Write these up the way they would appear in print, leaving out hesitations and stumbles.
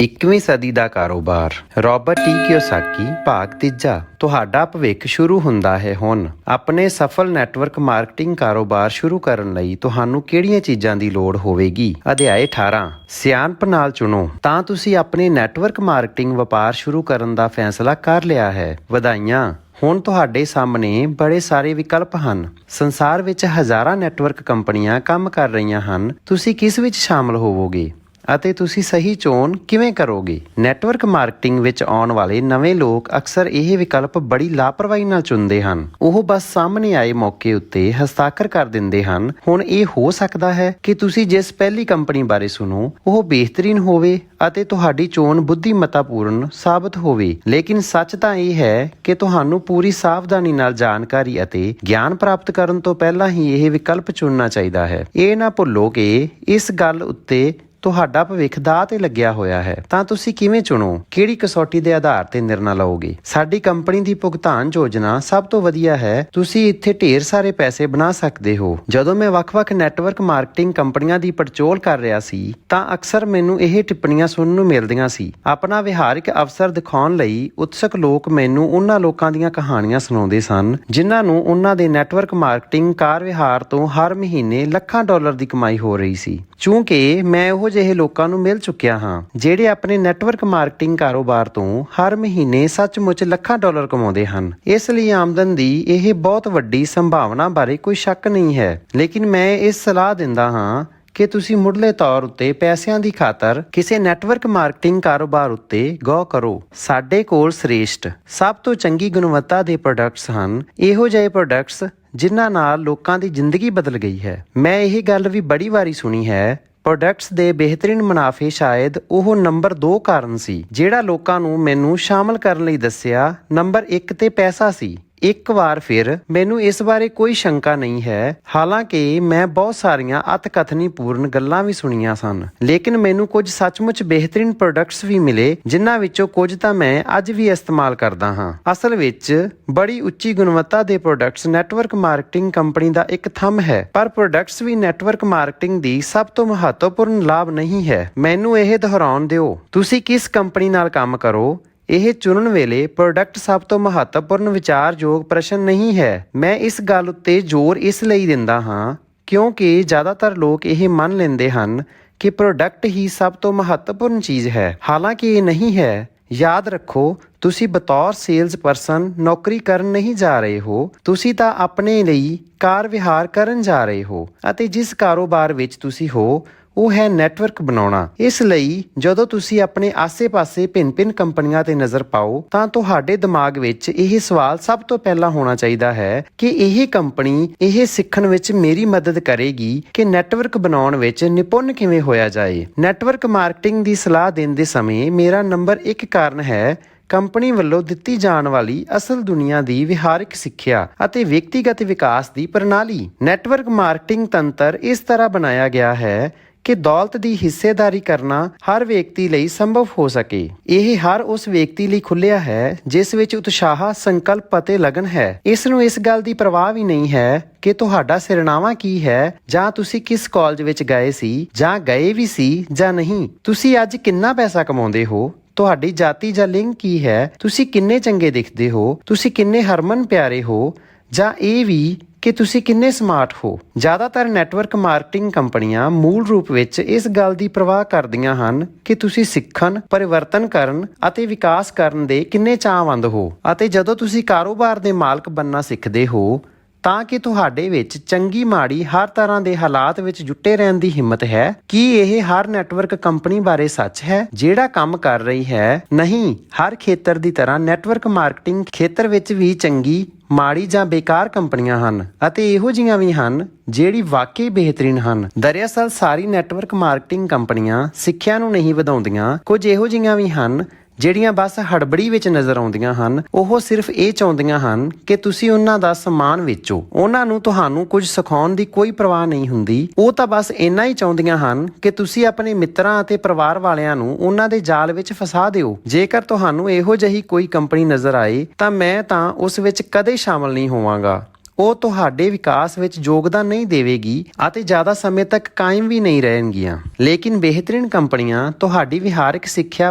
21ਵੀਂ ਸਦੀ ਦਾ ਕਾਰੋਬਾਰ। Robert T Kiyosaki ਭਾਗ ਤੀਜਾ। ਤੁਹਾਡਾ ਭਵਿੱਖ ਸ਼ੁਰੂ ਹੁੰਦਾ ਹੈ ਹੁਣ। ਆਪਣੇ ਸਫਲ ਨੈਟਵਰਕ ਮਾਰਕੀਟਿੰਗ ਕਾਰੋਬਾਰ ਸ਼ੁਰੂ ਕਰਨ ਲਈ ਤੁਹਾਨੂੰ ਕਿਹੜੀਆਂ ਚੀਜ਼ਾਂ ਦੀ ਲੋੜ ਹੋਵੇਗੀ? ਅਧਿਆਇ 18। ਸਿਆਣਪ ਨਾਲ ਚੁਣੋ। ਤਾਂ ਤੁਸੀਂ ਆਪਣੇ ਨੈਟਵਰਕ ਮਾਰਕੀਟਿੰਗ ਵਪਾਰ ਸ਼ੁਰੂ ਕਰਨ ਦਾ ਫੈਸਲਾ ਕਰ ਲਿਆ ਹੈ। ਵਧਾਈਆਂ! ਹੁਣ ਤੁਹਾਡੇ ਸਾਹਮਣੇ ਬੜੇ ਸਾਰੇ ਵਿਕਲਪ ਹਨ। ਸੰਸਾਰ ਵਿੱਚ ਹਜ਼ਾਰਾਂ ਨੈਟਵਰਕ ਕੰਪਨੀਆਂ ਕੰਮ ਕਰ ਰਹੀਆਂ ਹਨ। ਤੁਸੀਂ ਕਿਸ ਵਿੱਚ ਸ਼ਾਮਲ ਹੋਵੋਗੇ ਅਤੇ ਤੁਸੀਂ ਸਹੀ ਚੋਣ ਕਿਵੇਂ ਕਰੋਗੇ? ਨੈਟਵਰਕ ਮਾਰਕੀਟਿੰਗ ਵਿੱਚ ਆਉਣ ਵਾਲੇ ਨਵੇਂ ਲੋਕ ਅਕਸਰ ਇਹ ਵਿਕਲਪ ਬੜੀ ਲਾਪਰਵਾਹੀ ਨਾਲ ਚੁਣਦੇ ਹਨ। ਉਹ ਬਸ ਸਾਹਮਣੇ ਆਏ ਮੌਕੇ ਉੱਤੇ ਹਸਤਾਖਰ ਕਰ ਦਿੰਦੇ ਹਨ। ਹੁਣ ਇਹ ਹੋ ਸਕਦਾ ਹੈ ਕਿ ਤੁਸੀਂ ਜਿਸ ਪਹਿਲੀ ਕੰਪਨੀ ਬਾਰੇ ਸੁਣੋ ਉਹ ਬਿਹਤਰੀਨ ਹੋਵੇ ਅਤੇ ਤੁਹਾਡੀ ਚੋਣ ਬੁੱਧੀਮਤਾਪੂਰਨ ਸਾਬਤ ਹੋਵੇ, ਲੇਕਿਨ ਸੱਚ ਤਾਂ ਇਹ ਹੈ ਕਿ ਤੁਹਾਨੂੰ ਪੂਰੀ ਸਾਵਧਾਨੀ ਨਾਲ ਜਾਣਕਾਰੀ ਅਤੇ ਗਿਆਨ ਪ੍ਰਾਪਤ ਕਰਨ ਤੋਂ ਪਹਿਲਾਂ ਹੀ ਇਹ ਵਿਕਲਪ ਚੁਣਨਾ ਚਾਹੀਦਾ ਹੈ। ਇਹ ਨਾ ਭੁੱਲੋ ਕਿ ਇਸ ਗੱਲ ਉੱਤੇ ਤੁਹਾਡਾ ਭਵਿੱਖ ਦਾਅ ਤੇ ਲੱਗਿਆ ਹੋਇਆ ਹੈ। ਤਾਂ ਤੁਸੀਂ ਕਿਵੇਂ ਚੁਣੋ? ਕਿਹੜੀ ਕਸੌਟੀ ਦੇ ਆਧਾਰ ਤੇ ਨਿਰਣਾ ਲਓਗੇ? ਸਾਡੀ ਕੰਪਨੀ ਦੀ ਭੁਗਤਾਨ ਯੋਜਨਾ ਸਭ ਤੋਂ ਵਧੀਆ ਹੈ। ਤੁਸੀਂ ਇੱਥੇ ਢੇਰ ਸਾਰੇ ਪੈਸੇ ਬਣਾ ਸਕਦੇ ਹੋ। ਜਦੋਂ ਮੈਂ ਵੱਖ-ਵੱਖ ਨੈਟਵਰਕ ਮਾਰਕੀਟਿੰਗ ਕੰਪਨੀਆਂ ਦੀ ਪੜਚੋਲ ਕਰ ਰਿਹਾ ਸੀ ਤਾਂ ਅਕਸਰ ਮੈਨੂੰ ਇਹ ਟਿੱਪਣੀਆਂ ਸੁਣਨ ਨੂੰ ਮਿਲਦੀਆਂ ਸੀ। ਆਪਣਾ ਵਿਹਾਰਿਕ ਅਵਸਰ ਦਿਖਾਉਣ ਲਈ ਉਤਸੁਕ ਲੋਕ ਮੈਨੂੰ ਉਹਨਾਂ ਲੋਕਾਂ ਦੀਆਂ ਕਹਾਣੀਆਂ ਸੁਣਾਉਂਦੇ ਸਨ ਜਿਨ੍ਹਾਂ ਨੂੰ ਉਹਨਾਂ ਦੇ ਨੈਟਵਰਕ ਮਾਰਕੀਟਿੰਗ ਕਾਰ ਵਿਹਾਰ ਤੋਂ ਹਰ ਮਹੀਨੇ ਲੱਖਾਂ ਡਾਲਰ ਦੀ ਕਮਾਈ ਹੋ ਰਹੀ ਸੀ। ਕਿਉਂਕਿ ਮੈਂ ਉਹ ਜਿਹੇ ਲੋਕਾਂ ਨੂੰ ਮਿਲ ਚੁੱਕਿਆ ਹਾਂ ਜਿਹੜੇ ਆਪਣੇ ਨੈਟਵਰਕ ਮਾਰਕੀਟਿੰਗ ਕਾਰੋਬਾਰ ਤੋਂ ਹਰ ਮਹੀਨੇ ਸੱਚਮੁੱਚ ਲੱਖਾਂ ਡਾਲਰ ਕਮਾਉਂਦੇ ਹਨ। ਇਸ ਲਈ ਆਮਦਨ ਦੀ ਇਹ ਬਹੁਤ ਵੱਡੀ ਸੰਭਾਵਨਾ ਬਾਰੇ ਕੋਈ ਸ਼ੱਕ ਨਹੀਂ ਹੈ, ਲੇਕਿਨ ਮੈਂ ਇਸ ਸਲਾਹ ਦਿੰਦਾ ਹਾਂ ਕਿ ਤੁਸੀਂ ਮੁੱਢਲੇ ਤੌਰ ਉੱਤੇ ਪੈਸਿਆਂ ਦੀ ਖਾਤਰ ਕਿਸੇ ਨੈਟਵਰਕ ਮਾਰਕੀਟਿੰਗ ਕਾਰੋਬਾਰ ਉੱਤੇ ਗੌਰ ਕਰੋ। ਸਾਡੇ ਕੋਲ ਸ੍ਰੇਸ਼ਟ, ਸਭ ਤੋਂ ਚੰਗੀ ਗੁਣਵੱਤਾ ਦੇ ਪ੍ਰੋਡਕਟਸ ਹਨ। ਇਹੋ ਜਿਹੇ ਪ੍ਰੋਡਕਟਸ ਜਿਨ੍ਹਾਂ ਨਾਲ ਲੋਕਾਂ ਦੀ ਜ਼ਿੰਦਗੀ ਬਦਲ ਗਈ ਹੈ। ਮੈਂ ਇਹ ਗੱਲ ਵੀ ਬੜੀ ਵਾਰੀ ਸੁਣੀ ਹੈ, ਪ੍ਰੋਡਕਟਸ ਦੇ ਬਿਹਤਰੀਨ ਮੁਨਾਫੇ ਸ਼ਾਇਦ ਉਹ ਨੰਬਰ 2 ਕਾਰਨ ਸੀ ਜਿਹੜਾ ਲੋਕਾਂ ਨੂੰ ਮੈਨੂੰ ਸ਼ਾਮਲ ਕਰਨ ਲਈ ਦੱਸਿਆ। ਨੰਬਰ 1 ਤੇ ਪੈਸਾ ਸੀ। ਇੱਕ ਵਾਰ ਫਿਰ ਮੈਨੂੰ ਇਸ ਬਾਰੇ ਕੋਈ ਸ਼ੰਕਾ ਨਹੀਂ ਹੈ, ਹਾਲਾਂਕਿ ਮੈਂ ਬਹੁਤ ਸਾਰੀਆਂ ਅਤਕਥਨੀਪੂਰਨ ਗੱਲਾਂ ਵੀ ਸੁਣੀਆਂ ਸਨ, ਲੇਕਿਨ ਮੈਨੂੰ ਕੁਝ ਸੱਚਮੁੱਚ ਬਿਹਤਰੀਨ ਪ੍ਰੋਡਕਟਸ ਵੀ ਮਿਲੇ ਜਿਨ੍ਹਾਂ ਵਿੱਚੋਂ ਕੁਝ ਤਾਂ ਮੈਂ ਅੱਜ ਵੀ ਇਸਤੇਮਾਲ ਕਰਦਾ ਹਾਂ। ਅਸਲ ਵਿੱਚ ਬੜੀ ਉੱਚੀ ਗੁਣਵੱਤਾ ਦੇ ਪ੍ਰੋਡਕਟਸ ਨੈਟਵਰਕ ਮਾਰਕੀਟਿੰਗ ਕੰਪਨੀ ਦਾ ਇੱਕ ਥੰਮ ਹੈ, ਪਰ ਪ੍ਰੋਡਕਟਸ ਵੀ ਨੈਟਵਰਕ ਮਾਰਕੀਟਿੰਗ ਦੀ ਸਭ ਤੋਂ ਮਹੱਤਵਪੂਰਨ ਲਾਭ ਨਹੀਂ ਹੈ। ਮੈਨੂੰ ਇਹ ਦੁਹਰਾਉਣ ਦਿਓ, ਤੁਸੀਂ ਕਿਸ ਕੰਪਨੀ ਨਾਲ ਕੰਮ ਕਰੋ ਇਹ ਚੁਣਨ ਵੇਲੇ ਪ੍ਰੋਡਕਟ ਸਭ ਤੋਂ ਮਹੱਤਵਪੂਰਨ ਵਿਚਾਰਯੋਗ ਪ੍ਰਸ਼ਨ ਨਹੀਂ ਹੈ। ਮੈਂ ਇਸ ਗੱਲ ਉੱਤੇ ਜ਼ੋਰ ਇਸ ਲਈ ਦਿੰਦਾ ਹਾਂ ਕਿਉਂਕਿ ਜ਼ਿਆਦਾਤਰ ਲੋਕ ਇਹ ਮੰਨ ਲੈਂਦੇ ਹਨ ਕਿ ਪ੍ਰੋਡਕਟ ਹੀ ਸਭ ਤੋਂ ਮਹੱਤਵਪੂਰਨ ਚੀਜ਼ ਹੈ, ਹਾਲਾਂਕਿ ਇਹ ਨਹੀਂ ਹੈ। ਯਾਦ ਰੱਖੋ, ਤੁਸੀਂ ਬਤੌਰ ਸੇਲਜ਼ ਪਰਸਨ ਨੌਕਰੀ ਕਰਨ ਨਹੀਂ ਜਾ ਰਹੇ ਹੋ, ਤੁਸੀਂ ਤਾਂ ਆਪਣੇ ਲਈ ਕਾਰ ਵਿਹਾਰ ਕਰਨ ਜਾ ਰਹੇ ਹੋ ਅਤੇ ਜਿਸ ਕਾਰੋਬਾਰ ਵਿੱਚ ਤੁਸੀਂ ਹੋ ਉਹ ਹੈ ਨੈਟਵਰਕ ਬਣਾਉਣਾ। ਇਸ ਲਈ ਜਦੋਂ ਤੁਸੀਂ ਆਪਣੇ ਆਸੇ-ਪਾਸੇ ਭਿੰਨ-ਭਿੰਨ ਕੰਪਨੀਆਂ ਤੇ ਨਜ਼ਰ ਪਾਓ ਤਾਂ ਤੁਹਾਡੇ ਦਿਮਾਗ ਵਿੱਚ ਇਹ ਸਵਾਲ ਸਭ ਤੋਂ ਪਹਿਲਾਂ ਹੋਣਾ ਚਾਹੀਦਾ ਹੈ ਕਿ ਇਹ ਕੰਪਨੀ ਇਹ ਸਿੱਖਣ ਵਿੱਚ ਮੇਰੀ ਮਦਦ ਕਰੇਗੀ ਕਿ ਨੈਟਵਰਕ ਬਣਾਉਣ ਵਿੱਚ ਨਿਪੁੰਨ ਕਿਵੇਂ ਹੋਇਆ ਜਾਏ। ਨੈਟਵਰਕ ਮਾਰਕੀਟਿੰਗ ਦੀ ਸਲਾਹ ਦੇਣ ਦੇ ਸਮੇਂ ਮੇਰਾ ਨੰਬਰ 1 ਕਾਰਨ ਹੈ ਕੰਪਨੀ ਵੱਲੋਂ ਦਿੱਤੀ ਜਾਣ ਵਾਲੀ ਅਸਲ ਦੁਨੀਆ ਦੀ ਵਿਹਾਰਿਕ ਸਿੱਖਿਆ ਅਤੇ ਵਿਅਕਤੀਗਤ ਵਿਕਾਸ ਦੀ ਪ੍ਰਣਾਲੀ। ਨੈਟਵਰਕ ਮਾਰਕੀਟਿੰਗ ਤੰਤਰ ਇਸ ਤਰ੍ਹਾਂ ਬਣਾਇਆ ਗਿਆ ਹੈ ਕਿ ਦੌਲਤ ਦੀ ਹਿੱਸੇਦਾਰੀ ਕਰਨਾ ਹਰ ਵਿਅਕਤੀ ਲਈ ਸੰਭਵ ਹੋ ਸਕੇ। ਇਹ ਹਰ ਉਸ ਵਿਅਕਤੀ ਲਈ ਖੁੱਲ੍ਹਿਆ ਹੈ ਜਿਸ ਵਿੱਚ ਉਤਸ਼ਾਹ, ਸੰਕਲਪ ਅਤੇ ਲਗਨ ਹੈ। ਇਸ ਨੂੰ ਇਸ ਗੱਲ ਦੀ ਪਰਵਾਹ ਵੀ ਨਹੀਂ ਹੈ ਕਿ ਤੁਹਾਡਾ ਸਿਰਨਾਵਾ ਕੀ ਹੈ ਜਾਂ ਤੁਸੀਂ ਕਿਸ ਕਾਲਜ ਵਿੱਚ ਗਏ ਸੀ ਜਾਂ ਗਏ ਵੀ ਸੀ ਜਾਂ ਨਹੀਂ। ਤੁਸੀਂ ਅੱਜ ਕਿੰਨਾ ਪੈਸਾ ਕਮਾਉਂਦੇ ਹੋ, ਤੁਹਾਡੀ ਜਾਤੀ ਜਾਂ ਲਿੰਗ ਕੀ ਹੈ, ਤੁਸੀਂ ਕਿੰਨੇ ਚੰਗੇ ਦਿਖਦੇ ਹੋ, ਤੁਸੀਂ ਕਿੰਨੇ ਹਰਮਨ ਪਿਆਰੇ ਹੋ, ਜਾਂ ਇਹ ਵੀ ਕਿ ਤੁਸੀਂ ਕਿੰਨੇ ਸਮਾਰਟ ਹੋ। ਜ਼ਿਆਦਾਤਰ ਨੈਟਵਰਕ ਮਾਰਕੀਟਿੰਗ ਕੰਪਨੀਆਂ ਮੂਲ ਰੂਪ ਵਿੱਚ ਇਸ ਗੱਲ ਦੀ ਪਰਵਾਹ ਕਰਦੀਆਂ ਹਨ ਕਿ ਤੁਸੀਂ ਸਿੱਖਣ, ਪਰਿਵਰਤਨ ਕਰਨ ਅਤੇ ਵਿਕਾਸ ਕਰਨ ਦੇ ਕਿੰਨੇ ਚਾਹਵੰਦ ਹੋ। ਅਤੇ ਜਦੋਂ ਤੁਸੀਂ ਕਾਰੋਬਾਰ ਦੇ ਮਾਲਕ ਬਣਨਾ ਸਿੱਖਦੇ ਹੋ ਤਾਂ ਕਿ ਤੁਹਾਡੇ ਵਿੱਚ ਚੰਗੀ ਮਾੜੀ ਹਰ ਤਰ੍ਹਾਂ ਦੇ ਹਾਲਾਤ ਵਿੱਚ ਜੁਟੇ ਰਹਿਣ ਦੀ ਹਿੰਮਤ ਹੈ। ਕੀ ਇਹ ਹਰ ਨੈਟਵਰਕ ਕੰਪਨੀ ਬਾਰੇ ਸੱਚ ਹੈ ਜਿਹੜਾ ਕੰਮ ਕਰ ਰਹੀ ਹੈ? ਨਹੀਂ, ਹਰ ਖੇਤਰ ਦੀ ਤਰ੍ਹਾਂ ਨੈਟਵਰਕ ਮਾਰਕੀਟਿੰਗ ਖੇਤਰ ਵਿੱਚ ਵੀ ਚੰਗੀ, ਮਾੜੀ ਜਾਂ ਬੇਕਾਰ ਕੰਪਨੀਆਂ ਹਨ ਅਤੇ ਇਹੋ ਜਿਹੀਆਂ ਵੀ ਹਨ ਜਿਹੜੀ ਵਾਕਈ ਬਿਹਤਰੀਨ ਹਨ। ਦਰਅਸਲ ਸਾਰੀ ਨੈਟਵਰਕ ਮਾਰਕੀਟਿੰਗ ਕੰਪਨੀਆਂ ਸਿੱਖਿਆ ਨੂੰ ਨਹੀਂ ਵਧਾਉਂਦੀਆਂ। ਕੁਝ ਇਹੋ ਜਿਹੀਆਂ ਵੀ ਹਨ ਜਿਹੜੀਆਂ ਬਸ ਹੜਬੜੀ ਵਿੱਚ ਨਜ਼ਰ ਆਉਂਦੀਆਂ ਹਨ। ਉਹ ਸਿਰਫ ਇਹ ਚਾਹੁੰਦੀਆਂ ਹਨ ਕਿ ਤੁਸੀਂ ਉਹਨਾਂ ਦਾ ਸਮਾਨ ਵੇਚੋ। ਉਹਨਾਂ ਨੂੰ ਤੁਹਾਨੂੰ ਕੁਝ ਸਿਖਾਉਣ ਦੀ ਕੋਈ ਪਰਵਾਹ ਨਹੀਂ ਹੁੰਦੀ। ਉਹ ਤਾਂ ਬਸ ਇੰਨਾ ਹੀ ਚਾਹੁੰਦੀਆਂ ਹਨ ਕਿ ਤੁਸੀਂ ਆਪਣੇ ਮਿੱਤਰਾਂ ਅਤੇ ਪਰਿਵਾਰ ਵਾਲਿਆਂ ਨੂੰ ਉਹਨਾਂ ਦੇ ਜਾਲ ਵਿੱਚ ਫਸਾ ਦਿਓ। ਜੇਕਰ ਤੁਹਾਨੂੰ ਇਹੋ ਜਿਹੀ ਕੋਈ ਕੰਪਨੀ ਨਜ਼ਰ ਆਏ ਤਾਂ ਮੈਂ ਤਾਂ ਉਸ ਵਿੱਚ ਕਦੇ ਸ਼ਾਮਲ ਨਹੀਂ ਹੋਵਾਂਗਾ। ਉਹ ਤੁਹਾਡੇ ਵਿਕਾਸ ਵਿੱਚ ਯੋਗਦਾਨ ਨਹੀਂ ਦੇਵੇਗੀ ਅਤੇ ਜ਼ਿਆਦਾ ਸਮੇਂ ਤੱਕ ਕਾਇਮ ਵੀ ਨਹੀਂ ਰਹਿਣਗੀਆਂ। ਲੇਕਿਨ ਬਿਹਤਰੀਨ ਕੰਪਨੀਆਂ ਤੁਹਾਡੀ ਵਿਹਾਰਕ ਸਿੱਖਿਆ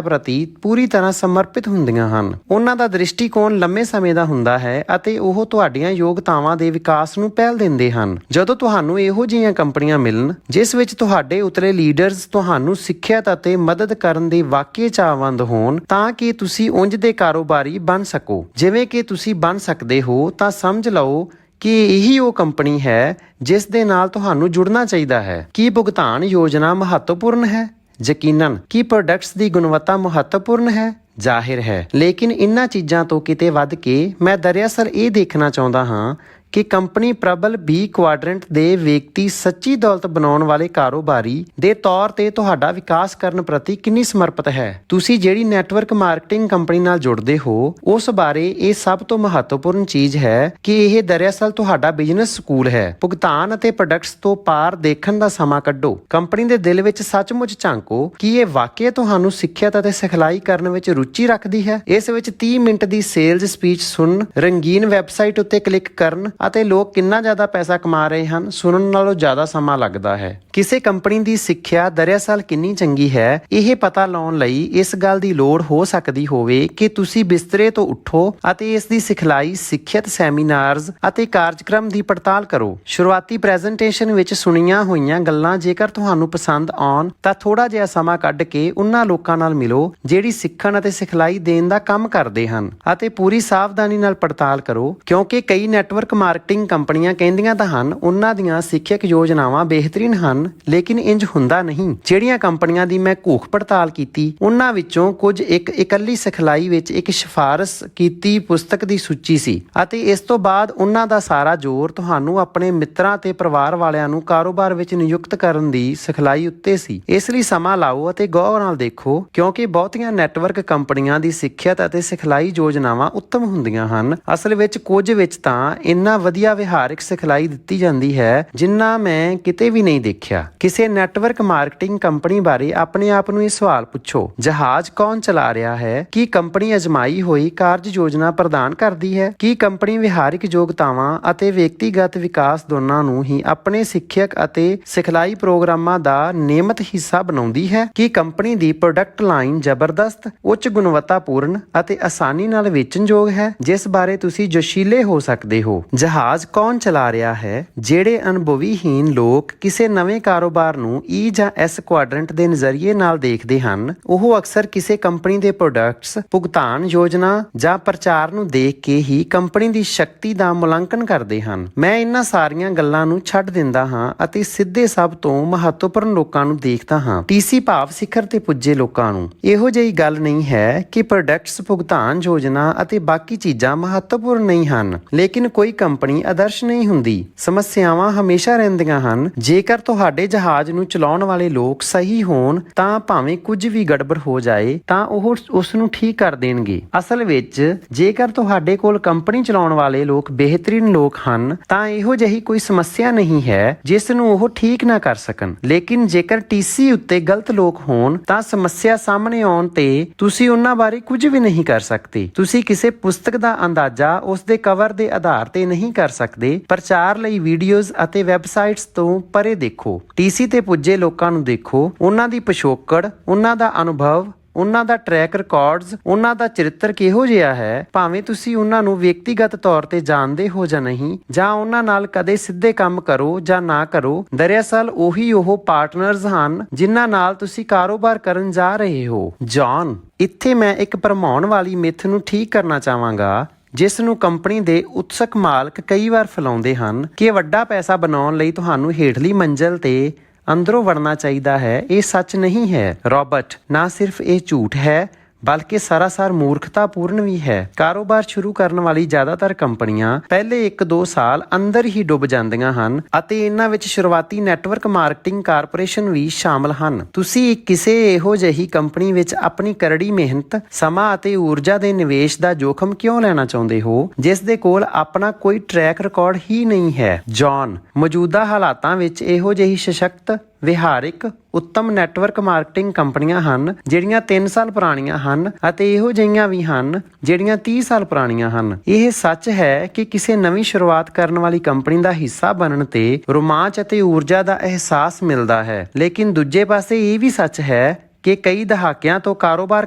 ਪ੍ਰਤੀ ਪੂਰੀ ਤਰ੍ਹਾਂ ਸਮਰਪਿਤ ਹੁੰਦੀਆਂ ਹਨ। ਉਹਨਾਂ ਦਾ ਦ੍ਰਿਸ਼ਟੀਕੋਣ ਲੰਮੇ ਸਮੇਂ ਦਾ ਹੁੰਦਾ ਹੈ ਅਤੇ ਉਹ ਤੁਹਾਡੀਆਂ ਯੋਗਤਾਵਾਂ ਦੇ ਵਿਕਾਸ ਨੂੰ ਪਹਿਲ ਦਿੰਦੇ ਹਨ। ਜਦੋਂ ਤੁਹਾਨੂੰ ਇਹੋ ਜਿਹੀਆਂ ਕੰਪਨੀਆਂ ਮਿਲਣ ਜਿਸ ਵਿੱਚ ਤੁਹਾਡੇ ਉਤਲੇ ਲੀਡਰਜ਼ ਤੁਹਾਨੂੰ ਸਿੱਖਿਅਤ ਅਤੇ ਮਦਦ ਕਰਨ ਦੇ ਵਾਕਈ ਚਾਹਵੰਦ ਹੋਣ ਤਾਂ ਕਿ ਤੁਸੀਂ ਉਂਝ ਦੇ ਕਾਰੋਬਾਰੀ ਬਣ ਸਕੋ ਜਿਵੇਂ ਕਿ ਤੁਸੀਂ ਬਣ ਸਕਦੇ ਹੋ, ਤਾਂ ਸਮਝ ਲਓ ਕਿ ਇਹੀ ਉਹ ਕੰਪਨੀ ਹੈ ਜਿਸ ਦੇ ਨਾਲ ਤੁਹਾਨੂੰ ਜੁੜਨਾ ਚਾਹੀਦਾ ਹੈ। ਕੀ ਭੁਗਤਾਨ ਯੋਜਨਾ ਮਹੱਤਵਪੂਰਨ ਹੈ? ਯਕੀਨਨ। ਕੀ ਪ੍ਰੋਡਕਟਸ ਦੀ ਗੁਣਵੱਤਾ ਮਹੱਤਵਪੂਰਨ ਹੈ? ਜ਼ਾਹਿਰ ਹੈ। ਲੇਕਿਨ ਇਨ੍ਹਾਂ ਚੀਜ਼ਾਂ ਤੋਂ ਕਿਤੇ ਵੱਧ ਕੇ ਮੈਂ ਦਰਅਸਲ ਇਹ ਦੇਖਣਾ ਚਾਹੁੰਦਾ ਹਾਂ ਕਿ ਕੰਪਨੀ ਪ੍ਰਬਲ B ਕੁਆਡਰੈਂਟ ਦੇ ਵਿਅਕਤੀ ਸੱਚੀ ਦੌਲਤ ਬਣਾਉਣ ਵਾਲੇ ਕਾਰੋਬਾਰੀ ਦੇ ਤੌਰ ਤੇ ਤੁਹਾਡਾ ਵਿਕਾਸ ਕਰਨ ਪ੍ਰਤੀ ਕਿੰਨੀ ਸਮਰਪਿਤ ਹੈ। ਤੁਸੀਂ ਜਿਹੜੀ ਨੈਟਵਰਕ ਮਾਰਕੀਟਿੰਗ ਕੰਪਨੀ ਨਾਲ ਜੁੜਦੇ ਹੋ ਉਸ ਬਾਰੇ ਇਹ ਸਭ ਤੋਂ ਮਹੱਤਵਪੂਰਨ ਚੀਜ਼ ਹੈ ਕਿ ਇਹ ਦਰਅਸਲ ਤੁਹਾਡਾ ਬਿਜ਼ਨਸ ਸਕੂਲ ਹੈ। ਭੁਗਤਾਨ ਅਤੇ ਪ੍ਰੋਡਕਟਸ ਤੋਂ ਪਾਰ ਦੇਖਣ ਦਾ ਸਮਾਂ ਕੱਢੋ। ਕੰਪਨੀ ਦੇ ਦਿਲ ਵਿੱਚ ਸੱਚਮੁੱਚ ਝਾਂਕੋ ਕਿ ਇਹ ਵਾਕਿਆ ਤੁਹਾਨੂੰ ਸਿੱਖਿਅਤ ਅਤੇ ਸਿਖਲਾਈ ਕਰਨ ਵਿੱਚ ਰੁਚੀ ਰੱਖਦੀ ਹੈ। ਇਸ ਵਿੱਚ 30 ਮਿੰਟ ਦੀ ਸੇਲਜ਼ ਸਪੀਚ ਸੁਣਨ, ਰੰਗੀਨ ਵੈਬਸਾਈਟ ਉੱਤੇ ਕਲਿੱਕ ਕਰਨ ਅਤੇ ਲੋਕ ਕਿੰਨਾ ਜ਼ਿਆਦਾ ਪੈਸਾ ਕਮਾ ਰਹੇ ਹਨ ਸੁਣਨ ਨਾਲੋਂ ਜ਼ਿਆਦਾ ਸਮਾਂ ਲੱਗਦਾ ਹੈ। ਕਿਸੇ ਕੰਪਨੀ ਦੀ ਸਿੱਖਿਆ ਦਰਅਸਲ ਕਿੰਨੀ ਚੰਗੀ ਹੈ ਇਹ ਪਤਾ ਲਾਉਣ ਲਈ ਇਸ ਗੱਲ ਦੀ ਲੋੜ ਹੋ ਸਕਦੀ ਹੋਵੇ ਕਿ ਤੁਸੀਂ ਬਿਸਤਰੇ ਤੋਂ ਉੱਠੋ ਅਤੇ ਇਸ ਦੀ ਸਿਖਲਾਈ ਸਿੱਖਿਅਤ ਸੈਮੀਨਾਰਜ਼ ਅਤੇ ਕਾਰਜਕ੍ਰਮ ਦੀ ਪੜਤਾਲ ਕਰੋ। ਸ਼ੁਰੂਆਤੀ ਪ੍ਰੈਜੈਂਟੇਸ਼ਨ ਵਿੱਚ ਸੁਣੀਆਂ ਹੋਈਆਂ ਗੱਲਾਂ ਜੇਕਰ ਤੁਹਾਨੂੰ ਪਸੰਦ ਆਉਣ ਤਾਂ ਥੋੜਾ ਜਿਹਾ ਸਮਾਂ ਕੱਢ ਕੇ ਉਹਨਾਂ ਲੋਕਾਂ ਨਾਲ ਮਿਲੋ ਜਿਹੜੀ ਸਿੱਖਣ ਅਤੇ ਸਿਖਲਾਈ ਦੇਣ ਦਾ ਕੰਮ ਕਰਦੇ ਹਨ ਅਤੇ ਪੂਰੀ ਸਾਵਧਾਨੀ ਨਾਲ ਪੜਤਾਲ ਕਰੋ, ਕਿਉਂਕਿ ਕਈ ਨੈਟਵਰਕ ਮਾਰਕੀਟਿੰਗ ਕੰਪਨੀਆਂ ਕਹਿੰਦੀਆਂ ਤਾਂ ਹਨ ਉਹਨਾਂ ਦੀਆਂ ਸਿੱਖਿਅਕ ਯੋਜਨਾਵਾਂ ਬਿਹਤਰੀਨ ਹਨ, ਲੇਕਿਨ ਇੰਜ ਹੁੰਦਾ ਨਹੀਂ। ਜਿਹੜੀਆਂ ਕੰਪਨੀਆਂ ਦੀ ਮੈਂ ਘੂਖ ਪੜਤਾਲ ਕੀਤੀ ਉਹਨਾਂ ਵਿੱਚੋਂ ਕੁਝ ਇੱਕ ਇਕੱਲੀ ਸਿਖਲਾਈ ਵਿੱਚ ਇੱਕ ਸਿਫਾਰਸ਼ ਕੀਤੀ ਪੁਸਤਕ ਦੀ ਸੂਚੀ ਸੀ ਅਤੇ ਇਸ ਤੋਂ ਬਾਅਦ ਉਹਨਾਂ ਦਾ ਸਾਰਾ ਜ਼ੋਰ ਤੁਹਾਨੂੰ ਆਪਣੇ ਮਿੱਤਰਾਂ ਤੇ ਪਰਿਵਾਰ ਵਾਲਿਆਂ ਨੂੰ ਕਾਰੋਬਾਰ ਵਿੱਚ ਨਿਯੁਕਤ ਕਰਨ ਦੀ ਸਿਖਲਾਈ ਉੱਤੇ ਸੀ। ਇਸ ਲਈ ਸਮਾਂ ਲਾਓ ਅਤੇ ਗੌਰ ਨਾਲ ਦੇਖੋ, ਕਿਉਂਕਿ ਬਹੁਤੀਆਂ ਨੈਟਵਰਕ ਕੰਪਨੀਆਂ ਦੀ ਸਿੱਖਿਅਤ ਅਤੇ ਸਿਖਲਾਈ ਯੋਜਨਾਵਾਂ ਉੱਤਮ ਹੁੰਦੀਆਂ ਹਨ। ਅਸਲ ਵਿੱਚ ਕੁਝ ਵਿੱਚ ਤਾਂ ਇੰਨਾ ਵਧੀਆ ਵਿਹਾਰਕ ਸਿਖਲਾਈ ਦਿੱਤੀ ਜਾਂਦੀ ਹੈ ਜਿੰਨਾ ਮੈਂ ਕਿਤੇ ਵੀ ਨਹੀਂ ਦੇਖਿਆ। ਕਿਸੇ ਨੈਟਵਰਕ ਮਾਰਕੀਟਿੰਗ ਕੰਪਨੀ ਬਾਰੇ ਆਪਣੇ ਆਪ ਨੂੰ ਇਹ ਸਵਾਲ ਪੁੱਛੋ, ਜਹਾਜ਼ ਕੌਣ ਚਲਾ ਰਿਹਾ ਹੈ? ਕੀ ਕੰਪਨੀ ਅਜਮਾਈ ਹੋਈ ਕਾਰਜ ਯੋਜਨਾ ਪ੍ਰਦਾਨ ਕਰਦੀ ਹੈ? ਕੀ ਕੰਪਨੀ ਵਿਹਾਰਕ ਯੋਗਤਾਵਾਂ ਅਤੇ ਵਿਅਕਤੀਗਤ ਵਿਕਾਸ ਦੋਨਾਂ ਨੂੰ ਹੀ ਆਪਣੇ ਸਿੱਖਿਅਕ ਅਤੇ ਸਿਖਲਾਈ ਪ੍ਰੋਗਰਾਮਾਂ ਦਾ ਨਿਯਮਿਤ ਹਿੱਸਾ ਬਣਾਉਂਦੀ ਹੈ? ਕੀ ਕੰਪਨੀ ਦੀ ਪ੍ਰੋਡਕਟ ਲਾਈਨ ਜ਼ਬਰਦਸਤ, ਉੱਚ ਗੁਣਵੱਤਾਪੂਰਨ ਅਤੇ ਆਸਾਨੀ ਨਾਲ ਵੇਚਣਯੋਗ ਹੈ ਜਿਸ ਬਾਰੇ ਤੁਸੀਂ ਜੋਸ਼ੀਲੇ ਹੋ ਸਕਦੇ ਹੋ? ਜਹਾਜ਼ ਕੌਣ ਚਲਾ ਰਿਹਾ ਹੈ? ਜਿਹੜੇ ਅਨੁਭਵੀਹੀਨ ਲੋਕ ਕਿਸੇ ਨਵੇਂ ਕਾਰੋਬਾਰ ਨੂੰ E ਜਾਂ S ਕੁਆਡਰੈਂਟ ਦੇ ਨਜ਼ਰੀਏ ਨਾਲ ਦੇਖਦੇ ਹਨ ਉਹ ਅਕਸਰ ਕਿਸੇ ਕੰਪਨੀ ਦੇ ਪ੍ਰੋਡਕਟਸ, ਭੁਗਤਾਨ ਯੋਜਨਾ ਜਾਂ ਪ੍ਰਚਾਰ ਨੂੰ ਦੇਖ ਕੇ ਹੀ ਕੰਪਨੀ ਦੀ ਸ਼ਕਤੀ ਦਾ ਮੁਲਾਂਕਣ ਕਰਦੇ ਹਨ। ਮੈਂ ਇਹਨਾਂ ਸਾਰੀਆਂ ਗੱਲਾਂ ਨੂੰ ਛੱਡ ਦਿੰਦਾ ਹਾਂ ਅਤੇ ਸਿੱਧੇ ਸਭ ਤੋਂ ਮਹੱਤਵਪੂਰਨ ਲੋਕਾਂ ਨੂੰ ਦੇਖਦਾ ਹਾਂ, TC ਭਾਵ ਸਿਖਰ ਤੇ ਪੁੱਜੇ ਲੋਕਾਂ ਨੂੰ। ਇਹੋ ਜਿਹੀ ਗੱਲ ਨਹੀਂ ਹੈ ਕਿ ਪ੍ਰੋਡਕਟਸ, ਭੁਗਤਾਨ ਯੋਜਨਾ ਅਤੇ ਬਾਕੀ ਚੀਜ਼ਾਂ ਮਹੱਤਵਪੂਰਨ ਨਹੀਂ ਹਨ, ਲੇਕਿਨ ਕੋਈ ਕੰਪਨੀ ਆਦਰਸ਼ ਨਹੀਂ ਹੁੰਦੀ। ਸਮੱਸਿਆਵਾਂ ਹਮੇਸ਼ਾ ਰਹਿੰਦੀਆਂ ਹਨ। ਜੇਕਰ ਤੁਹਾਡੇ ਜਹਾਜ਼ ਨੂੰ ਚਲਾਉਣ ਵਾਲੇ ਲੋਕ ਸਹੀ ਹੋਣ ਤਾਂ ਭਾਵੇਂ ਕੁਝ ਵੀ ਗੜਬੜ ਹੋ ਜਾਏ ਤਾਂ ਉਹ ਉਸ ਨੂੰ ਠੀਕ ਕਰ ਦੇਣਗੇ। ਅਸਲ ਵਿੱਚ ਜੇਕਰ ਤੁਹਾਡੇ ਕੋਲ ਕੰਪਨੀ ਚਲਾਉਣ ਵਾਲੇ ਲੋਕ ਬਿਹਤਰੀਨ ਲੋਕ ਹਨ ਤਾਂ ਇਹੋ ਜਿਹੀ ਕੋਈ ਸਮੱਸਿਆ ਨਹੀਂ ਹੈ ਜਿਸ ਨੂੰ ਉਹ ਠੀਕ ਨਾ ਕਰ ਸਕਣ। ਲੇਕਿਨ ਜੇਕਰ TC ਉੱਤੇ ਗਲਤ ਲੋਕ ਹੋਣ ਤਾਂ ਸਮੱਸਿਆ ਸਾਹਮਣੇ ਆਉਣ ਤੇ ਤੁਸੀਂ ਉਹਨਾਂ ਬਾਰੇ ਕੁਝ ਵੀ ਨਹੀਂ ਕਰ ਸਕਦੇ। ਤੁਸੀਂ ਕਿਸੇ ਪੁਸਤਕ ਦਾ ਅੰਦਾਜ਼ਾ ਉਸ ਦੇ ਕਵਰ ਦੇ ਆਧਾਰ ਤੇ ਨਹੀਂ ਕਰ ਸਕਦੇ। ਪ੍ਰਚਾਰ ਲਈ ਵੀਡੀਓਜ਼ ਅਤੇ ਵੈਬਸਾਈਟਸ ਤੋਂ ਪਰੇ ਦੇਖੋ। TC ਤੇ ਪੁੱਜੇ ਲੋਕਾਂ ਨੂੰ ਦੇਖੋ, ਉਹਨਾਂ ਦੀ ਪਿਛੋਕੜ, ਉਹਨਾਂ ਦਾ ਅਨੁਭਵ, ਉਹਨਾਂ ਦਾ ਟਰੈਕ ਰਿਕਾਰਡਸ, ਉਹਨਾਂ ਦਾ ਚਰਿੱਤਰ ਕਿਹੋ ਜਿਹਾ ਹੈ। ਭਾਵੇਂ ਤੁਸੀਂ ਉਹਨਾਂ ਨੂੰ ਵਿਅਕਤੀਗਤ ਤੌਰ ਤੇ ਜਾਣਦੇ ਹੋ ਜਾਂ ਨਹੀਂ, ਜਾਂ ਉਹਨਾਂ ਨਾਲ ਕਦੇ ਸਿੱਧੇ ਕੰਮ ਕਰੋ ਜਾਂ ਨਾ ਕਰੋ, ਦਰਅਸਲ ਉਹੀ ਉਹ ਪਾਰਟਨਰਜ਼ ਹਨ ਜਿਨ੍ਹਾਂ ਨਾਲ ਤੁਸੀਂ ਕਾਰੋਬਾਰ ਕਰਨ ਜਾ ਰਹੇ ਹੋ। ਜੌਨ, ਇੱਥੇ ਮੈਂ ਇੱਕ ਭਰਮਾਉਣ ਵਾਲੀ ਮਿੱਥ ਨੂੰ ਠੀਕ ਕਰਨਾ ਚਾਹਾਂਗਾ ਜਿਸ ਨੂੰ ਕੰਪਨੀ ਦੇ ਉਤਸਕ ਮਾਲਕ ਕਈ ਵਾਰ ਫੈਲਾਉਂਦੇ ਹਨ ਕਿ ਵੱਡਾ ਪੈਸਾ ਬਣਾਉਣ ਲਈ ਤੁਹਾਨੂੰ ਹੇਠਲੀ ਮੰਜ਼ਲ ਤੇ ਅੰਦਰੋਂ ਵੜਨਾ ਚਾਹੀਦਾ ਹੈ। ਇਹ ਸੱਚ ਨਹੀਂ ਹੈ ਰਾਬਰਟ। ਨਾ ਸਿਰਫ ਇਹ ਝੂਠ ਹੈ ਬਲਕਿ ਸਰਾਸਰ ਮੂਰਖਤਾਪੂਰਨ ਵੀ ਹੈ। ਕਾਰੋਬਾਰ ਸ਼ੁਰੂ ਕਰਨ ਵਾਲੀ ਜ਼ਿਆਦਾਤਰ ਕੰਪਨੀਆਂ ਪਹਿਲੇ 1-2 ਸਾਲ ਅੰਦਰ ਹੀ ਡੁੱਬ ਜਾਂਦੀਆਂ ਹਨ ਅਤੇ ਇਹਨਾਂ ਵਿੱਚ ਸ਼ੁਰੂਆਤੀ ਨੈਟਵਰਕ ਮਾਰਕੀਟਿੰਗ ਕਾਰਪੋਰੇਸ਼ਨ ਵੀ ਸ਼ਾਮਲ ਹਨ। ਤੁਸੀਂ ਕਿਸੇ ਇਹੋ ਜਿਹੀ ਕੰਪਨੀ ਵਿੱਚ ਆਪਣੀ ਕਰੜੀ ਮਿਹਨਤ, ਸਮਾਂ ਅਤੇ ਊਰਜਾ ਦੇ ਨਿਵੇਸ਼ ਦਾ ਜੋਖਮ ਕਿਉਂ ਲੈਣਾ ਚਾਹੁੰਦੇ ਹੋ ਜਿਸ ਦੇ ਕੋਲ ਆਪਣਾ ਕੋਈ ਟਰੈਕ ਰਿਕਾਰਡ ਹੀ ਨਹੀਂ ਹੈ? ਜੌਨ, ਮੌਜੂਦਾ ਹਾਲਾਤਾਂ ਵਿੱਚ ਇਹੋ ਜਿਹੀ ਸਸ਼ਕਤ, ਵਿਹਾਰਿਕ ਉੱਤਮ ਨੈਟਵਰਕ ਮਾਰਕੀਟਿੰਗ ਕੰਪਨੀਆਂ ਹਨ ਜਿਹੜੀਆਂ 3 ਸਾਲ ਪੁਰਾਣੀਆਂ ਹਨ ਅਤੇ ਇਹੋ ਜਿਹੀਆਂ ਵੀ ਹਨ ਜਿਹੜੀਆਂ 30 ਸਾਲ ਪੁਰਾਣੀਆਂ ਹਨ। ਇਹ ਸੱਚ ਹੈ ਕਿ ਕਿਸੇ ਨਵੀਂ ਸ਼ੁਰੂਆਤ ਕਰਨ ਵਾਲੀ ਕੰਪਨੀ ਦਾ ਹਿੱਸਾ ਬਣਨ ਤੇ ਰੋਮਾਂਚ ਅਤੇ ਊਰਜਾ ਦਾ ਅਹਿਸਾਸ ਮਿਲਦਾ ਹੈ, ਲੇਕਿਨ ਦੂਜੇ ਪਾਸੇ ਇਹ ਵੀ ਸੱਚ ਹੈ ਕਿ ਕਈ ਦਹਾਕਿਆਂ ਤੋਂ ਕਾਰੋਬਾਰ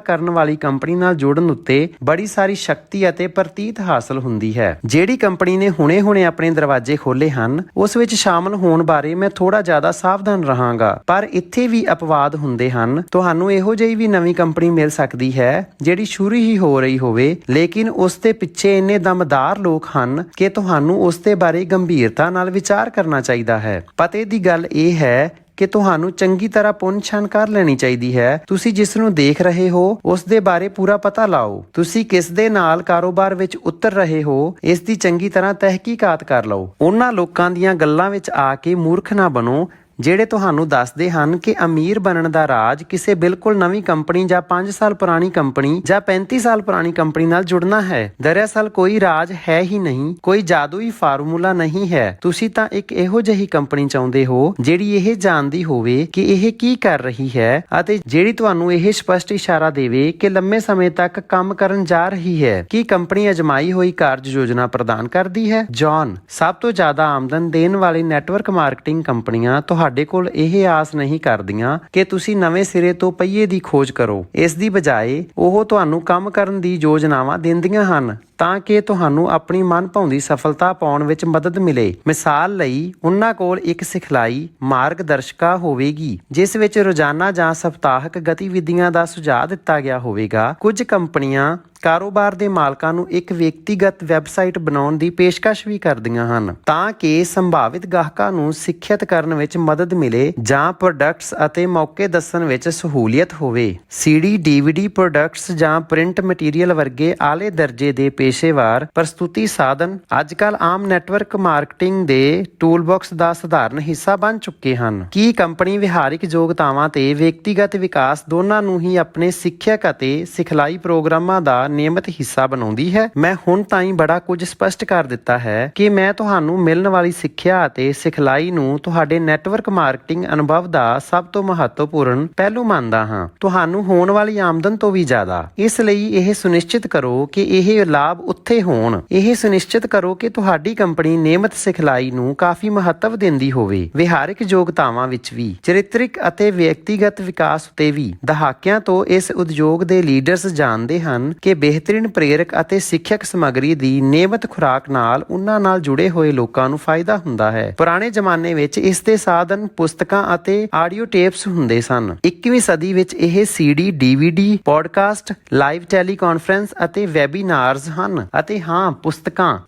ਕਰਨ ਵਾਲੀ ਕੰਪਨੀ ਨਾਲ ਜੁੜਨ ਉੱਤੇ ਬੜੀ ਸਾਰੀ ਸ਼ਕਤੀ ਅਤੇ ਪ੍ਰਤੀਤ ਹਾਸਲ ਹੁੰਦੀ ਹੈ। ਜਿਹੜੀ ਕੰਪਨੀ ਨੇ ਹੁਣੇ-ਹੁਣੇ ਆਪਣੇ ਦਰਵਾਜ਼ੇ ਖੋਲ੍ਹੇ ਹਨ ਉਸ ਵਿੱਚ ਸ਼ਾਮਲ ਹੋਣ ਬਾਰੇ ਮੈਂ ਥੋੜਾ ਜ਼ਿਆਦਾ ਸਾਵਧਾਨ ਰਹਾਂਗਾ, ਪਰ ਇੱਥੇ ਵੀ ਅਪਵਾਦ ਹੁੰਦੇ ਹਨ। ਤੁਹਾਨੂੰ ਇਹੋ ਜਿਹੀ ਵੀ ਨਵੀਂ ਕੰਪਨੀ ਮਿਲ ਸਕਦੀ ਹੈ ਜਿਹੜੀ ਸ਼ੁਰੂ ਹੀ ਹੋ ਰਹੀ ਹੋਵੇ, ਲੇਕਿਨ ਉਸ ਦੇ ਪਿੱਛੇ ਇੰਨੇ ਦਮਦਾਰ ਲੋਕ ਹਨ ਕਿ ਤੁਹਾਨੂੰ ਉਸ ਦੇ ਬਾਰੇ ਗੰਭੀਰਤਾ ਨਾਲ ਵਿਚਾਰ ਕਰਨਾ ਚਾਹੀਦਾ ਹੈ। ਪਤੇ ਦੀ ਗੱਲ ਇਹ ਹੈ ਕਿ ਤੁਹਾਨੂੰ ਚੰਗੀ ਤਰ੍ਹਾਂ ਪੁੱਛ-ਛਾਣ ਕਰ ਲੈਣੀ ਚਾਹੀਦੀ ਹੈ। ਤੁਸੀਂ ਜਿਸ ਨੂੰ ਦੇਖ ਰਹੇ ਹੋ ਉਸ ਦੇ ਬਾਰੇ ਪੂਰਾ ਪਤਾ ਲਾਓ। ਤੁਸੀਂ ਕਿਸ ਦੇ ਨਾਲ ਕਾਰੋਬਾਰ ਵਿੱਚ ਉਤਰ ਰਹੇ ਹੋ ਇਸ ਦੀ ਚੰਗੀ ਤਰ੍ਹਾਂ ਤਹਿਕੀਕਾਤ ਕਰ ਲਓ। ਉਹਨਾਂ ਲੋਕਾਂ ਦੀਆਂ ਗੱਲਾਂ ਵਿੱਚ ਆ ਕੇ ਮੂਰਖ ਨਾ ਬਣੋ ਜਿਹੜੇ ਤੁਹਾਨੂੰ ਦੱਸਦੇ ਹਨ ਕਿ ਅਮੀਰ ਬਣਨ ਦਾ ਰਾਜ ਕਿਸੇ ਬਿਲਕੁਲ ਨਵੀਂ ਕੰਪਨੀ ਜਾਂ 5 ਸਾਲ ਪੁਰਾਣੀ ਕੰਪਨੀ ਜਾਂ 35 ਸਾਲ ਪੁਰਾਣੀ ਕੰਪਨੀ ਨਾਲ ਜੁੜਨਾ ਹੈ। ਦਰਅਸਲ ਕੋਈ ਰਾਜ ਹੈ ਹੀ ਨਹੀਂ, ਕੋਈ ਜਾਦੂਈ ਫਾਰਮੂਲਾ ਨਹੀਂ ਹੈ। ਤੁਸੀਂ ਤਾਂ ਇੱਕ ਇਹੋ ਜਿਹੀ ਕੰਪਨੀ ਚਾਹੁੰਦੇ ਹੋ ਜਿਹੜੀ ਇਹ ਜਾਣਦੀ ਹੋਵੇ ਕਿ ਇਹ ਕੀ ਕਰ ਰਹੀ ਹੈ ਅਤੇ ਜਿਹੜੀ ਤੁਹਾਨੂੰ ਇਹ ਸਪਸ਼ਟ ਇਸ਼ਾਰਾ ਦੇਵੇ ਕਿ ਲੰਮੇ ਸਮੇਂ ਤੱਕ ਕੰਮ ਕਰਨ ਜਾ ਰਹੀ ਹੈ। ਕੀ ਕੰਪਨੀ ਅਜਮਾਈ ਹੋਈ ਕਾਰਜ ਯੋਜਨਾ ਪ੍ਰਦਾਨ ਕਰਦੀ ਹੈ? ਜੌਨ, ਸਭ ਤੋਂ ਜ਼ਿਆਦਾ ਆਮਦਨ ਦੇਣ ਵਾਲੀ ਨੈਟਵਰਕ ਮਾਰਕੀਟਿੰਗ ਕੰਪਨੀਆਂ ਤੁਹਾਡੇ ਕੋਲ ਇਹ ਆਸ ਨਹੀਂ ਕਰਦੀਆਂ ਕਿ ਤੁਸੀਂ ਨਵੇਂ ਸਿਰੇ ਤੋਂ ਪਹੀਏ ਦੀ ਖੋਜ ਕਰੋ। ਇਸ ਦੀ ਬਜਾਏ ਉਹ ਤੁਹਾਨੂੰ ਕੰਮ ਕਰਨ ਦੀ ਯੋਜਨਾਵਾਂ ਦਿੰਦੀਆਂ ਹਨ ਤਾਂ ਕਿ ਤੁਹਾਨੂੰ ਆਪਣੀ ਮਨਭਾਉਂਦੀ ਸਫਲਤਾ ਪਾਉਣ ਵਿੱਚ ਮਦਦ ਮਿਲੇ। ਮਿਸਾਲ ਲਈ, ਉਹਨਾਂ ਕੋਲ ਇੱਕ ਸਿਖਲਾਈ ਮਾਰਗਦਰਸ਼ਿਕਾ ਹੋਵੇਗੀ ਜਿਸ ਵਿੱਚ ਰੋਜ਼ਾਨਾ ਜਾਂ ਸਪਤਾਹਕ ਗਤੀਵਿਧੀਆਂ ਦਾ ਸੁਝਾਅ ਦਿੱਤਾ ਗਿਆ ਹੋਵੇਗਾ। ਕੁਝ ਕੰਪਨੀਆਂ ਕਾਰੋਬਾਰ ਦੇ ਮਾਲਕਾਂ ਨੂੰ ਇੱਕ ਵਿਅਕਤੀਗਤ ਵੈਬਸਾਈਟ ਬਣਾਉਣ ਦੀ ਪੇਸ਼ਕਸ਼ ਵੀ ਕਰਦੀਆਂ ਹਨ ਤਾਂ ਕਿ ਸੰਭਾਵਿਤ ਗਾਹਕਾਂ ਨੂੰ ਸਿੱਖਿਅਤ ਕਰਨ ਵਿੱਚ ਮਦਦ ਮਿਲੇ ਜਾਂ ਪ੍ਰੋਡਕਟਸ ਅਤੇ ਮੌਕੇ ਦੱਸਣ ਵਿੱਚ ਸਹੂਲੀਅਤ ਹੋਵੇ। CD, DVD ਪ੍ਰੋਡਕਟਸ ਜਾਂ ਪ੍ਰਿੰਟ ਮਟੀਰੀਅਲ ਵਰਗੇ ਆਲੇ ਦਰਜੇ ਦੇ ਪੇਸ਼ੇਵਾਰ ਪ੍ਰਸਤੁਤੀ ਸਾਧਨ ਅੱਜਕੱਲ ਆਮ ਨੈਟਵਰਕ ਮਾਰਕੀਟਿੰਗ ਦੇ ਟੂਲਬਾਕਸ ਦਾ ਸਧਾਰਨ ਹਿੱਸਾ ਬਣ ਚੁੱਕੇ ਹਨ। ਕੀ ਕੰਪਨੀ ਵਿਹਾਰਿਕ ਯੋਗਤਾਵਾਂ ਤੇ ਵਿਅਕਤੀਗਤ ਵਿਕਾਸ ਦੋਨਾਂ ਨੂੰ ਹੀ ਆਪਣੇ ਸਿੱਖਿਅਕ ਅਤੇ ਸਿਖਲਾਈ ਪ੍ਰੋਗਰਾਮਾਂ ਦਾ ਨਿਯਮਿਤ ਹਿੱਸਾ ਬਣਾਉਂਦੀ ਹੈ? ਮੈਂ ਹੁਣ ਤਾਈਂ ਬੜਾ ਕੁਝ ਸਪਸ਼ਟ ਕਰ ਦਿੱਤਾ ਹੈ ਕਿ ਮੈਂ ਤੁਹਾਨੂੰ ਮਿਲਣ ਵਾਲੀ ਸਿੱਖਿਆ ਅਤੇ ਸਿਖਲਾਈ ਨੂੰ ਤੁਹਾਡੇ ਨੈਟਵਰਕ ਮਾਰਕੀਟਿੰਗ ਅਨੁਭਵ ਦਾ ਸਭ ਤੋਂ ਮਹੱਤਵਪੂਰਨ ਪਹਿਲੂ ਮੰਨਦਾ ਹਾਂ, ਤੁਹਾਨੂੰ ਹੋਣ ਵਾਲੀ ਆਮਦਨ ਤੋਂ ਵੀ ਜ਼ਿਆਦਾ। ਇਸ ਲਈ ਇਹ ਸੁਨਿਸ਼ਚਿਤ ਕਰੋ ਕਿ ਇਹ ਲਾਭ ਉੱਥੇ ਹੋਣ। ਇਹ ਸੁਨਿਸ਼ਚਿਤ ਕਰੋ ਕਿ ਤੁਹਾਡੀ ਕੰਪਨੀ ਨਿਯਮਿਤ ਸਿਖਲਾਈ ਨੂੰ ਕਾਫੀ ਮਹੱਤਵ ਦਿੰਦੀ ਹੋਵੇ, ਵਿਹਾਰਿਕ ਯੋਗਤਾਵਾਂ ਵਿੱਚ ਵੀ, ਚਰਿੱਤਰਿਕ ਅਤੇ ਵਿਅਕਤੀਗਤ ਵਿਕਾਸ ਉੱਤੇ ਵੀ। ਦਹਾਕਿਆਂ ਤੋਂ ਇਸ ਉਦਯੋਗ ਦੇ ਲੀਡਰਸ ਜਾਣਦੇ ਹਨ ਕਿ ਬਿਹਤਰੀਨ ਪ੍ਰੇਰਕ ਅਤੇ ਸਿੱਖਿਅਕ ਸਮੱਗਰੀ ਦੀ ਨਿਯਮਿਤ ਖੁਰਾਕ ਨਾਲ ਉਹਨਾਂ ਨਾਲ ਜੁੜੇ ਹੋਏ ਲੋਕਾਂ ਨੂੰ ਫਾਇਦਾ ਹੁੰਦਾ ਹੈ। ਪੁਰਾਣੇ ਜ਼ਮਾਨੇ ਵਿੱਚ ਇਸ ਦੇ ਸਾਧਨ ਪੁਸਤਕਾਂ ਅਤੇ ਆਡੀਓ ਟੇਪਸ ਹੁੰਦੇ ਸਨ। 21ਵੀਂ ਸਦੀ ਵਿੱਚ ਇਹ CD, DVD, podcast, live teleconference ਅਤੇ ਵੈਬੀਨਾਰਸ ਹਨ। ਅਤੇ ਹਾਂ,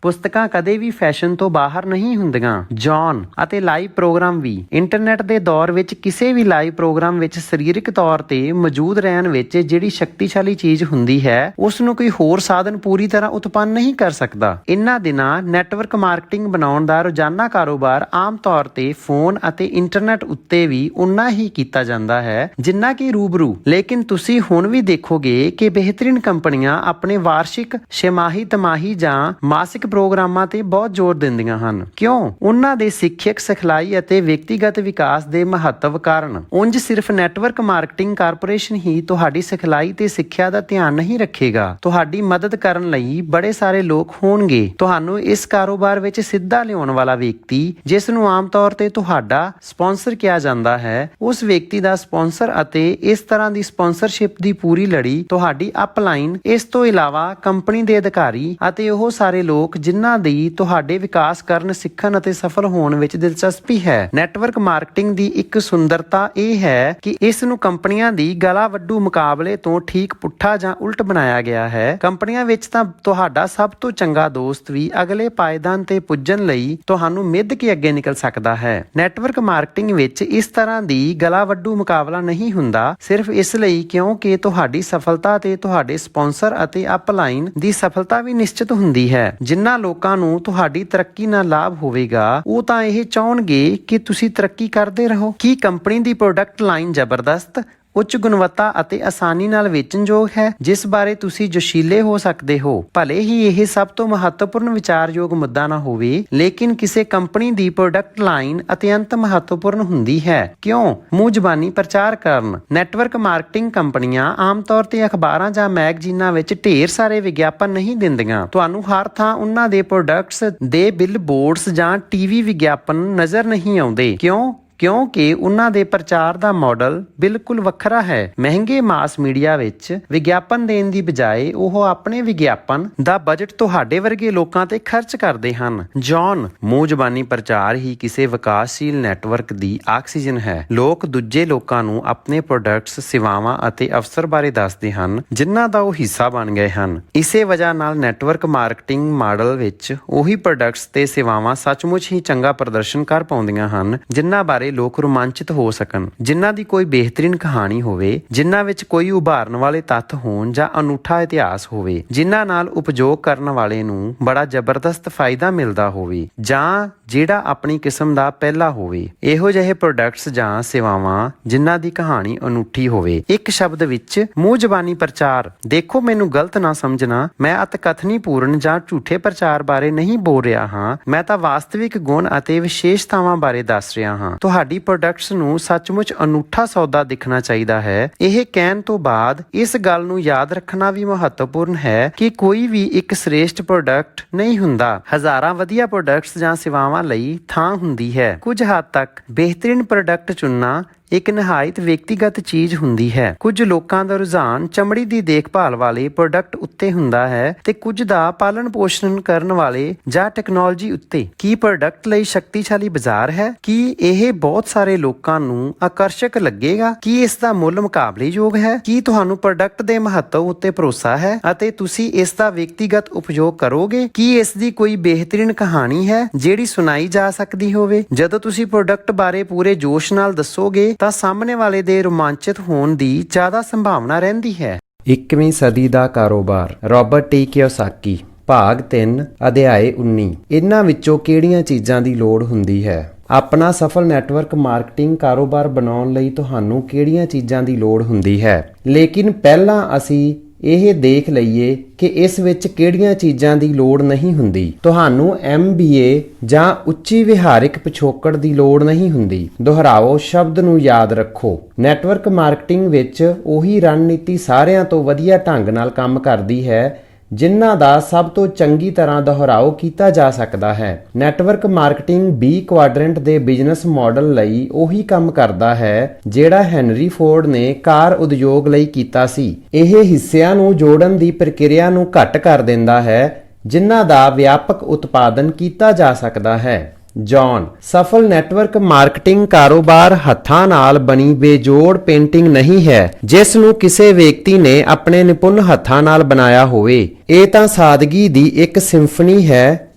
ਪੁਸਤਕਾਂ ਕਦੇ ਵੀ ਫੈਸ਼ਨ ਤੋਂ ਬਾਹਰ ਨਹੀਂ ਹੁੰਦੀਆਂ। ਜੌਨ, ਅਤੇ ਲਾਈਵ ਪ੍ਰੋਗਰਾਮ ਵੀ। ਇੰਟਰਨੈਟ ਦੇ ਦੌਰ ਵਿੱਚ ਕਿਸੇ ਵੀ ਲਾਈਵ ਪ੍ਰੋਗਰਾਮ ਵਿੱਚ ਸਰੀਰਕ ਤੌਰ ਤੇ ਮੌਜੂਦ ਰਹਿਣ ਵਿੱਚ ਜਿਹੜੀ ਸ਼ਕਤੀਸ਼ਾਲੀ ਚੀਜ਼ ਹੁੰਦੀ ਹੈ ਉਸ ਨੂੰ ਕੋਈ ਹੋਰ ਸਾਧਨ ਪੂਰੀ ਤਰ੍ਹਾਂ ਉਤਪੰਨ ਨਹੀਂ ਕਰ ਸਕਦਾ। ਇਨ੍ਹਾਂ ਦਿਨਾਂ ਨੈਟਵਰਕ ਮਾਰਕੀਟਿੰਗ ਬਣਾਉਣ ਦਾ ਰੋਜ਼ਾਨਾ ਕਾਰੋਬਾਰ ਆਮ ਤੌਰ ਤੇ ਫੋਨ ਅਤੇ ਇੰਟਰਨੈਟ ਉੱਤੇ ਵੀ ਉਨਾ ਹੀ ਕੀਤਾ ਜਾਂਦਾ ਹੈ ਜਿੰਨਾ ਕਿ ਰੂਬਰੂ। ਲੇਕਿਨ ਤੁਸੀਂ ਹੁਣ ਵੀ ਦੇਖੋਗੇ ਕਿ ਬਿਹਤਰੀਨ ਕੰਪਨੀਆਂ ਆਪਣੇ ਵਾਰਸ਼ਿਕ, ਛਿਮਾਹੀ, ਤਿਮਾਹੀ ਜਾਂ ਮਾਸਿਕ ਪ੍ਰੋਗਰਾਮਾਂ ਤੇ ਬਹੁਤ ਜ਼ੋਰ ਦਿੰਦੀਆਂ ਹਨ। ਕਿਉਂ? ਉਹਨਾਂ ਦੇ ਸਿੱਖਿਅਕ, ਸਿਖਲਾਈ ਅਤੇ ਵਿਅਕਤੀਗਤ ਵਿਕਾਸ ਦੇ ਮਹੱਤਵ ਕਾਰਨ। ਉਂਝ ਸਿਰਫ ਨੈਟਵਰਕ ਮਾਰਕੀਟਿੰਗ ਕਾਰਪੋਰੇਸ਼ਨ ਹੀ ਤੁਹਾਡੀ ਸਿਖਲਾਈ ਤੇ ਸਿੱਖਿਆ ਦਾ ਧਿਆਨ ਨਹੀਂ ਰੱਖੇਗਾ। ਤੁਹਾਡੀ ਮਦਦ ਕਰਨ ਲਈ ਬੜੇ ਸਾਰੇ ਲੋਕ ਹੋਣਗੇ। ਤੁਹਾਨੂੰ ਇਸ ਕਾਰੋਬਾਰ ਵਿੱਚ ਸਿੱਧਾ ਲਿਆਉਣ ਵਾਲਾ ਵਿਅਕਤੀ, ਜਿਸ ਨੂੰ ਆਮ ਤੌਰ ਤੇ ਤੁਹਾਡਾ ਸਪਾਂਸਰ ਕਿਹਾ ਜਾਂਦਾ ਹੈ, ਉਸ ਵਿਅਕਤੀ ਦਾ ਸਪਾਂਸਰ ਅਤੇ ਇਸ ਤਰ੍ਹਾਂ ਦੀ ਸਪਾਂਸਰਸ਼ਿਪ ਦੀ ਪੂਰੀ ਲੜੀ ਤੁਹਾਡੀ ਅਪਲਾਈਨ। ਇਸ ਤੋਂ ਇਲਾਵਾ ਕੰਪਨੀ ਦੇ ਅਧਿਕਾਰੀ ਅਤੇ ਉਹ ਸਾਰੇ ਲੋਕ ਜਿਨ੍ਹਾਂ ਦੀ ਤੁਹਾਡੇ ਵਿਕਾਸ ਕਰਨ, ਸਿੱਖਣ ਅਤੇ ਸਫਲ ਹੋਣ ਵਿੱਚ ਦਿਲਚਸਪੀ ਹੈ। ਨੈਟਵਰਕ ਮਾਰਕੀਟਿੰਗ ਦੀ ਇੱਕ ਸੁੰਦਰਤਾ ਇਹ ਹੈ ਕਿ ਇਸ ਨੂੰ ਕੰਪਨੀਆਂ ਦੀ ਗਲਾ ਵੱਡੂ ਮੁਕਾਬਲੇ ਤੋਂ ਠੀਕ ਪੁੱਠਾ ਜਾਂ ਉਲਟ ਬਣਾਇਆ ਗਿਆ ਹੈ। ਕੰਪਨੀਆਂ ਵਿੱਚ ਤਾਂ ਤੁਹਾਡਾ ਸਭ ਤੋਂ ਚੰਗਾ ਦੋਸਤ ਵੀ ਅਗਲੇ ਪਾਇਦਾਨ ਤੇ ਪੁੱਜਣ ਲਈ ਤੁਹਾਨੂੰ ਮਿੱਧ ਕੇ ਅੱਗੇ ਨਿਕਲ ਸਕਦਾ ਹੈ। ਨੈਟਵਰਕ ਮਾਰਕੀਟਿੰਗ ਵਿੱਚ ਇਸ ਤਰ੍ਹਾਂ ਦੀ ਗਲਾ ਵੱਡੂ ਮੁਕਾਬਲਾ ਨਹੀਂ ਹੁੰਦਾ, ਸਿਰਫ ਇਸ ਲਈ ਕਿਉਂਕਿ ਤੁਹਾਡੀ ਸਫਲਤਾ ਤੇ ਤੁਹਾਡੇ ਸਪਾਂਸਰ ਅਤੇ ਅਪਲਾਈਨ ਦੀ ਸਫਲਤਾ ਵੀ ਨਿਸ਼ਚਿਤ ਹੁੰਦੀ ਹੈ। ਜਿਨ੍ਹਾਂ ਲੋਕਾਂ ਨੂੰ ਤੁਹਾਡੀ ਤਰੱਕੀ ਨਾਲ ਲਾਭ ਹੋਵੇਗਾ ਉਹ ਤਾਂ ਇਹ ਚਾਹਣਗੇ ਕਿ ਤੁਸੀਂ ਤਰੱਕੀ ਕਰਦੇ ਰਹੋ। ਕੀ ਕੰਪਨੀ ਦੀ ਪ੍ਰੋਡਕਟ ਲਾਈਨ ਜ਼ਬਰਦਸਤ, ਉੱਚ ਗੁਣਵੱਤਾ ਅਤੇ ਆਸਾਨੀ ਨਾਲ ਵੇਚਣਯੋਗ ਹੈ, ਜਿਸ ਬਾਰੇ ਤੁਸੀਂ ਜੋਸ਼ੀਲੇ ਹੋ ਸਕਦੇ ਹੋ। ਭਲੇ ਹੀ ਇਹ ਸਭ ਤੋਂ ਮਹੱਤਵਪੂਰਨ ਵਿਚਾਰਯੋਗ ਮੁੱਦਾ ਨਾ ਹੋਵੇ, ਲੇਕਿਨ ਕਿਸੇ ਕੰਪਨੀ ਦੀ ਪ੍ਰੋਡਕਟ ਲਾਈਨ ਅਤਿਅੰਤ ਮਹੱਤਵਪੂਰਨ ਹੁੰਦੀ ਹੈ। ਕਿਉਂ? ਮੂੰਹ ਜ਼ਬਾਨੀ ਪ੍ਰਚਾਰ ਕਰਨ। ਨੈਟਵਰਕ ਮਾਰਕੀਟਿੰਗ ਕੰਪਨੀਆਂ ਆਮ ਤੌਰ ਤੇ ਅਖਬਾਰਾਂ ਜਾਂ ਮੈਗਜ਼ੀਨਾਂ ਵਿੱਚ ਢੇਰ ਸਾਰੇ ਵਿਗਿਆਪਨ ਨਹੀਂ ਦਿੰਦੀਆਂ। ਤੁਹਾਨੂੰ ਹਰ ਥਾਂ ਉਹਨਾਂ ਦੇ ਪ੍ਰੋਡਕਟਸ ਦੇ ਬਿਲਬੋਰਡਸ ਜਾਂ ਟੀਵੀ ਵਿਗਿਆਪਨ ਨਜ਼ਰ ਨਹੀਂ ਆਉਂਦੇ। ਕਿਉਂ? ਕਿਉਂਕਿ ਉਹਨਾਂ ਦੇ ਪ੍ਰਚਾਰ ਦਾ ਮਾਡਲ ਬਿਲਕੁਲ ਵੱਖਰਾ ਹੈ। ਮਹਿੰਗੇ ਮਾਸ ਮੀਡੀਆ ਵਿੱਚ ਵਿਗਿਆਪਨ ਦੇਣ ਦੀ ਬਜਾਏ ਉਹ ਆਪਣੇ ਵਿਗਿਆਪਨ ਦਾ ਬਜਟ ਤੁਹਾਡੇ ਵਰਗੇ ਲੋਕਾਂ ਤੇ ਖਰਚ ਕਰਦੇ ਹਨ। ਜੌਨ, ਮੂੰਹ ਜ਼ਬਾਨੀ ਪ੍ਰਚਾਰ ਹੀ ਕਿਸੇ ਵਿਕਾਸਸ਼ੀਲ ਨੈਟਵਰਕ ਦੀ ਆਕਸੀਜਨ ਹੈ। ਲੋਕ ਦੂਜੇ ਲੋਕਾਂ ਨੂੰ ਆਪਣੇ ਪ੍ਰੋਡਕਟਸ, ਸੇਵਾਵਾਂ ਅਤੇ ਅਵਸਰ ਬਾਰੇ ਦੱਸਦੇ ਹਨ ਜਿਨ੍ਹਾਂ ਦਾ ਉਹ ਹਿੱਸਾ ਬਣ ਗਏ ਹਨ। ਇਸੇ ਵਜ੍ਹਾ ਨਾਲ ਨੈਟਵਰਕ ਮਾਰਕੀਟਿੰਗ ਮਾਡਲ ਵਿੱਚ ਉਹੀ ਪ੍ਰੋਡਕਟਸ ਤੇ ਸੇਵਾਵਾਂ ਸੱਚਮੁੱਚ ਹੀ ਚੰਗਾ ਪ੍ਰਦਰਸ਼ਨ ਕਰ ਪਾਉਂਦੀਆਂ ਹਨ ਜਿਨ੍ਹਾਂ ਬਾਰੇ ਲੋਕ ਰੋਮਾਂਚਿਤ ਹੋ ਸਕਣ, ਜਿਨ੍ਹਾਂ ਦੀ ਕੋਈ ਬਿਹਤਰੀਨ ਕਹਾਣੀ ਹੋਵੇ, ਜਿਨ੍ਹਾਂ ਵਿੱਚ ਕੋਈ ਉਭਾਰਨ ਵਾਲੇ ਤੱਥ ਹੋਣ ਜਾਂ ਅਨੂਠਾ ਇਤਿਹਾਸ ਹੋਵੇ, ਜਿਨ੍ਹਾਂ ਨਾਲ ਉਪਯੋਗ ਕਰਨ ਵਾਲੇ ਨੂੰ ਬੜਾ ਜ਼ਬਰਦਸਤ ਫਾਇਦਾ ਮਿਲਦਾ ਹੋਵੇ ਜਾਂ ਜਿਹੜਾ ਆਪਣੀ ਕਿਸਮ ਦਾ ਪਹਿਲਾ ਹੋਵੇ। ਇਹੋ ਜਿਹੇ ਪ੍ਰੋਡਕਟਸ ਜਾਂ ਸੇਵਾਵਾਂ ਜਿਨ੍ਹਾਂ ਦੀ ਕਹਾਣੀ ਅਨੂਠੀ ਹੋਵੇ। ਇੱਕ ਸ਼ਬਦ ਵਿੱਚ ਮੂੰਹ ਜ਼ਬਾਨੀ ਪ੍ਰਚਾਰ। ਦੇਖੋ, ਮੈਨੂੰ ਗਲਤ ਨਾ ਸਮਝਣਾ, ਮੈਂ ਅਤਕਥਨੀ ਪੂਰਨ ਜਾਂ ਝੂਠੇ ਪ੍ਰਚਾਰ ਬਾਰੇ ਨਹੀਂ ਬੋਲ ਰਿਹਾ ਹਾਂ। ਮੈਂ ਤਾਂ ਵਾਸਤਵਿਕ ਗੁਣ ਅਤੇ ਵਿਸ਼ੇਸ਼ਤਾਵਾਂ ਬਾਰੇ ਦੱਸ ਰਿਹਾ ਹਾਂ। ਤੁਹਾਡੀ ਪ੍ਰੋਡਕਟਸ ਨੂੰ ਸੱਚਮੁੱਚ ਅਨੂਠਾ ਸੌਦਾ ਦਿਖਣਾ ਚਾਹੀਦਾ ਹੈ। ਇਹ ਕਹਿਣ ਤੋਂ ਬਾਅਦ ਇਸ ਗੱਲ ਨੂੰ ਯਾਦ ਰੱਖਣਾ ਵੀ ਮਹੱਤਵਪੂਰਨ ਹੈ ਕਿ ਕੋਈ ਵੀ ਇੱਕ ਸ੍ਰੇਸ਼ਟ ਪ੍ਰੋਡਕਟ ਨਹੀਂ ਹੁੰਦਾ। ਹਜ਼ਾਰਾਂ ਵਧੀਆ ਪ੍ਰੋਡਕਟਸ ਜਾਂ ਸੇਵਾਵਾਂ ਲਈ ਥਾਂ ਹੁੰਦੀ ਹੈ। ਕੁਝ ਹੱਦ ਤੱਕ ਬਿਹਤਰੀਨ ਪ੍ਰੋਡਕਟ ਚੁਣਨਾ ਇੱਕ ਨਿਹਾਇਤ ਵਿਅਕਤੀਗਤ ਚੀਜ਼ ਹੁੰਦੀ ਹੈ। ਕੁਝ ਲੋਕਾਂ ਦਾ ਰੁਝਾਨ ਚਮੜੀ ਦੀ ਦੇਖਭਾਲ ਵਾਲੇ ਪ੍ਰੋਡਕਟ ਉੱਤੇ ਹੁੰਦਾ ਹੈ ਤੇ ਕੁਝ ਦਾ ਪਾਲਣ ਪੋਸ਼ਣ ਕਰਨ ਵਾਲੇ ਜਾਂ ਟੈਕਨੋਲੋਜੀ ਉੱਤੇ। ਕੀ ਪ੍ਰੋਡਕਟ ਲਈ ਸ਼ਕਤੀਸ਼ਾਲੀ ਬਾਜ਼ਾਰ ਹੈ? ਕੀ ਇਹ ਬਹੁਤ ਸਾਰੇ ਲੋਕਾਂ ਨੂੰ ਆਕਰਸ਼ਕ ਲੱਗੇਗਾ? ਕੀ ਇਸ ਦਾ ਮੁੱਲ ਮੁਕਾਬਲੇਯੋਗ ਹੈ? ਕੀ ਤੁਹਾਨੂੰ ਪ੍ਰੋਡਕਟ ਦੇ ਮਹੱਤਵ ਉੱਤੇ ਭਰੋਸਾ ਹੈ ਅਤੇ ਤੁਸੀਂ ਇਸ ਦਾ ਵਿਅਕਤੀਗਤ ਉਪਯੋਗ ਕਰੋਗੇ? ਕੀ ਇਸ ਦੀ ਕੋਈ ਬਿਹਤਰੀਨ ਕਹਾਣੀ ਹੈ ਜਿਹੜੀ ਸੁਣਾਈ ਜਾ ਸਕਦੀ ਹੋਵੇ? ਜਦੋਂ ਤੁਸੀਂ ਪ੍ਰੋਡਕਟ ਬਾਰੇ ਪੂਰੇ ਜੋਸ਼ ਨਾਲ ਦੱਸੋਗੇ ਤਾਂ ਸਾਹਮਣੇ ਵਾਲੇ ਦੇ ਰੋਮਾਂਚਿਤ ਹੋਣ ਦੀ ਜ਼ਿਆਦਾ ਸੰਭਾਵਨਾ ਰਹਿੰਦੀ ਹੈ। 21ਵੀਂ ਸਦੀ ਦਾ ਕਾਰੋਬਾਰ। Robert T Kiyosaki. ਭਾਗ 3, ਅਧਿਆਇ 19। ਇਹਨਾਂ ਵਿੱਚੋਂ ਕਿਹੜੀਆਂ ਚੀਜ਼ਾਂ ਦੀ ਲੋੜ ਹੁੰਦੀ ਹੈ? ਆਪਣਾ ਸਫਲ ਨੈਟਵਰਕ ਮਾਰਕੀਟਿੰਗ ਕਾਰੋਬਾਰ ਬਣਾਉਣ ਲਈ ਤੁਹਾਨੂੰ ਕਿਹੜੀਆਂ ਚੀਜ਼ਾਂ ਦੀ ਲੋੜ ਹੁੰਦੀ ਹੈ? ਲੇਕਿਨ ਪਹਿਲਾਂ ਅਸੀਂ ਇਹ ਦੇਖ ਲਈਏ ਕਿ ਇਸ ਵਿੱਚ ਕਿਹੜੀਆਂ ਚੀਜ਼ਾਂ ਦੀ ਲੋੜ ਨਹੀਂ ਹੁੰਦੀ। ਤੁਹਾਨੂੰ MBA ਜਾਂ ਉੱਚੀ ਵਿਹਾਰਿਕ ਪਿਛੋਕੜ ਦੀ ਲੋੜ ਨਹੀਂ ਹੁੰਦੀ। ਦੁਹਰਾਓ ਸ਼ਬਦ ਨੂੰ ਯਾਦ ਰੱਖੋ। ਨੈਟਵਰਕ ਮਾਰਕੀਟਿੰਗ ਵਿੱਚ ਉਹੀ ਰਣਨੀਤੀ ਸਾਰਿਆਂ ਤੋਂ ਵਧੀਆ ਢੰਗ ਨਾਲ ਕੰਮ ਕਰਦੀ ਹੈ ਜਿਨ੍ਹਾਂ ਦਾ ਸਭ ਤੋਂ ਚੰਗੀ ਤਰ੍ਹਾਂ ਦੁਹਰਾਓ ਕੀਤਾ ਜਾ ਸਕਦਾ ਹੈ। ਨੈਟਵਰਕ ਮਾਰਕੀਟਿੰਗ B ਕੁਆਡਰੈਂਟ ਦੇ ਬਿਜ਼ਨਸ ਮਾਡਲ ਲਈ ਉਹੀ ਕੰਮ ਕਰਦਾ ਹੈ ਜਿਹੜਾ ਹੈਨਰੀ ਫੋਰਡ ਨੇ ਕਾਰ ਉਦਯੋਗ ਲਈ ਕੀਤਾ ਸੀ। ਇਹ ਹਿੱਸਿਆਂ ਨੂੰ ਜੋੜਨ ਦੀ ਪ੍ਰਕਿਰਿਆ ਨੂੰ ਘੱਟ ਕਰ ਦਿੰਦਾ ਹੈ ਜਿਨ੍ਹਾਂ ਦਾ ਵਿਆਪਕ ਉਤਪਾਦਨ ਕੀਤਾ ਜਾ ਸਕਦਾ ਹੈ। ਜੌਨ, ਸਫਲ ਨੈਟਵਰਕ ਮਾਰਕੀਟਿੰਗ ਕਾਰੋਬਾਰ ਹੱਥਾਂ ਨਾਲ ਬਣੀ ਬੇਜੋੜ ਪੇਂਟਿੰਗ ਨਹੀਂ ਹੈ ਜਿਸ ਨੂੰ ਕਿਸੇ ਵਿਅਕਤੀ ਨੇ ਆਪਣੇ ਨਿਪੁੰਨ ਹੱਥਾਂ ਨਾਲ ਬਣਾਇਆ ਹੋਵੇ। ਇਹ ਤਾਂ ਸਾਦਗੀ ਦੀ ਇੱਕ ਸਿੰਫਨੀ ਹੈ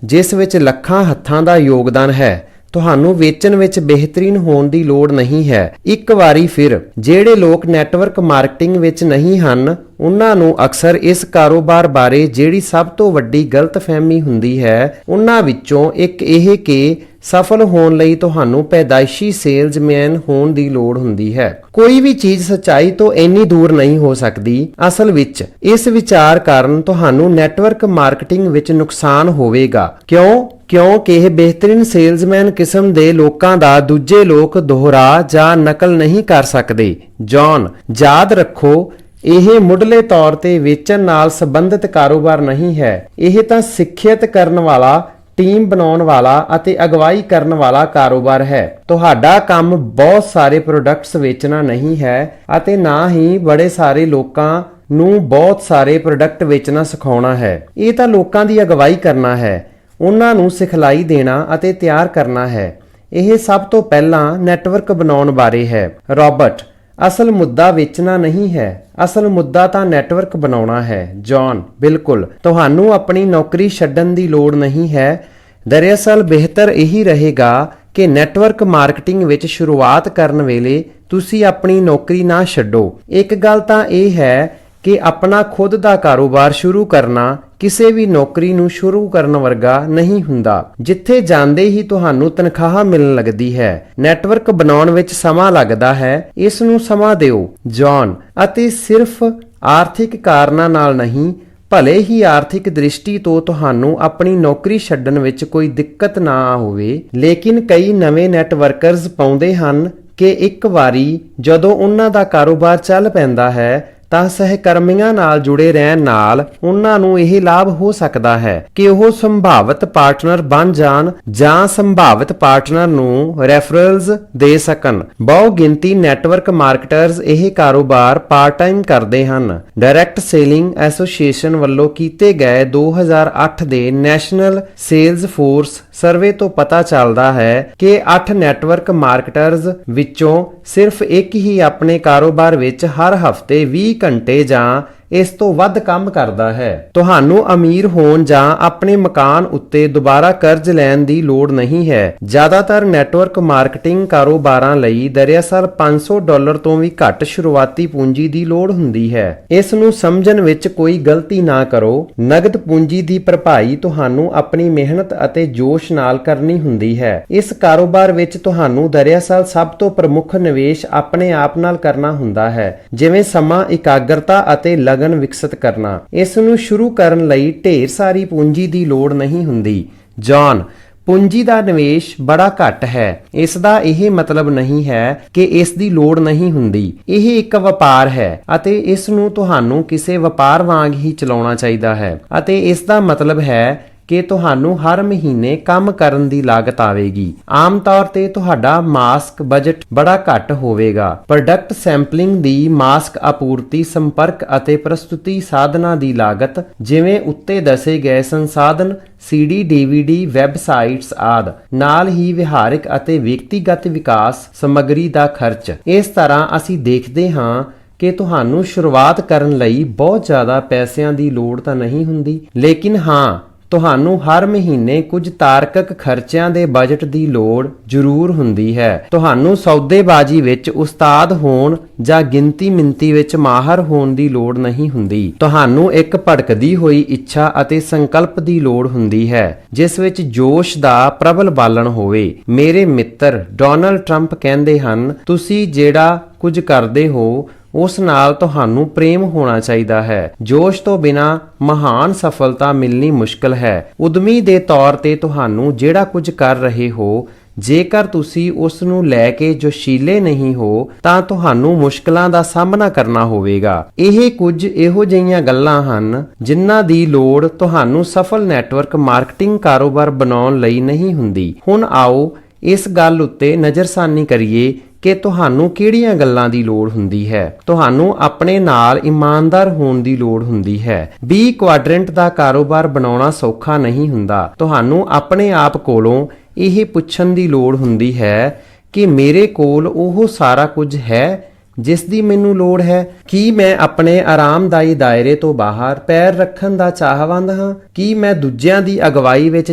ਜਿਸ ਵਿੱਚ ਲੱਖਾਂ ਹੱਥਾਂ ਦਾ ਯੋਗਦਾਨ ਹੈ। ਤੁਹਾਨੂੰ ਵੇਚਣ ਵਿੱਚ ਬਿਹਤਰੀਨ ਹੋਣ ਦੀ ਲੋੜ ਨਹੀਂ ਹੈ। ਇੱਕ ਵਾਰੀ ਫਿਰ, ਜਿਹੜੇ ਲੋਕ ਨੈਟਵਰਕ ਮਾਰਕੀਟਿੰਗ ਵਿੱਚ ਨਹੀਂ ਹਨ ਉਹਨਾਂ ਨੂੰ ਅਕਸਰ ਇਸ ਕਾਰੋਬਾਰ ਬਾਰੇ ਜਿਹੜੀ ਸਭ ਤੋਂ ਵੱਡੀ ਗਲਤਫਹਿਮੀ ਹੁੰਦੀ ਹੈ ਉਹਨਾਂ ਵਿੱਚੋਂ ਇੱਕ ਇਹ ਕਿ ਸਫਲ ਹੋਣ ਲਈ ਤੁਹਾਨੂੰ ਪੈਦਾਇਸ਼ੀ ਸੇਲਜ਼ਮੈਨ ਹੋਣ ਦੀ ਲੋੜ ਹੁੰਦੀ ਹੈ। ਕੋਈ ਵੀ ਚੀਜ਼ ਸੱਚਾਈ ਤੋਂ ਇੰਨੀ ਦੂਰ ਨਹੀਂ ਹੋ ਸਕਦੀ। ਅਸਲ ਵਿੱਚ ਇਸ ਵਿਚਾਰ ਕਾਰਨ ਤੁਹਾਨੂੰ ਨੈਟਵਰਕ ਮਾਰਕੀਟਿੰਗ ਵਿੱਚ ਨੁਕਸਾਨ ਹੋਵੇਗਾ। ਕਿਉਂਕਿ ਇਹ ਬਿਹਤਰੀਨ ਸੇਲਜ਼ਮੈਨ ਕਿਸਮ ਦੇ ਲੋਕਾਂ ਦਾ ਦੂਜੇ ਲੋਕ ਦੁਹਰਾ ਜਾਂ ਨਕਲ ਨਹੀਂ ਕਰ ਸਕਦੇ। ਜੌਨ, ਯਾਦ ਰੱਖੋ, ਇਹ ਮੁੱਢਲੇ ਤੌਰ ਤੇ ਵੇਚਣ ਨਾਲ ਸੰਬੰਧਿਤ ਕਾਰੋਬਾਰ ਨਹੀਂ ਹੈ। ਇਹ ਤਾਂ ਸਿੱਖਿਅਤ ਕਰਨ ਵਾਲਾ, ਟੀਮ ਬਣਾਉਣ ਵਾਲਾ ਅਤੇ ਅਗਵਾਈ ਕਰਨ ਵਾਲਾ ਕਾਰੋਬਾਰ ਹੈ। ਤੁਹਾਡਾ ਕੰਮ ਬਹੁਤ ਸਾਰੇ ਪ੍ਰੋਡਕਟਸ ਵੇਚਣਾ ਨਹੀਂ ਹੈ ਅਤੇ ਨਾ ਹੀ ਬੜੇ ਸਾਰੇ ਲੋਕਾਂ ਨੂੰ ਬਹੁਤ ਸਾਰੇ ਪ੍ਰੋਡਕਟ ਵੇਚਣਾ ਸਿਖਾਉਣਾ ਹੈ। ਇਹ ਤਾਂ ਲੋਕਾਂ ਦੀ ਅਗਵਾਈ ਕਰਨਾ ਹੈ, ਉਹਨਾਂ ਨੂੰ ਸਿਖਲਾਈ ਦੇਣਾ ਅਤੇ ਤਿਆਰ ਕਰਨਾ ਹੈ। ਇਹ ਸਭ ਤੋਂ ਪਹਿਲਾਂ ਨੈਟਵਰਕ ਬਣਾਉਣ ਬਾਰੇ ਹੈ। ਰਾਬਰਟ, ਅਸਲ ਮੁੱਦਾ ਵੇਚਣਾ ਨਹੀਂ ਹੈ, ਅਸਲ ਮੁੱਦਾ ਤਾਂ ਨੈਟਵਰਕ ਬਣਾਉਣਾ ਹੈ। ਜੌਨ, ਬਿਲਕੁਲ, ਤੁਹਾਨੂੰ ਆਪਣੀ ਨੌਕਰੀ ਛੱਡਣ ਦੀ ਲੋੜ ਨਹੀਂ ਹੈ। ਦਰਅਸਲ ਬਿਹਤਰ ਇਹੀ ਰਹੇਗਾ ਕਿ ਨੈਟਵਰਕ ਮਾਰਕੀਟਿੰਗ ਵਿੱਚ ਸ਼ੁਰੂਆਤ ਕਰਨ ਵੇਲੇ ਤੁਸੀਂ ਆਪਣੀ ਨੌਕਰੀ ਨਾ ਛੱਡੋ। ਇੱਕ ਗੱਲ ਤਾਂ ਇਹ ਹੈ ਕਿ ਆਪਣਾ ਖੁਦ ਦਾ ਕਾਰੋਬਾਰ ਸ਼ੁਰੂ ਕਰਨਾ ਕਿਸੇ ਵੀ ਨੌਕਰੀ ਨੂੰ ਸ਼ੁਰੂ ਕਰਨ ਵਰਗਾ ਨਹੀਂ ਹੁੰਦਾ। ਜਿੱਥੇ ਜਾਂਦੇ ਹੀ ਤੁਹਾਨੂੰ ਤਨਖਾਹ ਮਿਲਣ ਲੱਗਦੀ ਹੈ। ਨੈਟਵਰਕ ਬਣਾਉਣ ਵਿੱਚ ਸਮਾਂ ਲੱਗਦਾ ਹੈ, ਇਸ ਨੂੰ ਸਮਾਂ ਦਿਓ। ਜੌਨ। ਅਤੇ ਸਿਰਫ ਆਰਥਿਕ ਕਾਰਨਾਂ ਨਾਲ ਨਹੀਂ, ਭਲੇ ਹੀ ਆਰਥਿਕ ਦ੍ਰਿਸ਼ਟੀ ਤੋਂ ਤੁਹਾਨੂੰ ਆਪਣੀ ਨੌਕਰੀ ਛੱਡਣ ਵਿੱਚ ਕੋਈ ਦਿੱਕਤ ਨਾ ਹੋਵੇ, ਲੇਕਿਨ ਕਈ ਨਵੇਂ ਨੈਟਵਰਕਰਜ਼ ਪਾਉਂਦੇ ਹਨ ਕਿ ਇੱਕ ਵਾਰੀ ਜਦੋਂ ਉਹਨਾਂ ਦਾ ਕਾਰੋਬਾਰ ਚੱਲ ਪੈਂਦਾ ਹੈ ਤਾਂ ਸਹਿਕਰਮੀਆਂ ਨਾਲ ਜੁੜੇ ਰਹਿਣ ਨਾਲ ਉਹਨਾਂ ਨੂੰ ਇਹ ਲਾਭ ਹੋ ਸਕਦਾ ਹੈ ਕਿ ਉਹ ਸੰਭਾਵਿਤ ਪਾਰਟਨਰ ਬਣ ਜਾਣ ਜਾਂ ਸੰਭਾਵਿਤ ਪਾਰਟਨਰ ਨੂੰ ਰੈਫਰਲਸ ਦੇ ਸਕਣ। ਬਹੁ ਗਿਣਤੀ ਨੈਟਵਰਕ ਮਾਰਕੀਟਰਜ਼ ਇਹ ਕਾਰੋਬਾਰ ਪਾਰਟ ਟਾਈਮ ਕਰਦੇ ਹਨ। ਡਾਇਰੈਕਟ ਸੇਲਿੰਗ ਐਸੋਸੀਏਸ਼ਨ ਵੱਲੋਂ ਕੀਤੇ ਗਏ 2008 ਦੇ ਨੈਸ਼ਨਲ ਸੇਲਜ਼ ਫੋਰਸ ਸਰਵੇ ਤੋਂ ਪਤਾ ਚੱਲਦਾ ਹੈ ਕਿ 8 ਨੈਟਵਰਕ ਮਾਰਕੀਟਰਜ਼ ਵਿੱਚੋਂ ਸਿਰਫ ਇੱਕ ਹੀ ਆਪਣੇ ਕਾਰੋਬਾਰ ਵਿੱਚ ਹਰ ਹਫ਼ਤੇ 20 ਘੰਟੇ ਜਾਂ ਇਸ ਤੋਂ ਵੱਧ ਕੰਮ ਕਰਦਾ ਹੈ। ਤੁਹਾਨੂੰ ਅਮੀਰ ਹੋਣ ਜਾਂ ਆਪਣੇ ਮਕਾਨ ਉੱਤੇ ਦੁਬਾਰਾ ਕਰਜ਼ ਲੈਣ ਦੀ ਲੋੜ ਨਹੀਂ ਹੈ। ਜ਼ਿਆਦਾਤਰ ਨੈਟਵਰਕ ਮਾਰਕੀਟਿੰਗ ਕਾਰੋਬਾਰਾਂ ਲਈ ਦਰਅਸਲ $500 ਤੋਂ ਵੀ ਘੱਟ ਸ਼ੁਰੂਆਤੀ ਪੂੰਜੀ ਦੀ ਲੋੜ ਹੁੰਦੀ ਹੈ। ਇਸ ਨੂੰ ਸਮਝਣ ਵਿੱਚ ਕੋਈ ਗਲਤੀ ਨਾ ਕਰੋ। ਨਗਦ ਪੂੰਜੀ ਦੀ ਭਰਪਾਈ ਤੁਹਾਨੂੰ ਆਪਣੀ ਮਿਹਨਤ ਅਤੇ ਜੋਸ਼ ਨਾਲ ਕਰਨੀ ਹੁੰਦੀ ਹੈ। ਇਸ ਕਾਰੋਬਾਰ ਵਿੱਚ ਤੁਹਾਨੂੰ ਦਰਅਸਲ ਸਭ ਤੋਂ ਪ੍ਰਮੁੱਖ ਨਿਵੇਸ਼ ਆਪਣੇ ਆਪ ਨਾਲ ਕਰਨਾ ਹੁੰਦਾ ਹੈ, ਜਿਵੇਂ ਸਮਾਂ, ਇਕਾਗਰਤਾ ਅਤੇ ਲਗਨ ਵਿਕਸਿਤ ਕਰਨਾ। ਇਸ ਨੂੰ ਸ਼ੁਰੂ ਕਰਨ ਲਈ ਢੇਰ ਸਾਰੀ ਪੂੰਜੀ ਦੀ ਲੋੜ ਨਹੀਂ ਹੁੰਦੀ। ਜੌਨ। ਪੂੰਜੀ ਦਾ ਨਿਵੇਸ਼ ਬੜਾ ਘੱਟ ਹੈ। ਇਸ ਦਾ ਇਹ ਮਤਲਬ ਨਹੀਂ ਹੈ ਕਿ ਇਸ ਦੀ ਲੋੜ ਨਹੀਂ ਹੁੰਦੀ। ਇਹ ਇੱਕ ਵਪਾਰ ਹੈ ਅਤੇ ਇਸ ਨੂੰ ਤੁਹਾਨੂੰ ਕਿਸੇ ਵਪਾਰ ਵਾਂਗ ਹੀ ਚਲਾਉਣਾ ਚਾਹੀਦਾ ਹੈ ਅਤੇ ਇਸ ਦਾ ਮਤਲਬ ਹੈ ਕਿ ਤੁਹਾਨੂੰ ਹਰ ਮਹੀਨੇ ਕੰਮ ਕਰਨ ਦੀ ਲਾਗਤ ਆਵੇਗੀ। ਆਮ ਤੌਰ ਤੇ ਤੁਹਾਡਾ ਮਾਸਕ ਬਜਟ ਬੜਾ ਘੱਟ ਹੋਵੇਗਾ। ਪ੍ਰੋਡਕਟ ਸੈਂਪਲਿੰਗ ਦੀ ਮਾਸਕ ਆਪੂਰਤੀ, ਸੰਪਰਕ ਅਤੇ ਪ੍ਰਸਤੁਤੀ ਸਾਧਨਾਂ ਦੀ ਲਾਗਤ, ਜਿਵੇਂ ਉੱਤੇ ਦੱਸੇ ਗਏ ਸੰਸਾਧਨ, CD, DVD, ਵੈਬਸਾਈਟਸ ਆਦਿ, ਨਾਲ ਹੀ ਵਿਹਾਰਿਕ ਅਤੇ ਵਿਅਕਤੀਗਤ ਵਿਕਾਸ ਸਮੱਗਰੀ ਦਾ ਖਰਚ। ਇਸ ਤਰ੍ਹਾਂ ਅਸੀਂ ਦੇਖਦੇ ਹਾਂ ਕਿ ਤੁਹਾਨੂੰ ਸ਼ੁਰੂਆਤ ਕਰਨ ਲਈ ਬਹੁਤ ਜ਼ਿਆਦਾ ਪੈਸਿਆਂ ਦੀ ਲੋੜ ਤਾਂ ਨਹੀਂ ਹੁੰਦੀ, ਲੇਕਿਨ ਹਾਂ, ਤੁਹਾਨੂੰ ਹਰ ਮਹੀਨੇ ਕੁਝ ਤਾਰਕਿਕ ਖਰਚਿਆਂ ਦੇ ਬਜਟ ਦੀ ਲੋੜ ਜ਼ਰੂਰ ਹੁੰਦੀ ਹੈ। ਤੁਹਾਨੂੰ ਸੌਦੇਬਾਜ਼ੀ ਵਿੱਚ ਉਸਤਾਦ ਹੋਣ ਜਾਂ ਗਿਣਤੀ ਮਿੰਤੀ ਵਿੱਚ ਮਾਹਰ ਹੋਣ ਦੀ ਲੋੜ ਨਹੀਂ ਹੁੰਦੀ। ਤੁਹਾਨੂੰ ਇੱਕ ਭੜਕਦੀ ਹੋਈ ਇੱਛਾ ਅਤੇ ਸੰਕਲਪ ਦੀ ਲੋੜ ਹੁੰਦੀ ਹੈ, ਜਿਸ ਵਿੱਚ ਜੋਸ਼ ਦਾ ਪ੍ਰਬਲ ਬਾਲਣ ਹੋਵੇ। ਮੇਰੇ ਮਿੱਤਰ ਡੋਨਾਲਡ ਟਰੰਪ ਕਹਿੰਦੇ ਹਨ, ਤੁਸੀਂ ਜਿਹੜਾ ਕੁਝ ਕਰਦੇ ਹੋ ਉਸ ਨਾਲ ਤੁਹਾਨੂੰ ਪ੍ਰੇਮ ਹੋਣਾ ਚਾਹੀਦਾ ਹੈ। ਜੋਸ਼ ਤੋਂ ਬਿਨਾਂ ਮਹਾਨ ਸਫਲਤਾ ਮਿਲਣੀ ਮੁਸ਼ਕਲ ਹੈ। ਉਦਮੀ ਦੇ ਤੌਰ ਤੇ ਤੁਹਾਨੂੰ ਜਿਹੜਾ ਕੁਝ ਕਰ ਰਹੇ ਹੋ, ਜੇਕਰ ਤੁਸੀਂ ਉਸ ਨੂੰ ਲੈ ਕੇ ਜੋਸ਼ੀਲੇ ਨਹੀਂ ਹੋ ਤਾਂ ਤੁਹਾਨੂੰ ਮੁਸ਼ਕਲਾਂ ਦਾ ਸਾਹਮਣਾ ਕਰਨਾ ਹੋਵੇਗਾ। ਇਹ ਕੁਝ ਇਹੋ ਜਿਹੀਆਂ ਗੱਲਾਂ ਹਨ ਜਿਨ੍ਹਾਂ ਦੀ ਲੋੜ ਤੁਹਾਨੂੰ ਸਫਲ ਨੈਟਵਰਕ ਮਾਰਕੀਟਿੰਗ ਕਾਰੋਬਾਰ ਬਣਾਉਣ ਲਈ ਨਹੀਂ ਹੁੰਦੀ। ਹੁਣ ਆਓ ਇਸ ਗੱਲ ਉੱਤੇ ਨਜ਼ਰਸਾਨੀ ਕਰੀਏ ਕਿ ਤੁਹਾਨੂੰ ਕਿਹੜੀਆਂ ਗੱਲਾਂ ਦੀ ਲੋੜ ਹੁੰਦੀ ਹੈ। ਤੁਹਾਨੂੰ ਆਪਣੇ ਨਾਲ ਇਮਾਨਦਾਰ ਹੋਣ ਦੀ ਲੋੜ ਹੁੰਦੀ ਹੈ। 20 ਕੁਆਡਰੈਂਟ ਦਾ ਕਾਰੋਬਾਰ ਬਣਾਉਣਾ ਸੌਖਾ ਨਹੀਂ ਹੁੰਦਾ। ਤੁਹਾਨੂੰ ਆਪਣੇ ਆਪ ਕੋਲੋਂ ਇਹ ਪੁੱਛਣ ਦੀ ਲੋੜ ਹੁੰਦੀ ਹੈ ਕਿ ਮੇਰੇ ਕੋਲ ਉਹ ਸਾਰਾ ਕੁਝ ਹੈ ਜਿਸ ਦੀ ਮੈਨੂੰ ਲੋੜ ਹੈ। ਕੀ ਮੈਂ ਆਪਣੇ ਆਰਾਮਦਾਈ ਦਾਇਰੇ ਤੋਂ ਬਾਹਰ ਪੈਰ ਰੱਖਣ ਦਾ ਚਾਹਵੰਦ ਹਾਂ? ਕੀ ਮੈਂ ਦੂਜਿਆਂ ਦੀ ਅਗਵਾਈ ਵਿੱਚ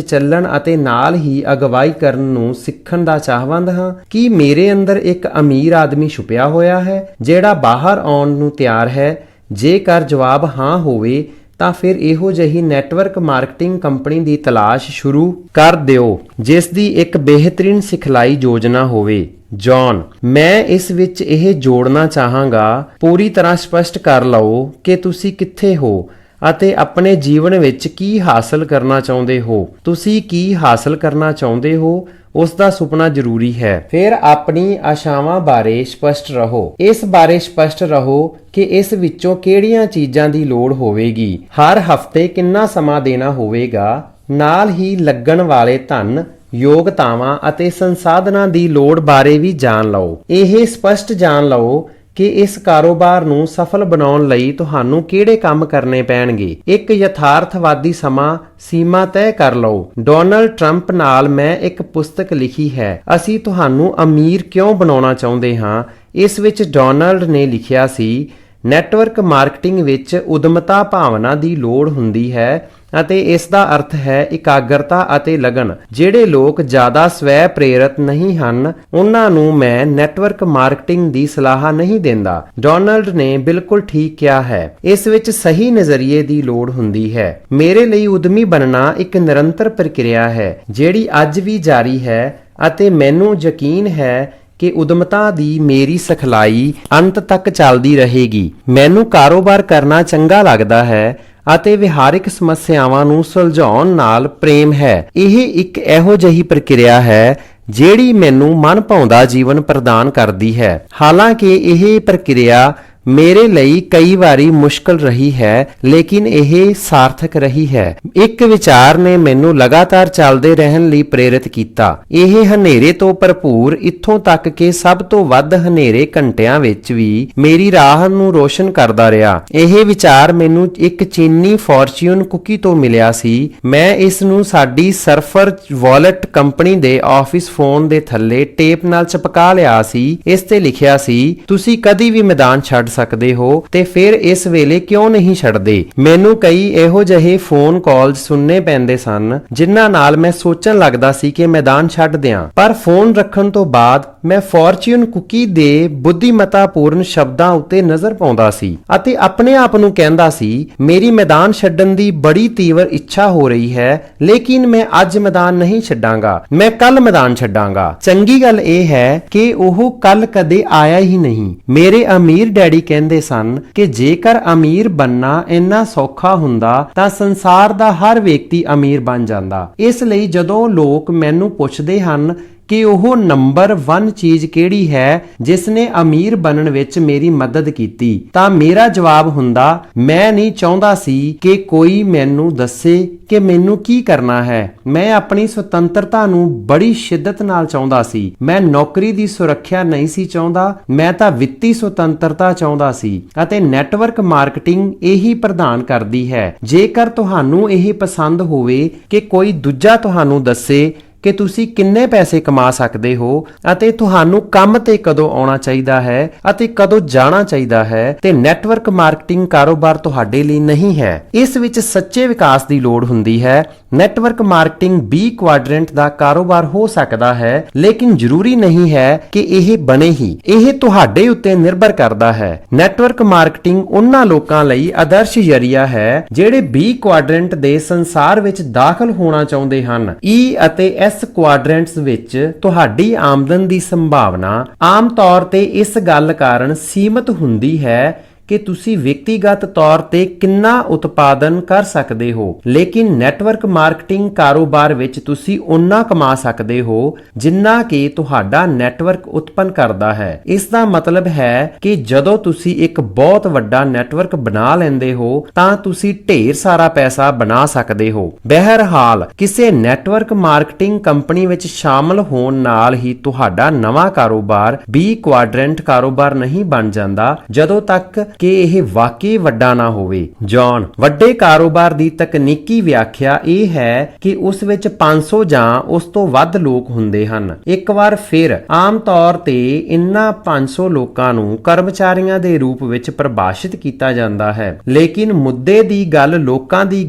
ਚੱਲਣ ਅਤੇ ਨਾਲ ਹੀ ਅਗਵਾਈ ਕਰਨ ਨੂੰ ਸਿੱਖਣ ਦਾ ਚਾਹਵੰਦ ਹਾਂ? ਕੀ ਮੇਰੇ ਅੰਦਰ ਇੱਕ ਅਮੀਰ ਆਦਮੀ ਛੁਪਿਆ ਹੋਇਆ ਹੈ ਜਿਹੜਾ ਬਾਹਰ ਆਉਣ ਨੂੰ ਤਿਆਰ ਹੈ? ਜੇਕਰ ਜਵਾਬ ਹਾਂ ਹੋਵੇ ਤਾਂ ਫਿਰ ਇਹੋ ਜਿਹੀ ਨੈਟਵਰਕ ਮਾਰਕੀਟਿੰਗ ਕੰਪਨੀ ਦੀ ਤਲਾਸ਼ ਸ਼ੁਰੂ ਕਰ ਦਿਓ ਜਿਸ ਦੀ ਇੱਕ ਬਿਹਤਰੀਨ ਸਿਖਲਾਈ ਯੋਜਨਾ ਹੋਵੇ। ਜੌਨ। ਮੈਂ ਇਸ ਵਿੱਚ ਇਹ ਜੋੜਨਾ ਚਾਹਾਂਗਾ, ਪੂਰੀ ਤਰ੍ਹਾਂ ਸਪਸ਼ਟ ਕਰ ਲਓ ਕਿ ਤੁਸੀਂ ਕਿੱਥੇ ਹੋ ਅਤੇ ਆਪਣੇ ਜੀਵਨ ਵਿੱਚ ਕੀ ਹਾਸਲ ਕਰਨਾ ਚਾਹੁੰਦੇ ਹੋ। ਤੁਸੀਂ ਕੀ ਹਾਸਲ ਕਰਨਾ ਚਾਹੁੰਦੇ ਹੋ ਉਸ ਦਾ ਸੁਪਨਾ ਜ਼ਰੂਰੀ ਹੈ। ਫਿਰ ਆਪਣੀ ਆਸ਼ਾਵਾਂ ਬਾਰੇ ਸਪਸ਼ਟ ਰਹੋ। ਇਸ ਬਾਰੇ ਸਪਸ਼ਟ ਰਹੋ ਕਿ ਇਸ ਵਿੱਚੋਂ ਕਿਹੜੀਆਂ ਚੀਜ਼ਾਂ ਦੀ ਲੋੜ ਹੋਵੇਗੀ, ਹਰ ਹਫ਼ਤੇ ਕਿੰਨਾ ਸਮਾਂ ਦੇਣਾ ਹੋਵੇਗਾ, ਨਾਲ ਹੀ ਲੱਗਣ ਵਾਲੇ ਧਨ, ਯੋਗਤਾਵਾਂ ਅਤੇ ਸੰਸਾਧਨਾਂ ਦੀ ਲੋੜ ਬਾਰੇ ਵੀ ਜਾਣ ਲਓ। ਇਹ ਸਪਸ਼ਟ ਜਾਣ ਲਓ ਕਿ ਇਸ ਕਾਰੋਬਾਰ ਨੂੰ ਸਫਲ ਬਣਾਉਣ ਲਈ ਤੁਹਾਨੂੰ ਕਿਹੜੇ ਕੰਮ ਕਰਨੇ ਪੈਣਗੇ। ਇੱਕ ਯਥਾਰਥਵਾਦੀ ਸਮਾਂ ਸੀਮਾ ਤੈਅ ਕਰ ਲਓ। ਡੋਨਾਲਡ ਟਰੰਪ ਨਾਲ ਮੈਂ ਇੱਕ ਪੁਸਤਕ ਲਿਖੀ ਹੈ, ਅਸੀਂ ਤੁਹਾਨੂੰ ਅਮੀਰ ਕਿਉਂ ਬਣਾਉਣਾ ਚਾਹੁੰਦੇ ਹਾਂ। ਇਸ ਵਿੱਚ ਡੋਨਾਲਡ ਨੇ ਲਿਖਿਆ ਸੀ, ਨੈਟਵਰਕ ਮਾਰਕੀਟਿੰਗ ਵਿੱਚ ਉਦਮਤਾ ਭਾਵਨਾ ਦੀ ਲੋੜ ਹੁੰਦੀ ਹੈ ਅਤੇ ਇਸ ਦਾ ਅਰਥ ਹੈ ਇਕਾਗਰਤਾ ਅਤੇ ਲਗਨ। ਜਿਹੜੇ ਲੋਕ ਜ਼ਿਆਦਾ ਸਵੈ ਪ੍ਰੇਰਿਤ ਨਹੀਂ ਹਨ ਉਹਨਾਂ ਨੂੰ ਮੈਂ ਨੈਟਵਰਕ ਮਾਰਕੀਟਿੰਗ ਦੀ ਸਲਾਹ ਨਹੀਂ ਦਿੰਦਾ। ਡੋਨਾਲਡ ਨੇ ਬਿਲਕੁਲ ਠੀਕ ਕਿਹਾ ਹੈ। ਇਸ ਵਿੱਚ ਸਹੀ ਨਜ਼ਰੀਏ ਦੀ ਲੋੜ ਹੁੰਦੀ ਹੈ। ਮੇਰੇ ਲਈ ਉਦਮੀ ਬਣਨਾ ਇੱਕ ਨਿਰੰਤਰ ਪ੍ਰਕਿਰਿਆ ਹੈ ਜਿਹੜੀ ਅੱਜ ਵੀ ਜਾਰੀ ਹੈ ਅਤੇ ਮੈਨੂੰ ਯਕੀਨ ਹੈ ਕਿ ਉਦਮਤਾ ਦੀ ਮੇਰੀ ਸਿਖਲਾਈ ਅੰਤ ਤੱਕ ਚੱਲਦੀ ਰਹੇਗੀ। ਮੈਨੂੰ ਕਾਰੋਬਾਰ ਕਰਨਾ ਚੰਗਾ ਲੱਗਦਾ ਹੈ ਅਤੇ ਵਿਹਾਰਿਕ ਸਮੱਸਿਆਵਾਂ ਨੂੰ ਸੁਲਝਾਉਣ ਨਾਲ ਪ੍ਰੇਮ ਹੈ। ਇਹ ਇੱਕ ਇਹੋ ਜਿਹੀ ਪ੍ਰਕਿਰਿਆ ਹੈ ਜਿਹੜੀ ਮੈਨੂੰ ਮਨ ਭਾਉਂਦਾ ਜੀਵਨ ਪ੍ਰਦਾਨ ਕਰਦੀ ਹੈ। ਹਾਲਾਂਕਿ ਇਹ ਪ੍ਰਕਿਰਿਆ ਮੇਰੇ ਲਈ ਕਈ ਵਾਰੀ ਮੁਸ਼ਕਲ ਰਹੀ ਹੈ ਲੇਕਿਨ ਇਹ ਸਾਰਥਕ ਰਹੀ ਹੈ। ਇੱਕ ਵਿਚਾਰ ਨੇ ਮੈਨੂੰ ਲਗਾਤਾਰ ਚੱਲਦੇ ਰਹਿਣ ਲਈ ਪ੍ਰੇਰਿਤ ਕੀਤਾ। ਇਹ ਹਨੇਰੇ ਤੋਂ ਭਰਪੂਰ ਇੱਥੋਂ ਤੱਕ ਕਿ ਸਭ ਤੋਂ ਵੱਧ ਹਨੇਰੇ ਘੰਟਿਆਂ ਵਿੱਚ ਵੀ ਮੇਰੀ ਰਾਹ ਨੂੰ ਰੋਸ਼ਨ ਕਰਦਾ ਰਿਹਾ। ਇਹ ਵਿਚਾਰ ਮੈਨੂੰ ਇੱਕ ਚੀਨੀ ਫੋਰਚੂਨ ਕੁਕੀ ਤੋਂ ਮਿਲਿਆ ਸੀ। ਮੈਂ ਇਸ ਨੂੰ ਸਾਡੀ ਸਰਫਰ ਵਾਲਟ ਕੰਪਨੀ ਦੇ ਆਫਿਸ ਫੋਨ ਦੇ ਥੱਲੇ ਟੇਪ ਨਾਲ ਚਿਪਕਾ ਲਿਆ ਸੀ। ਇਸ ਤੇ ਲਿਖਿਆ ਸੀ, ਤੁਸੀਂ ਕਦੀ ਵੀ ਮੈਦਾਨ ਛੱਡ ਸਕਦੇ ਹੋ ਤੇ ਫਿਰ ਇਸ ਵੇਲੇ ਕਿਉਂ ਨਹੀਂ ਛੱਡਦੇ। ਮੈਨੂੰ ਕਈ ਇਹੋ ਜਿਹੇ ਫੋਨ ਕਾਲਜ਼ ਸੁਣਨੇ ਪੈਂਦੇ ਸਨ ਜਿਨ੍ਹਾਂ ਨਾਲ ਮੈਂ ਸੋਚਣ ਲੱਗਦਾ ਸੀ ਕਿ ਮੈਦਾਨ ਛੱਡ ਦਿਆਂ, ਪਰ ਫੋਨ ਰੱਖਣ ਤੋਂ ਬਾਅਦ ਮੈਂ ਫੋਰਚੂਨ ਕੁਕੀ ਦੇ ਬੁੱਧੀਮਤਾਪੂਰਨ ਸ਼ਬਦਾਂ ਉੱਤੇ ਨਜ਼ਰ ਪਾਉਂਦਾ ਸੀ ਅਤੇ ਆਪਣੇ ਆਪ ਨੂੰ ਕਹਿੰਦਾ ਸੀ, ਮੇਰੀ ਮੈਦਾਨ ਛੱਡਣ ਦੀ ਬੜੀ ਤੀਵਰ ਇੱਛਾ ਹੋ ਰਹੀ ਹੈ ਲੇਕਿਨ ਮੈਂ ਅੱਜ ਮੈਦਾਨ ਨਹੀਂ ਛੱਡਾਂਗਾ, ਮੈਂ ਕੱਲ ਮੈਦਾਨ ਛੱਡਾਂਗਾ। ਚੰਗੀ ਗੱਲ ਇਹ ਹੈ ਕਿ ਉਹ ਕੱਲ ਕਦੇ ਆਇਆ ਹੀ ਨਹੀਂ। ਮੇਰੇ ਅਮੀਰ ਡੈਡੀ ਕਹਿੰਦੇ ਸਨ ਕਿ ਜੇਕਰ ਅਮੀਰ ਬਣਨਾ ਇੰਨਾ ਸੌਖਾ ਹੁੰਦਾ ਤਾਂ ਸੰਸਾਰ ਦਾ ਹਰ ਵਿਅਕਤੀ ਅਮੀਰ ਬਣ ਜਾਂਦਾ। ਇਸ ਲਈ ਜਦੋਂ ਲੋਕ ਮੈਨੂੰ ਪੁੱਛਦੇ ਹਨ ਕਿ ਉਹ ਨੰਬਰ 1 ਚੀਜ਼ ਕਿਹੜੀ ਹੈ ਜਿਸ ਨੇ ਅਮੀਰ ਬਣਨ ਵਿੱਚ ਮੇਰੀ ਮਦਦ ਕੀਤੀ, ਤਾਂ ਮੇਰਾ ਜਵਾਬ ਹੁੰਦਾ, ਮੈਂ ਨਹੀਂ ਚਾਹੁੰਦਾ ਸੀ ਕਿ ਕੋਈ ਮੈਨੂੰ ਦੱਸੇ ਕਿ ਮੈਨੂੰ ਕੀ ਕਰਨਾ ਹੈ। ਮੈਂ ਆਪਣੀ ਸੁਤੰਤਰਤਾ ਨੂੰ ਬੜੀ ਸ਼ਿੱਦਤ ਨਾਲ ਚਾਹੁੰਦਾ ਸੀ। ਮੈਂ ਨੌਕਰੀ ਦੀ ਸੁਰੱਖਿਆ ਨਹੀਂ ਸੀ ਚਾਹੁੰਦਾ, ਮੈਂ ਤਾਂ ਵਿੱਤੀ ਸੁਤੰਤਰਤਾ ਚਾਹੁੰਦਾ ਸੀ ਅਤੇ ਨੈਟਵਰਕ ਮਾਰਕੀਟਿੰਗ ਇਹੀ ਪ੍ਰਦਾਨ ਕਰਦੀ ਹੈ। ਜੇਕਰ ਤੁਹਾਨੂੰ ਇਹ ਪਸੰਦ ਹੋਵੇ ਕਿ ਕੋਈ ਦੂਜਾ ਤੁਹਾਨੂੰ ਦੱਸੇ ਕਿ ਤੁਸੀਂ ਕਿੰਨੇ ਪੈਸੇ ਕਮਾ ਸਕਦੇ ਹੋ ਅਤੇ ਤੁਹਾਨੂੰ ਕੰਮ ਤੇ ਕਦੋਂ ਆਉਣਾ ਚਾਹੀਦਾ ਹੈ ਅਤੇ ਕਦੋਂ ਜਾਣਾ ਚਾਹੀਦਾ ਹੈ, ਤੇ ਨੈਟਵਰਕ ਮਾਰਕੀਟਿੰਗ ਕਾਰੋਬਾਰ ਤੁਹਾਡੇ ਲਈ ਨਹੀਂ ਹੈ। ਇਸ ਵਿੱਚ ਸੱਚੇ ਵਿਕਾਸ ਦੀ ਲੋੜ ਹੁੰਦੀ ਹੈ। ਨੈਟਵਰਕ ਮਾਰਕੀਟਿੰਗ B ਕੁਆਡਰੈਂਟ ਦਾ ਕਾਰੋਬਾਰ ਹੋ ਸਕਦਾ ਹੈ ਲੇਕਿਨ ਜ਼ਰੂਰੀ ਨਹੀਂ ਹੈ ਕਿ ਇਹ ਬਣੇ ਹੀ। ਇਹ ਤੁਹਾਡੇ ਉੱਤੇ ਨਿਰਭਰ ਕਰਦਾ ਹੈ। ਨੈਟਵਰਕ ਮਾਰਕੀਟਿੰਗ ਉਹਨਾਂ ਲੋਕਾਂ ਲਈ ਆਦਰਸ਼ ਜ਼ਰੀਆ ਹੈ ਜਿਹੜੇ B ਕੁਆਡਰੈਂਟ ਦੇ ਸੰਸਾਰ ਵਿੱਚ ਦਾਖਲ ਹੋਣਾ ਚਾਹੁੰਦੇ ਹਨ। E ਅਤੇ S ਕੁਆਡਰੈਂਟਸ ਵਿੱਚ ਤੁਹਾਡੀ ਆਮਦਨ ਦੀ ਸੰਭਾਵਨਾ ਆਮ ਤੌਰ ਤੇ ਇਸ ਗੱਲ ਕਾਰਨ ਸੀਮਤ ਹੁੰਦੀ ਹੈ ਕਿ ਤੁਸੀਂ ਵਿਅਕਤੀਗਤ ਤੌਰ ਤੇ ਕਿੰਨਾ ਉਤਪਾਦਨ ਕਰ ਸਕਦੇ ਹੋ, ਲੇਕਿਨ ਨੈਟਵਰਕ ਮਾਰਕੀਟਿੰਗ ਕਾਰੋਬਾਰ ਵਿੱਚ ਤੁਸੀਂ ਉਨਾ ਕਮਾ ਸਕਦੇ ਹੋ ਜਿੰਨਾ ਕਿ ਤੁਹਾਡਾ ਨੈਟਵਰਕ ਉਤਪੰਨ ਕਰਦਾ ਹੈ। ਇਸ ਦਾ ਮਤਲਬ ਹੈ ਕਿ ਜਦੋਂ ਤੁਸੀਂ ਇੱਕ ਬਹੁਤ ਵੱਡਾ ਨੈਟਵਰਕ ਬਣਾ ਲੈਂਦੇ ਹੋ ਤਾਂ ਤੁਸੀਂ ਢੇਰ ਸਾਰਾ ਪੈਸਾ ਬਣਾ ਸਕਦੇ ਹੋ। ਬਹਰਹਾਲ ਕਿਸੇ ਨੈਟਵਰਕ ਮਾਰਕੀਟਿੰਗ ਕੰਪਨੀ ਵਿੱਚ ਸ਼ਾਮਲ ਹੋਣ ਨਾਲ ਹੀ ਤੁਹਾਡਾ ਨਵਾਂ ਕਾਰੋਬਾਰ B ਕੁਆਡਰੈਂਟ ਕਾਰੋਬਾਰ ਨਹੀਂ ਬਣ ਜਾਂਦਾ ਜਦੋਂ ਤੱਕ ਕਿ ਇਹ ਵਾਕਈ ਵੱਡਾ ਨਾ ਹੋਵੇ। ਜੌਨ, ਵੱਡੇ ਕਾਰੋਬਾਰ ਦੀ ਤਕਨੀਕੀ ਵਿਆਖਿਆ ਇਹ ਹੈ ਕਿ ਉਸ ਵਿੱਚ 500 ਜਾਂ ਉਸ ਤੋਂ ਵੱਧ ਲੋਕ ਹੁੰਦੇ ਹਨ। ਇੱਕ ਵਾਰ ਫਿਰ ਆਮ ਤੌਰ ਤੇ ਇਨ੍ਹਾਂ 500 ਲੋਕਾਂ ਨੂੰ ਕਰਮਚਾਰੀਆਂ ਦੇ ਰੂਪ ਵਿੱਚ ਪਰਿਭਾਸ਼ਿਤ ਕੀਤਾ ਜਾਂਦਾ ਹੈ, ਲੇਕਿਨ ਮੁੱਦੇ ਦੀ ਗੱਲ ਲੋਕਾਂ ਦੀ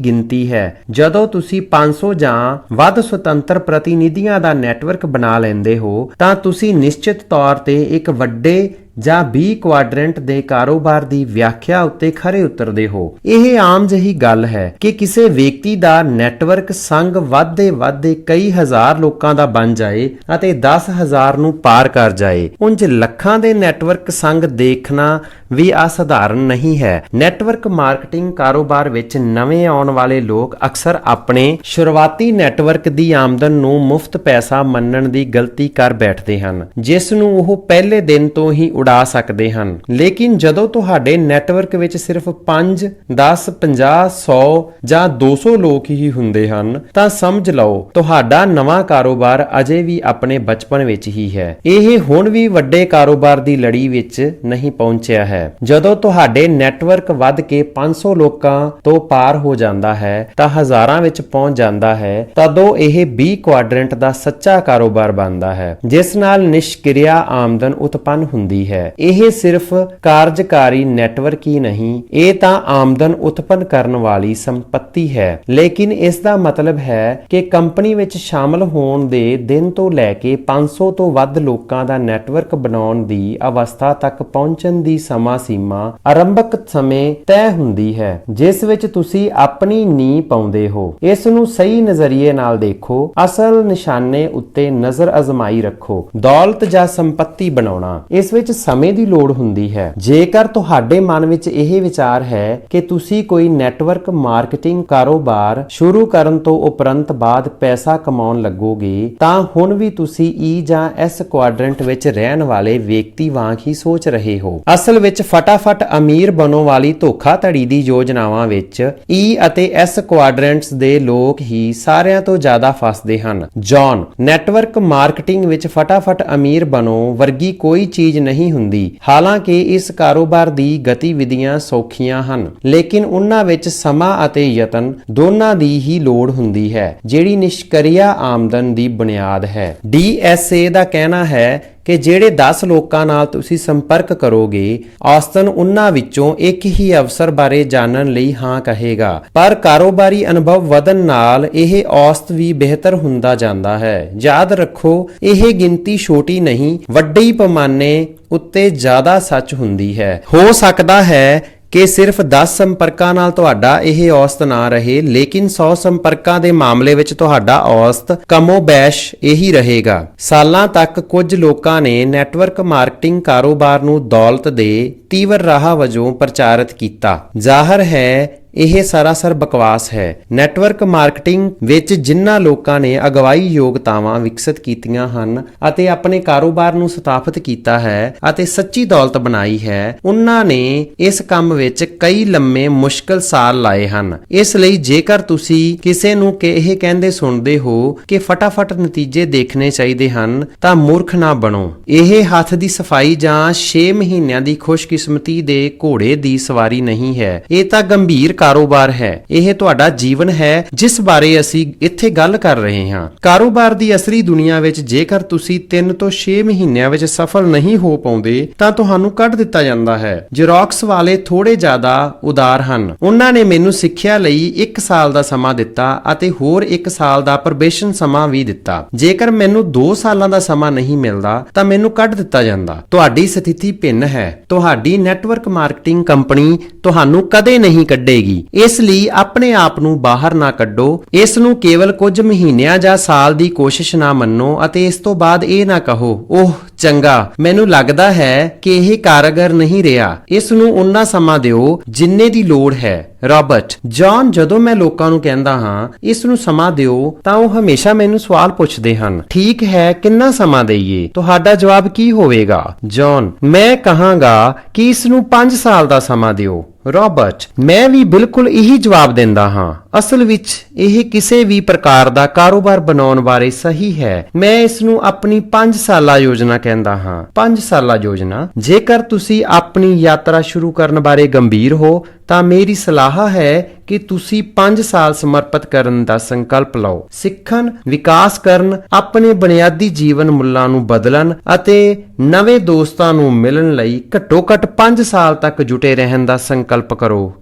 ਗਿਣਤੀ ਹੈ। ਜਦੋਂ ਤੁਸੀਂ 500 ਜਾਂ ਵੱਧ ਸੁਤੰਤਰ ਪ੍ਰਤੀਨਿਧੀਆਂ ਦਾ ਨੈਟਵਰਕ ਬਣਾ ਲੈਂਦੇ ਹੋ ਤਾਂ ਤੁਸੀਂ ਨਿਸ਼ਚਿਤ ਤੌਰ ਤੇ ਇੱਕ ਵੱਡੇ ਜਾਂ B ਕੁਆਡਰੈਂਟ ਦੇ ਕਾਰੋਬਾਰ ਦੀ ਵਿਆਖਿਆ ਉੱਤੇ ਖਰੇ ਉਤਰਦੇ ਹੋ। ਇਹ ਆਮ ਜਿਹੀ ਗੱਲ ਹੈ ਕਿ ਕਿਸੇ ਵਿਅਕਤੀ ਦਾ ਨੈਟਵਰਕ ਸੰਗ ਵੱਧਦੇ ਕਈ ਹਜ਼ਾਰ ਲੋਕਾਂ ਦਾ ਬਣ ਜਾਏ ਅਤੇ 10,000 ਨੂੰ ਪਾਰ ਕਰ ਜਾਏ। ਉਂਝ ਲੱਖਾਂ ਦੇ ਨੈਟਵਰਕ ਸੰਗ ਦੇਖਣਾ ਵੀ ਅਸਾਧਾਰਨ ਨਹੀਂ ਹੈ। ਨੈਟਵਰਕ ਮਾਰਕੀਟਿੰਗ ਕਾਰੋਬਾਰ ਵਿੱਚ ਨਵੇਂ ਆਉਣ ਵਾਲੇ ਲੋਕ ਅਕਸਰ ਆਪਣੇ ਸ਼ੁਰੂਆਤੀ ਨੈਟਵਰਕ ਦੀ ਆਮਦਨ ਨੂੰ ਮੁਫਤ ਪੈਸਾ ਮੰਨਣ ਦੀ ਗਲਤੀ ਕਰ ਬੈਠਦੇ ਹਨ, ਜਿਸ ਨੂੰ ਉਹ ਪਹਿਲੇ ਦਿਨ ਤੋਂ ਹੀ ਉਡਾ ਸਕਦੇ ਹਨ। ਲੇਕਿਨ ਜਦੋਂ ਤੁਹਾਡੇ ਨੈਟਵਰਕ ਵਿੱਚ ਸਿਰਫ 5, 10, 50, 100 ਜਾਂ 200 ਲੋਕ ਹੀ ਹੁੰਦੇ ਹਨ ਤਾਂ ਸਮਝ ਲਓ ਤੁਹਾਡਾ ਨਵਾਂ ਕਾਰੋਬਾਰ ਅਜੇ ਵੀ ਆਪਣੇ ਬਚਪਨ ਵਿੱਚ ਹੀ ਹੈ। ਇਹ ਹੁਣ ਵੀ ਵੱਡੇ ਕਾਰੋਬਾਰ ਦੀ ਲੜੀ ਵਿੱਚ ਨਹੀਂ ਪਹੁੰਚਿਆ ਹੈ। ਜਦੋਂ ਤੁਹਾਡੇ ਨੈਟਵਰਕ ਵੱਧ ਕੇ 500 ਲੋਕਾਂ ਤੋਂ ਪਾਰ ਹੋ ਜਾਂਦਾ ਹੈ ਤਾਂ ਹਜ਼ਾਰਾਂ ਵਿੱਚ ਪਹੁੰਚ ਜਾਂਦਾ ਹੈ, ਤਦੋਂ ਇਹ B ਕੁਆਡਰੈਂਟ ਦਾ ਸੱਚਾ ਕਾਰੋਬਾਰ ਬਣਦਾ ਹੈ ਜਿਸ ਨਾਲ ਨਿਸ਼ਕਿਰਿਆ ਆਮਦਨ ਉਤਪੰਨ ਹੁੰਦੀ ਹੈ। ਹੈ। ਇਹ ਸਿਰਫ ਕਾਰਜਕਾਰੀ ਨੈਟਵਰਕ ਹੀ ਨਹੀਂ, ਇਹ ਤਾਂ ਆਮਦਨ ਉਤਪੰਨ ਕਰਨ ਵਾਲੀ ਸੰਪत्ति ਹੈ। ਲੇਕਿਨ ਇਸ ਦਾ ਮਤਲਬ ਹੈ ਕਿ ਕੰਪਨੀ ਵਿੱਚ ਸ਼ਾਮਲ ਹੋਣ ਦੇ ਦਿਨ ਤੋਂ ਲੈ ਕੇ 500 ਤੋਂ ਵੱਧ ਲੋਕਾਂ ਦਾ ਨੈਟਵਰਕ ਬਣਾਉਣ ਦੀ ਅਵਸਥਾ ਤੱਕ ਪਹੁੰਚਣ ਦੀ ਸਮਾਂ ਸੀਮਾ ਆਰੰਭਕ ਸਮੇਂ ਤੈਅ ਹੁੰਦੀ ਹੈ, ਜਿਸ ਵਿੱਚ ਤੁਸੀਂ ਆਪਣੀ ਨੀਂਹ ਪਾਉਂਦੇ ਹੋ। ਇਸ ਨੂੰ ਸਹੀ ਨਜ਼ਰੀਏ ਨਾਲ ਦੇਖੋ। ਅਸਲ ਨਿਸ਼ਾਨੇ ਉੱਤੇ ਨਜ਼ਰ ਅਜ਼ਮਾਈ ਰੱਖੋ। ਦੌਲਤ ਜਾਂ ਸੰਪत्ति ਬਣਾਉਣਾ, ਇਸ ਵਿੱਚ ਸਮੇਂ ਦੀ ਲੋੜ ਹੁੰਦੀ ਹੈ। ਜੇਕਰ ਤੁਹਾਡੇ ਮਨ ਵਿੱਚ ਇਹ ਵਿਚਾਰ ਹੈ ਕਿ ਤੁਸੀਂ ਕੋਈ ਨੈਟਵਰਕ ਮਾਰਕੀਟਿੰਗ ਕਾਰੋਬਾਰ ਸ਼ੁਰੂ ਕਰਨ ਤੋਂ ਉਪਰੰਤ ਬਾਅਦ ਪੈਸਾ ਕਮਾਉਣ ਲੱਗੋਗੇ, ਤਾਂ ਹੁਣ ਵੀ ਤੁਸੀਂ ਈ ਜਾਂ ਐਸ ਕੁਆਡਰੈਂਟ ਵਿੱਚ ਰਹਿਣ ਵਾਲੇ ਵਿਅਕਤੀ ਵਾਂਗ ਹੀ ਸੋਚ ਰਹੇ ਹੋ। ਅਸਲ ਵਿੱਚ ਫਟਾਫਟ ਅਮੀਰ ਬਣੋ ਵਾਲੀ ਧੋਖਾਧੜੀ ਦੀ ਯੋਜਨਾਵਾਂ ਵਿੱਚ ਈ ਅਤੇ ਐਸ ਕੁਆਡਰੈਂਟਸ ਦੇ ਲੋਕ ਹੀ ਸਾਰਿਆਂ ਤੋਂ ਜ਼ਿਆਦਾ ਫਸਦੇ ਹਨ। ਜੌਨ, ਨੈਟਵਰਕ ਮਾਰਕੀਟਿੰਗ ਵਿੱਚ ਫਟਾਫਟ ਅਮੀਰ ਬਣੋ ਵਰਗੀ ਕੋਈ ਚੀਜ਼ ਨਹੀਂ ਹੁੰਦੀ। ਹਾਲਾਂਕਿ ਇਸ ਕਾਰੋਬਾਰ ਦੀ ਗਤੀਵਿਧੀਆਂ ਸੌਖੀਆਂ ਹਨ, ਲੇਕਿਨ ਉਹਨਾਂ ਵਿੱਚ ਸਮਾਂ ਅਤੇ ਯਤਨ ਦੋਨਾਂ ਦੀ ਹੀ ਲੋੜ ਹੁੰਦੀ ਹੈ, ਜਿਹੜੀ ਨਿਸ਼ਕਰੀਆ ਆਮਦਨ ਦੀ ਬੁਨਿਆਦ ਹੈ। DSA ਦਾ ਕਹਿਣਾ ਹੈ ਕਿ ਜਿਹੜੇ 10 ਲੋਕਾਂ ਨਾਲ ਤੁਸੀਂ ਸੰਪਰਕ ਕਰੋਗੇ, ਔਸਤਨ ਉਹਨਾਂ ਵਿੱਚੋਂ ਇੱਕ ਹੀ ਅਵਸਰ ਬਾਰੇ ਜਾਣਨ ਲਈ ਹਾਂ ਕਹੇਗਾ। ਪਰ ਕਾਰੋਬਾਰੀ ਅਨੁਭਵ ਵਧਣ ਨਾਲ ਇਹ ਔਸਤ ਵੀ ਬਿਹਤਰ ਹੁੰਦਾ ਜਾਂਦਾ ਹੈ। ਯਾਦ ਰੱਖੋ, ਇਹ ਗਿਣਤੀ ਛੋਟੀ ਨਹੀਂ, ਵੱਡੇ ਪੈਮਾਨੇ ਉੱਤੇ ਜ਼ਿਆਦਾ ਸੱਚ ਹੁੰਦੀ ਹੈ। ਹੋ ਸਕਦਾ ਹੈ ਕਿ ਸਿਰਫ 10 ਸੰਪਰਕਾਂ ਨਾਲ ਤੁਹਾਡਾ ਇਹ ਔਸਤ ਨਾ ਰਹੇ, ਲੇਕਿਨ 100 ਸੰਪਰਕਾਂ ਦੇ ਮਾਮਲੇ ਵਿੱਚ ਤੁਹਾਡਾ ਔਸਤ ਕਮੋਬੈਸ਼ ਇਹੀ ਰਹੇਗਾ। ਸਾਲਾਂ ਤੱਕ ਕੁਝ ਲੋਕਾਂ ਨੇ ਨੈਟਵਰਕ ਮਾਰਕੀਟਿੰਗ ਕਾਰੋਬਾਰ ਨੂੰ ਦੌਲਤ ਦੇ ਤੀਵਰ ਰਾਹ ਵਜੋਂ ਪ੍ਰਚਾਰਿਤ ਕੀਤਾ। ਜ਼ਾਹਰ ਹੈ ਇਹ ਸਰਾਸਰ ਬਕਵਾਸ ਹੈ। ਨੈਟਵਰਕ ਮਾਰਕੀਟਿੰਗ ਵਿੱਚ ਜਿਨ੍ਹਾਂ ਲੋਕਾਂ ਨੇ ਅਗਵਾਈ ਯੋਗਤਾਵਾਂ ਵਿਕਸਿਤ ਕੀਤੀਆਂ ਹਨ ਅਤੇ ਆਪਣੇ ਕਾਰੋਬਾਰ ਨੂੰ ਸਥਾਪਿਤ ਕੀਤਾ ਹੈ ਅਤੇ ਸੱਚੀ ਦੌਲਤ ਬਣਾਈ ਹੈ, ਉਹਨਾਂ ਨੇ ਇਸ ਕੰਮ ਵਿੱਚ ਕਈ ਲੰਮੇ ਮੁਸ਼ਕਲ ਸਾਲ ਲਾਏ ਹਨ। ਇਸ ਲਈ ਜੇਕਰ ਤੁਸੀਂ ਕਿਸੇ ਨੂੰ ਇਹ ਕਹਿੰਦੇ ਸੁਣਦੇ ਹੋ ਕਿ ਫਟਾਫਟ ਨਤੀਜੇ ਦੇਖਣੇ ਚਾਹੀਦੇ ਹਨ, ਤਾਂ ਮੂਰਖ ਨਾ ਬਣੋ। ਇਹ ਹੱਥ ਦੀ ਸਫਾਈ ਜਾਂ 6 ਮਹੀਨਿਆਂ ਦੀ ਖੁਸ਼ਕਿਸਮਤੀ ਦੇ ਘੋੜੇ ਦੀ ਸਵਾਰੀ ਨਹੀਂ ਹੈ। ਇਹ ਤਾਂ ਗੰਭੀਰ ਕਾਰੋਬਾਰ ਹੈ। ਇਹ ਤੁਹਾਡਾ ਜੀਵਨ ਹੈ ਜਿਸ ਬਾਰੇ ਅਸੀਂ ਇੱਥੇ ਗੱਲ ਕਰ ਰਹੇ ਹਾਂ। ਕਾਰੋਬਾਰ ਦੀ ਅਸਲੀ ਦੁਨੀਆ ਵਿੱਚ ਜੇਕਰ ਤੁਸੀਂ 3 ਤੋਂ 6 ਮਹੀਨਿਆਂ ਵਿੱਚ ਸਫਲ ਨਹੀਂ ਹੋ ਪਾਉਂਦੇ, ਤਾਂ ਤੁਹਾਨੂੰ ਕੱਢ ਦਿੱਤਾ ਜਾਂਦਾ ਹੈ। ਜੈਰੋਕਸ ਵਾਲੇ ਥੋੜੇ ਜ਼ਿਆਦਾ ਉਦਾਰ ਹਨ। ਉਹਨਾਂ ਨੇ ਮੈਨੂੰ ਸਿੱਖਿਆ ਲਈ 1 ਸਾਲ ਦਾ ਸਮਾਂ ਦਿੱਤਾ ਅਤੇ ਹੋਰ 1 ਸਾਲ ਦਾ ਪ੍ਰੋਬੇਸ਼ਨ ਸਮਾਂ ਵੀ ਦਿੱਤਾ। ਜੇਕਰ ਮੈਨੂੰ 2 ਸਾਲਾਂ ਦਾ ਸਮਾਂ ਨਹੀਂ ਮਿਲਦਾ, ਤਾਂ ਮੈਨੂੰ ਕੱਢ ਦਿੱਤਾ ਜਾਂਦਾ। ਤੁਹਾਡੀ ਸਥਿਤੀ ਭਿੰਨ ਹੈ। ਤੁਹਾਡੀ ਨੈਟਵਰਕ ਮਾਰਕੀਟਿੰਗ ਕੰਪਨੀ ਤੁਹਾਨੂੰ ਕਦੇ ਨਹੀਂ ਕੱਢੇਗੀ। ਇਸ ਲਈ ਆਪਣੇ ਆਪ ਨੂੰ ਬਾਹਰ ਨਾ ਕੱਢੋ। ਇਸ ਨੂੰ ਕੇਵਲ ਕੁਝ ਮਹੀਨਿਆਂ ਜਾਂ ਸਾਲ ਦੀ ਕੋਸ਼ਿਸ਼ ਨਾ ਮੰਨੋ ਅਤੇ ਇਸ ਤੋਂ ਬਾਅਦ ਇਹ ਨਾ ਕਹੋ, ਓਹ ਚੰਗਾ, ਮੈਨੂੰ ਲੱਗਦਾ ਹੈ ਕਿ ਇਹ ਕਾਰਗਰ ਨਹੀਂ ਰਿਹਾ। ਇਸ ਨੂੰ ਉਨਾ ਸਮਾਂ ਦਿਓ ਜਿੰਨੇ ਦੀ ਲੋੜ ਹੈ। ਰਾਬਰਟ ਜੌਨ, ਜਦੋਂ ਮੈਂ ਲੋਕਾਂ ਨੂੰ ਕਹਿੰਦਾ ਹਾਂ ਇਸ ਨੂੰ ਸਮਾਂ ਦਿਓ, ਤਾਂ ਉਹ ਹਮੇਸ਼ਾ ਮੈਨੂੰ ਸਵਾਲ ਪੁੱਛਦੇ ਹਨ, ਠੀਕ ਹੈ, ਕਿੰਨਾ ਸਮਾਂ ਦੇਈਏ? ਤੁਹਾਡਾ ਜਵਾਬ ਕੀ ਹੋਵੇਗਾ? ਜੌਨ, ਮੈਂ ਕਹਾਂਗਾ ਕਿ ਇਸ ਨੂੰ 5 ਸਾਲ ਦਾ ਸਮਾਂ ਦਿਓ। ਰਾਬਰਟ, ਮੈਂ ਵੀ ਬਿਲਕੁਲ ਇਹੀ ਜਵਾਬ ਦਿੰਦਾ ਹਾਂ। ਅਸਲ ਵਿੱਚ ਇਹ ਕਿਸੇ ਵੀ ਪ੍ਰਕਾਰ ਦਾ ਕਾਰੋਬਾਰ ਬਣਾਉਣ ਬਾਰੇ ਸਹੀ ਹੈ। ਮੈਂ ਇਸ ਨੂੰ ਆਪਣੀ 5 ਸਾਲਾ ਯੋਜਨਾ ਕਹਿੰਦਾ ਹਾਂ। 5 ਸਾਲਾ ਯੋਜਨਾ। ਜੇਕਰ ਤੁਸੀਂ ਆਪਣੀ ਯਾਤਰਾ ਸ਼ੁਰੂ ਕਰਨ ਬਾਰੇ ਗੰਭੀਰ ਹੋ, ਤਾਂ ਮੇਰੀ ਸਲਾਹ ਹੈ ਕਿ ਤੁਸੀਂ 5 ਸਾਲ ਸਮਰਪਿਤ ਕਰਨ ਦਾ ਸੰਕਲਪ ਲਓ। ਸਿੱਖਣ, ਵਿਕਾਸ ਕਰਨ, ਆਪਣੇ ਬੁਨਿਆਦੀ ਜੀਵਨ ਮੁੱਲਾਂ ਨੂੰ ਬਦਲਣ ਅਤੇ ਨਵੇਂ ਦੋਸਤਾਂ ਨੂੰ ਮਿਲਣ ਲਈ ਘੱਟੋ-ਘੱਟ 5 ਸਾਲ ਤੱਕ ਜੁਟੇ ਰਹਿਣ ਦਾ ਸੰਕਲਪ ਕਰੋ।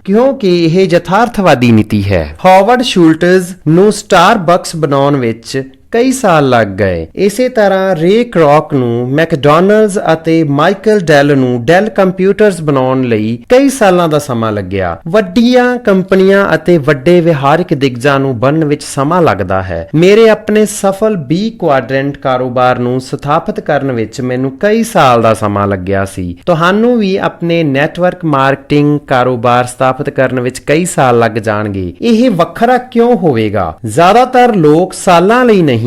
ਕਿਉਂਕਿ ਇਹ ਯਥਾਰਥਵਾਦੀ ਨੀਤੀ ਹੈ। ਹਾਵਰਡ ਸ਼ੁਲਟਜ਼ ਨੂੰ ਸਟਾਰਬਕਸ ਬਣਾਉਣ ਵਿੱਚ ਕਈ ਸਾਲ ਲੱਗ ਗਏ। ਇਸੇ ਤਰ੍ਹਾਂ ਰੇ ਕ੍ਰੌਕ ਨੂੰ ਮੈਕਡੋਨਲਡਸ ਅਤੇ ਮਾਈਕਲ ਡੈਲ ਨੂੰ ਡੈਲ ਕੰਪਿਊਟਰਸ ਬਣਾਉਣ ਲਈ ਕਈ ਸਾਲਾਂ ਦਾ ਸਮਾਂ ਲੱਗਿਆ। ਵੱਡੀਆਂ ਕੰਪਨੀਆਂ ਅਤੇ ਵੱਡੇ ਵਿਹਾਰਿਕ ਦਿਗਜਾਂ ਨੂੰ ਬਣਨ ਵਿੱਚ ਸਮਾਂ ਲੱਗਦਾ ਹੈ। ਮੇਰੇ ਆਪਣੇ ਸਫਲ B ਕੁਆਡਰੈਂਟ ਕਾਰੋਬਾਰ ਨੂੰ ਸਥਾਪਿਤ ਕਰਨ ਵਿੱਚ ਮੈਨੂੰ ਕਈ ਸਾਲ ਦਾ ਸਮਾਂ ਲੱਗਿਆ ਸੀ। ਤੁਹਾਨੂੰ ਵੀ ਆਪਣੇ ਨੈਟਵਰਕ ਮਾਰਕੀਟਿੰਗ ਕਾਰੋਬਾਰ ਸਥਾਪਿਤ ਕਰਨ ਵਿੱਚ ਕਈ ਸਾਲ ਲੱਗ ਜਾਣਗੇ। ਇਹ ਵੱਖਰਾ ਕਿਉਂ ਹੋਵੇਗਾ? ਜ਼ਿਆਦਾਤਰ ਲੋਕ ਸਾਲਾਂ ਲਈ ਨਹੀਂ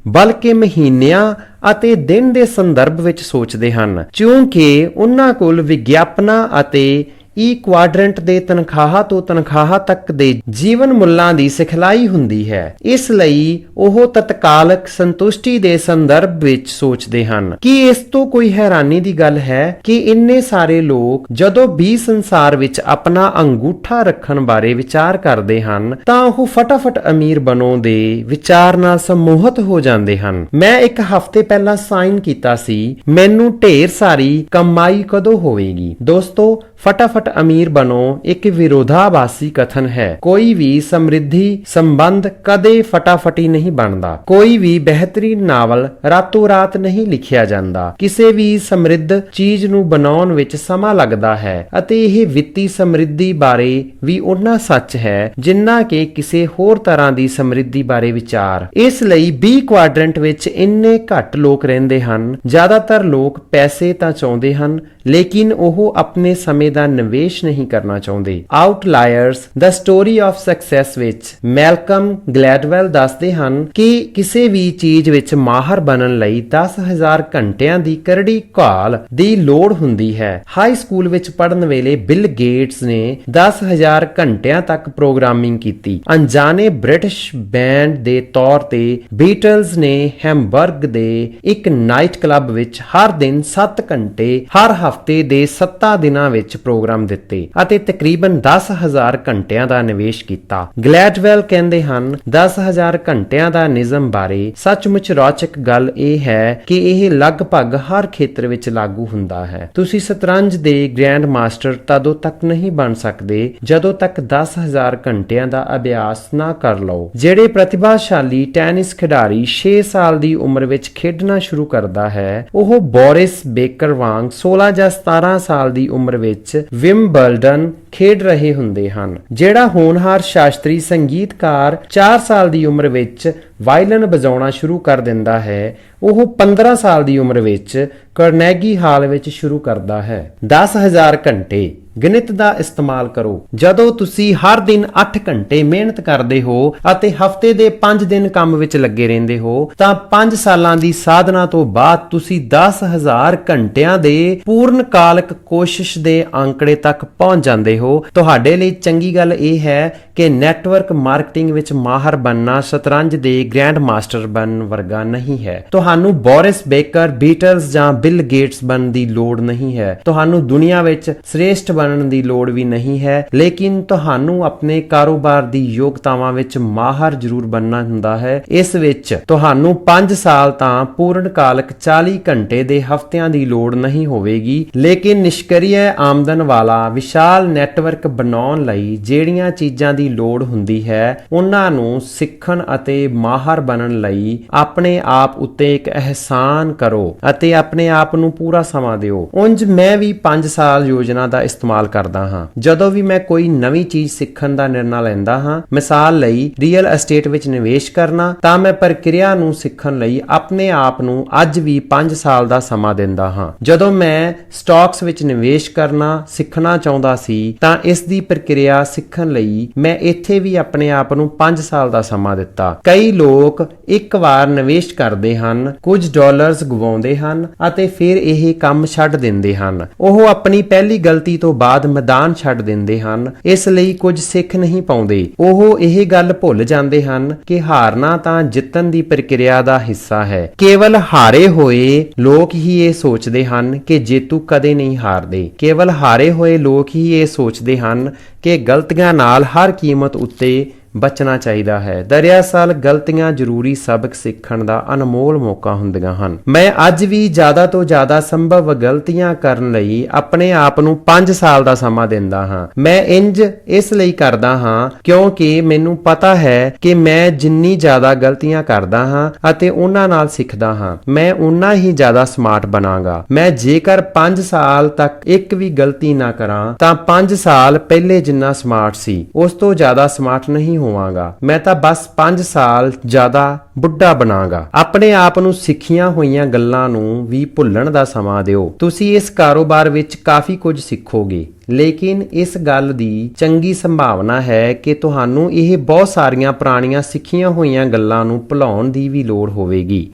ਬਲਕਿ ਮਹੀਨਿਆਂ ਅਤੇ ਦਿਨ ਦੇ ਸੰਦਰਭ ਵਿੱਚ ਸੋਚਦੇ ਹਨ, ਕਿਉਂਕਿ ਉਹਨਾਂ ਕੋਲ ਵਿਗਿਆਪਨਾਂ ਅਤੇ ਈ ਕੁਆਡਰੈਂਟ ਦੇ ਤਨਖਾਹਾਂ ਤੋਂ ਤਨਖਾਹਾਂ ਤੱਕ ਦੇ ਜੀਵਨ ਮੁੱਲਾਂ ਦੀ ਸਿਖਲਾਈ ਹੁੰਦੀ ਹੈ। ਇਸ ਲਈ ਉਹ ਤਤਕਾਲਕ ਸੰਤੁਸ਼ਟੀ ਦੇ ਸੰਦਰਭ ਵਿੱਚ ਸੋਚਦੇ ਹਨ। ਕੀ ਇਸ ਤੋਂ ਕੋਈ ਹੈਰਾਨੀ ਦੀ ਗੱਲ ਹੈ ਕਿ ਇੰਨੇ ਸਾਰੇ ਲੋਕ ਜਦੋਂ ਵੀ ਸੰਸਾਰ ਵਿੱਚ ਆਪਣਾ ਅੰਗੂਠਾ ਰੱਖਣ ਬਾਰੇ ਵਿਚਾਰ ਕਰਦੇ ਹਨ ਤਾਂ ਉਹ ਫਟਾਫਟ ਅਮੀਰ ਬਣੋ ਦੇ ਵਿਚਾਰ ਨਾਲ ਸਮੋਹਿਤ ਹੋ ਜਾਂਦੇ ਹਨ। ਮੈਂ ਇੱਕ ਹਫ਼ਤੇ ਪਹਿਲਾਂ ਸਾਈਨ ਕੀਤਾ ਸੀ, ਮੈਨੂੰ ਢੇਰ ਸਾਰੀ ਕਮਾਈ ਕਦੋਂ ਹੋਵੇਗੀ। ਦੋਸਤੋ, ਫਟਾਫਟ ਅਮੀਰ ਬਣੋ ਇੱਕ ਵਿਰੋਧਾਭਾਸੀ ਕਥਨ ਹੈ। ਕੋਈ ਵੀ ਸਮਰਿੱਧੀ ਸੰਬੰਧ ਕਦੇ ਫਟਾਫਟੀ ਨਹੀਂ ਬਣਦਾ। ਕੋਈ ਵੀ ਬਿਹਤਰੀਨ ਨਾਵਲ ਰਾਤੋਂ ਰਾਤ ਨਹੀਂ ਲਿਖਿਆ ਜਾਂਦਾ। ਕਿਸੇ ਵੀ ਸਮਰਿੱਧ ਚੀਜ਼ ਨੂੰ ਬਣਾਉਣ ਵਿੱਚ ਸਮਾਂ ਲੱਗਦਾ ਹੈ ਅਤੇ ਇਹ ਵਿੱਤੀ ਸਮਰਿੱਧੀ ਬਾਰੇ ਵੀ ਉਨਾ ਸੱਚ ਹੈ ਜਿੰਨਾ ਕਿ ਕਿਸੇ ਹੋਰ ਤਰ੍ਹਾਂ ਦੀ ਸਮਰਿੱਧੀ ਬਾਰੇ ਵਿਚਾਰ। ਇਸ ਲਈ ਬੀ ਕੁਆਡਰੈਂਟ ਵਿੱਚ ਇੰਨੇ ਘੱਟ ਲੋਕ ਰਹਿੰਦੇ ਹਨ। ਜ਼ਿਆਦਾਤਰ ਲੋਕ ਪੈਸੇ ਤਾਂ ਚਾਹੁੰਦੇ ਹਨ ਲੇਕਿਨ ਉਹ ਆਪਣੇ ਸਮੇਂ ਦਾ ਨਿਵੇਸ਼ ਨਹੀਂ ਕਰਨਾ ਚਾਹੁੰਦੇ। ਆਊਟਲਾਇਰਸ ਦ ਸਟੋਰੀ ਆਫ ਸਕਸੈਸ ਵਿੱਚ ਮੈਲਕਮ ਗਲੈਡਵੈਲ ਦੱਸਦੇ ਹਨ ਕਿ ਕਿਸੇ ਵੀ ਚੀਜ਼ ਵਿੱਚ ਮਾਹਰ ਬਣਨ ਲਈ 10,000 ਘੰਟਿਆਂ ਦੀ ਕਰੜੀ ਘਾਲ ਦੀ ਲੋੜ ਹੁੰਦੀ ਹੈ। ਹਾਈ ਸਕੂਲ ਵਿੱਚ ਪੜ੍ਹਨ ਵੇਲੇ ਬਿਲ ਗੇਟਸ ਨੇ 10,000 ਘੰਟਿਆਂ ਤੱਕ ਪ੍ਰੋਗਰਾਮਿੰਗ ਕੀਤੀ। ਅਣਜਾਣੇ ਬ੍ਰਿਟਿਸ਼ ਬੈਂਡ ਦੇ ਤੌਰ ਤੇ ਬੀਟਲਸ ਨੇ ਹੈਮਬਰਗ ਦੇ ਇੱਕ ਨਾਈਟ ਕਲੱਬ ਵਿੱਚ ਹਰ ਦਿਨ 7 ਘੰਟੇ ਹਰ ਹਫ਼ਤੇ ਦੇ 7 ਦਿਨਾਂ ਵਿੱਚ ਪ੍ਰੋਗਰਾਮ ਦਿੱਤੇ ਅਤੇ ਤਕਰੀਬਨ 10,000 ਘੰਟਿਆਂ ਦਾ ਨਿਵੇਸ਼ ਕੀਤਾ। ਗਲੈਡਵੈਲ ਕਹਿੰਦੇ ਹਨ 10,000 ਘੰਟਿਆਂ ਦਾ ਨਿਯਮ ਬਾਰੇ ਸੱਚਮੁੱਚ ਰੌਚਕ ਗੱਲ ਇਹ ਹੈ ਕਿ ਇਹ ਲਗਭਗ ਹਰ ਖੇਤਰ ਵਿੱਚ ਲਾਗੂ ਹੁੰਦਾ ਹੈ। ਤੁਸੀਂ ਸ਼ਤਰੰਜ ਦੇ ਗ੍ਰੈਂਡ ਮਾਸਟਰ ਤਦੋਂ ਤੱਕ ਨਹੀਂ ਬਣ ਸਕਦੇ ਜਦੋਂ ਤੱਕ 10,000 ਘੰਟਿਆਂ ਦਾ ਅਭਿਆਸ ਨਾ ਕਰ ਲਓ। ਜਿਹੜੇ ਪ੍ਰਤਿਭਾਸ਼ਾਲੀ ਟੈਨਿਸ ਖਿਡਾਰੀ 6 ਸਾਲ ਦੀ ਉਮਰ ਵਿੱਚ ਖੇਡਣਾ ਸ਼ੁਰੂ ਕਰਦਾ ਹੈ ਉਹ ਬੋਰਿਸ ਬੇਕਰ ਵਾਂਗ 16 ਜਾਂ 17 ਸਾਲ ਦੀ ਉਮਰ ਵਿੱਚ ਵਿੰਬਲਡਨ ਖੇਡ ਰਹੇ ਹੁੰਦੇ ਹਨ। ਜਿਹੜਾ ਹੋਣਹਾਰ ਸ਼ਾਸਤਰੀ ਸੰਗੀਤਕਾਰ 4 ਸਾਲ ਦੀ ਉਮਰ ਵਿੱਚ ਵਾਇਲਨ ਵਜਾਉਣਾ ਸ਼ੁਰੂ ਕਰ ਦਿੰਦਾ ਹੈ ਉਹ 15 ਸਾਲ ਦੀ ਉਮਰ ਵਿੱਚ ਕਾਰਨੇਗੀ ਹਾਲ ਵਿੱਚ ਸ਼ੁਰੂ ਕਰਦਾ ਹੈ। 10,000 ਘੰਟੇ ਗਣਿਤ ਦਾ ਇਸਤੇਮਾਲ ਕਰੋ। ਜਦੋਂ ਤੁਸੀਂ ਹਰ ਦਿਨ 8 ਘੰਟੇ ਮਿਹਨਤ ਕਰਦੇ ਹੋ ਅਤੇ ਹਫ਼ਤੇ ਦੇ 5 ਦਿਨ ਕੰਮ ਵਿੱਚ ਲੱਗੇ ਰਹਿੰਦੇ ਹੋ ਤਾਂ 5 ਸਾਲਾਂ ਦੀ ਸਾਧਨਾ ਤੋਂ ਬਾਅਦ ਤੁਸੀਂ 10,000 ਘੰਟਿਆਂ ਦੇ ਪੂਰਨ ਕਾਲਕ ਕੋਸ਼ਿਸ਼ ਦੇ ਅੰਕੜੇ ਤੱਕ ਪਹੁੰਚ ਜਾਂਦੇ ਹੋ। ਤੁਹਾਡੇ ਲਈ ਚੰਗੀ ਗੱਲ ਇਹ ਹੈ ਕਿ ਨੈਟਵਰਕ ਮਾਰਕੀਟਿੰਗ ਵਿੱਚ ਮਾਹਰ ਬਣਨਾ ਸ਼ਤਰੰਜ ਦੇ ਗ੍ਰੈਂਡ ਮਾਸਟਰ ਬਣਨ ਵਰਗਾ ਨਹੀਂ ਹੈ। ਤੁਹਾਨੂੰ ਬੋਰਿਸ ਬੇਕਰ, ਬੀਟਲਸ ਜਾਂ ਬਿਲ ਗੇਟਸ ਬਣਨ ਦੀ ਲੋੜ ਨਹੀਂ ਹੈ। ਤੁਹਾਨੂੰ ਦੁਨੀਆ ਵਿੱਚ ਸ੍ਰੇਸ਼ਟ ਬਣਨ ਦੀ ਲੋੜ ਵੀ ਨਹੀਂ ਹੈ ਲੇਕਿਨ ਤੁਹਾਨੂੰ ਆਪਣੇ ਕਾਰੋਬਾਰ ਦੀ ਯੋਗਤਾਵਾਂ ਵਿੱਚ ਮਾਹਰ ਜ਼ਰੂਰ ਬਣਨਾ ਹੁੰਦਾ ਹੈ। ਇਸ ਵਿੱਚ ਤੁਹਾਨੂੰ 5 ਸਾਲ ਤਾਂ ਪੂਰਨ ਕਾਲਕ 40 ਘੰਟੇ ਦੇ ਹਫ਼ਤਿਆਂ ਦੀ ਲੋੜ ਨਹੀਂ ਹੋਵੇਗੀ ਲੇਕਿਨ ਨਿਸ਼ਕਰੀय ਆਮਦਨ ਵਾਲਾ ਵਿਸ਼ਾਲ ਨੈਟਵਰਕ ਬਣਾਉਣ ਲਈ ਜਿਹੜੀਆਂ ਚੀਜ਼ਾਂ ਦੀ ਲੋੜ ਹੁੰਦੀ ਹੈ ਉਹਨਾਂ ਨੂੰ ਸਿੱਖਣ ਅਤੇ ਮਾਹਰ ਬਣਨ ਲਈ ਆਪਣੇ ਆਪ ਉੱਤੇ ਇੱਕ ਅਹਿਸਾਨ ਕਰੋ ਅਤੇ ਆਪਣੇ ਆਪ ਨੂੰ ਪੂਰਾ ਸਮਾਂ ਦਿਓ। ਉਂਝ ਮੈਂ ਵੀ 5 ਸਾਲ ਯੋਜਨਾ ਦਾ ਇਸਤੇਮਾਲ ਕਰਦਾ ਹਾਂ ਜਦੋਂ ਵੀ ਮੈਂ ਕੋਈ ਨਵੀਂ ਚੀਜ਼ ਸਿੱਖਣ ਦਾ ਨਿਰਣਾ ਲੈਂਦਾ ਹਾਂ। ਮਿਸਾਲ ਲਈ ਰੀਅਲ ਐਸਟੇਟ ਵਿੱਚ ਨਿਵੇਸ਼ ਕਰਨਾ ਤਾਂ ਮੈਂ ਪ੍ਰਕਿਰਿਆ ਨੂੰ ਸਿੱਖਣ ਲਈ ਆਪਣੇ ਆਪ ਨੂੰ ਅੱਜ ਵੀ 5 ਸਾਲ ਦਾ ਸਮਾਂ ਦਿੰਦਾ ਹਾਂ। ਜਦੋਂ ਮੈਂ ਸਟਾਕਸ ਵਿੱਚ ਨਿਵੇਸ਼ ਕਰਨਾ ਸਿੱਖਣਾ ਚਾਹੁੰਦਾ ਸੀ ਤਾਂ ਇਸ ਦੀ ਪ੍ਰਕਿਰਿਆ ਸਿੱਖਣ ਲਈ ਮੈਂ ਇੱਥੇ ਵੀ ਆਪਣੇ ਆਪ ਨੂੰ 5 ਸਾਲ ਦਾ ਸਮਾਂ ਦਿੱਤਾ। ਕਈ ਲੋਕ ਇੱਕ ਵਾਰ ਨਿਵੇਸ਼ ਕਰਦੇ ਹਨ, ਕੁਝ ਡਾਲਰਸ ਗਵਾਉਂਦੇ ਹਨ ਅਤੇ ਫਿਰ ਇਹ ਕੰਮ ਛੱਡ ਦਿੰਦੇ ਹਨ। ਉਹ ਆਪਣੀ ਪਹਿਲੀ ਗਲਤੀ ਤੋਂ ਬਾਅਦ ਮੈਦਾਨ ਛੱਡ ਦਿੰਦੇ ਹਨ, ਇਸ ਲਈ ਕੁਝ ਸਿੱਖ ਨਹੀਂ ਪਾਉਂਦੇ। ਉਹ ਇਹ ਗੱਲ ਭੁੱਲ ਜਾਂਦੇ ਹਨ ਕਿ ਹਾਰਨਾ ਤਾਂ ਜਿੱਤਣ ਦੀ ਪ੍ਰਕਿਰਿਆ ਦਾ ਹਿੱਸਾ ਹੈ। ਕੇਵਲ ਹਾਰੇ ਹੋਏ ਲੋਕ ਹੀ ਇਹ ਸੋਚਦੇ ਹਨ ਕਿ ਜੇਤੂ ਕਦੇ ਨਹੀਂ ਹਾਰਦੇ। ਕੇਵਲ ਹਾਰੇ ਹੋਏ ਲੋਕ ਹੀ ਇਹ ਸੋਚਦੇ ਹਨ ਕਿ ਗਲਤੀਆਂ ਨਾਲ ਹਰ ਕੀਮਤ ਉੱਤੇ ਬਚਣਾ ਚਾਹੀਦਾ ਹੈ। ਦਰਅਸਲ ਗਲਤੀਆਂ ਜ਼ਰੂਰੀ ਸਬਕ ਸਿੱਖਣ ਦਾ ਅਨਮੋਲ ਮੌਕਾ ਹੁੰਦੀਆਂ ਹਨ। ਮੈਂ ਅੱਜ ਵੀ ਜ਼ਿਆਦਾ ਤੋਂ ਜ਼ਿਆਦਾ ਸੰਭਵ ਗਲਤੀਆਂ ਕਰਨ ਲਈ ਆਪਣੇ ਆਪ ਨੂੰ 5 ਸਾਲ ਦਾ ਸਮਾਂ ਦਿੰਦਾ ਹਾਂ। ਮੈਂ ਇੰਜ ਇਸ ਲਈ ਕਰਦਾ ਹਾਂ ਕਿਉਂਕਿ ਮੈਨੂੰ ਪਤਾ ਹੈ ਕਿ ਮੈਂ ਜਿੰਨੀ ਜ਼ਿਆਦਾ ਗਲਤੀਆਂ ਕਰਦਾ ਹਾਂ ਅਤੇ ਉਹਨਾਂ ਨਾਲ ਸਿੱਖਦਾ ਹਾਂ ਮੈਂ ਉਨਾ ਹੀ ਜ਼ਿਆਦਾ ਸਮਾਰਟ ਬਣਾਂਗਾ। ਮੈਂ ਜੇਕਰ 5 ਸਾਲ ਤੱਕ ਇੱਕ ਵੀ ਗਲਤੀ ਨਾ ਕਰਾਂ ਤਾਂ 5 ਸਾਲ ਪਹਿਲੇ ਜਿੰਨਾ ਸਮਾਰਟ ਸੀ ਉਸ ਤੋਂ ਜ਼ਿਆਦਾ ਸਮਾਰਟ ਨਹੀਂ ਹੋਵਾਂਗਾ। ਮੈਂ ਤਾਂ ਬਸ 5 ਸਾਲ ਜ਼ਿਆਦਾ ਬੁੱਢਾ ਬਣਾਂਗਾ। ਆਪਣੇ ਆਪ ਨੂੰ ਸਿੱਖੀਆਂ ਹੋਈਆਂ ਗੱਲਾਂ ਨੂੰ ਵੀ ਭੁੱਲਣ ਦਾ ਸਮਾਂ ਦਿਓ। ਤੁਸੀਂ ਇਸ ਕਾਰੋਬਾਰ ਵਿੱਚ ਕਾਫੀ ਕੁਝ ਸਿੱਖੋਗੇ ਲੇਕਿਨ ਇਸ ਗੱਲ ਦੀ ਚੰਗੀ ਸੰਭਾਵਨਾ ਹੈ ਕਿ ਤੁਹਾਨੂੰ ਇਹ ਬਹੁਤ ਸਾਰੀਆਂ ਪੁਰਾਣੀਆਂ ਸਿੱਖੀਆਂ ਹੋਈਆਂ ਗੱਲਾਂ ਨੂੰ ਭੁਲਾਉਣ ਦੀ ਵੀ ਲੋੜ ਹੋਵੇਗੀ।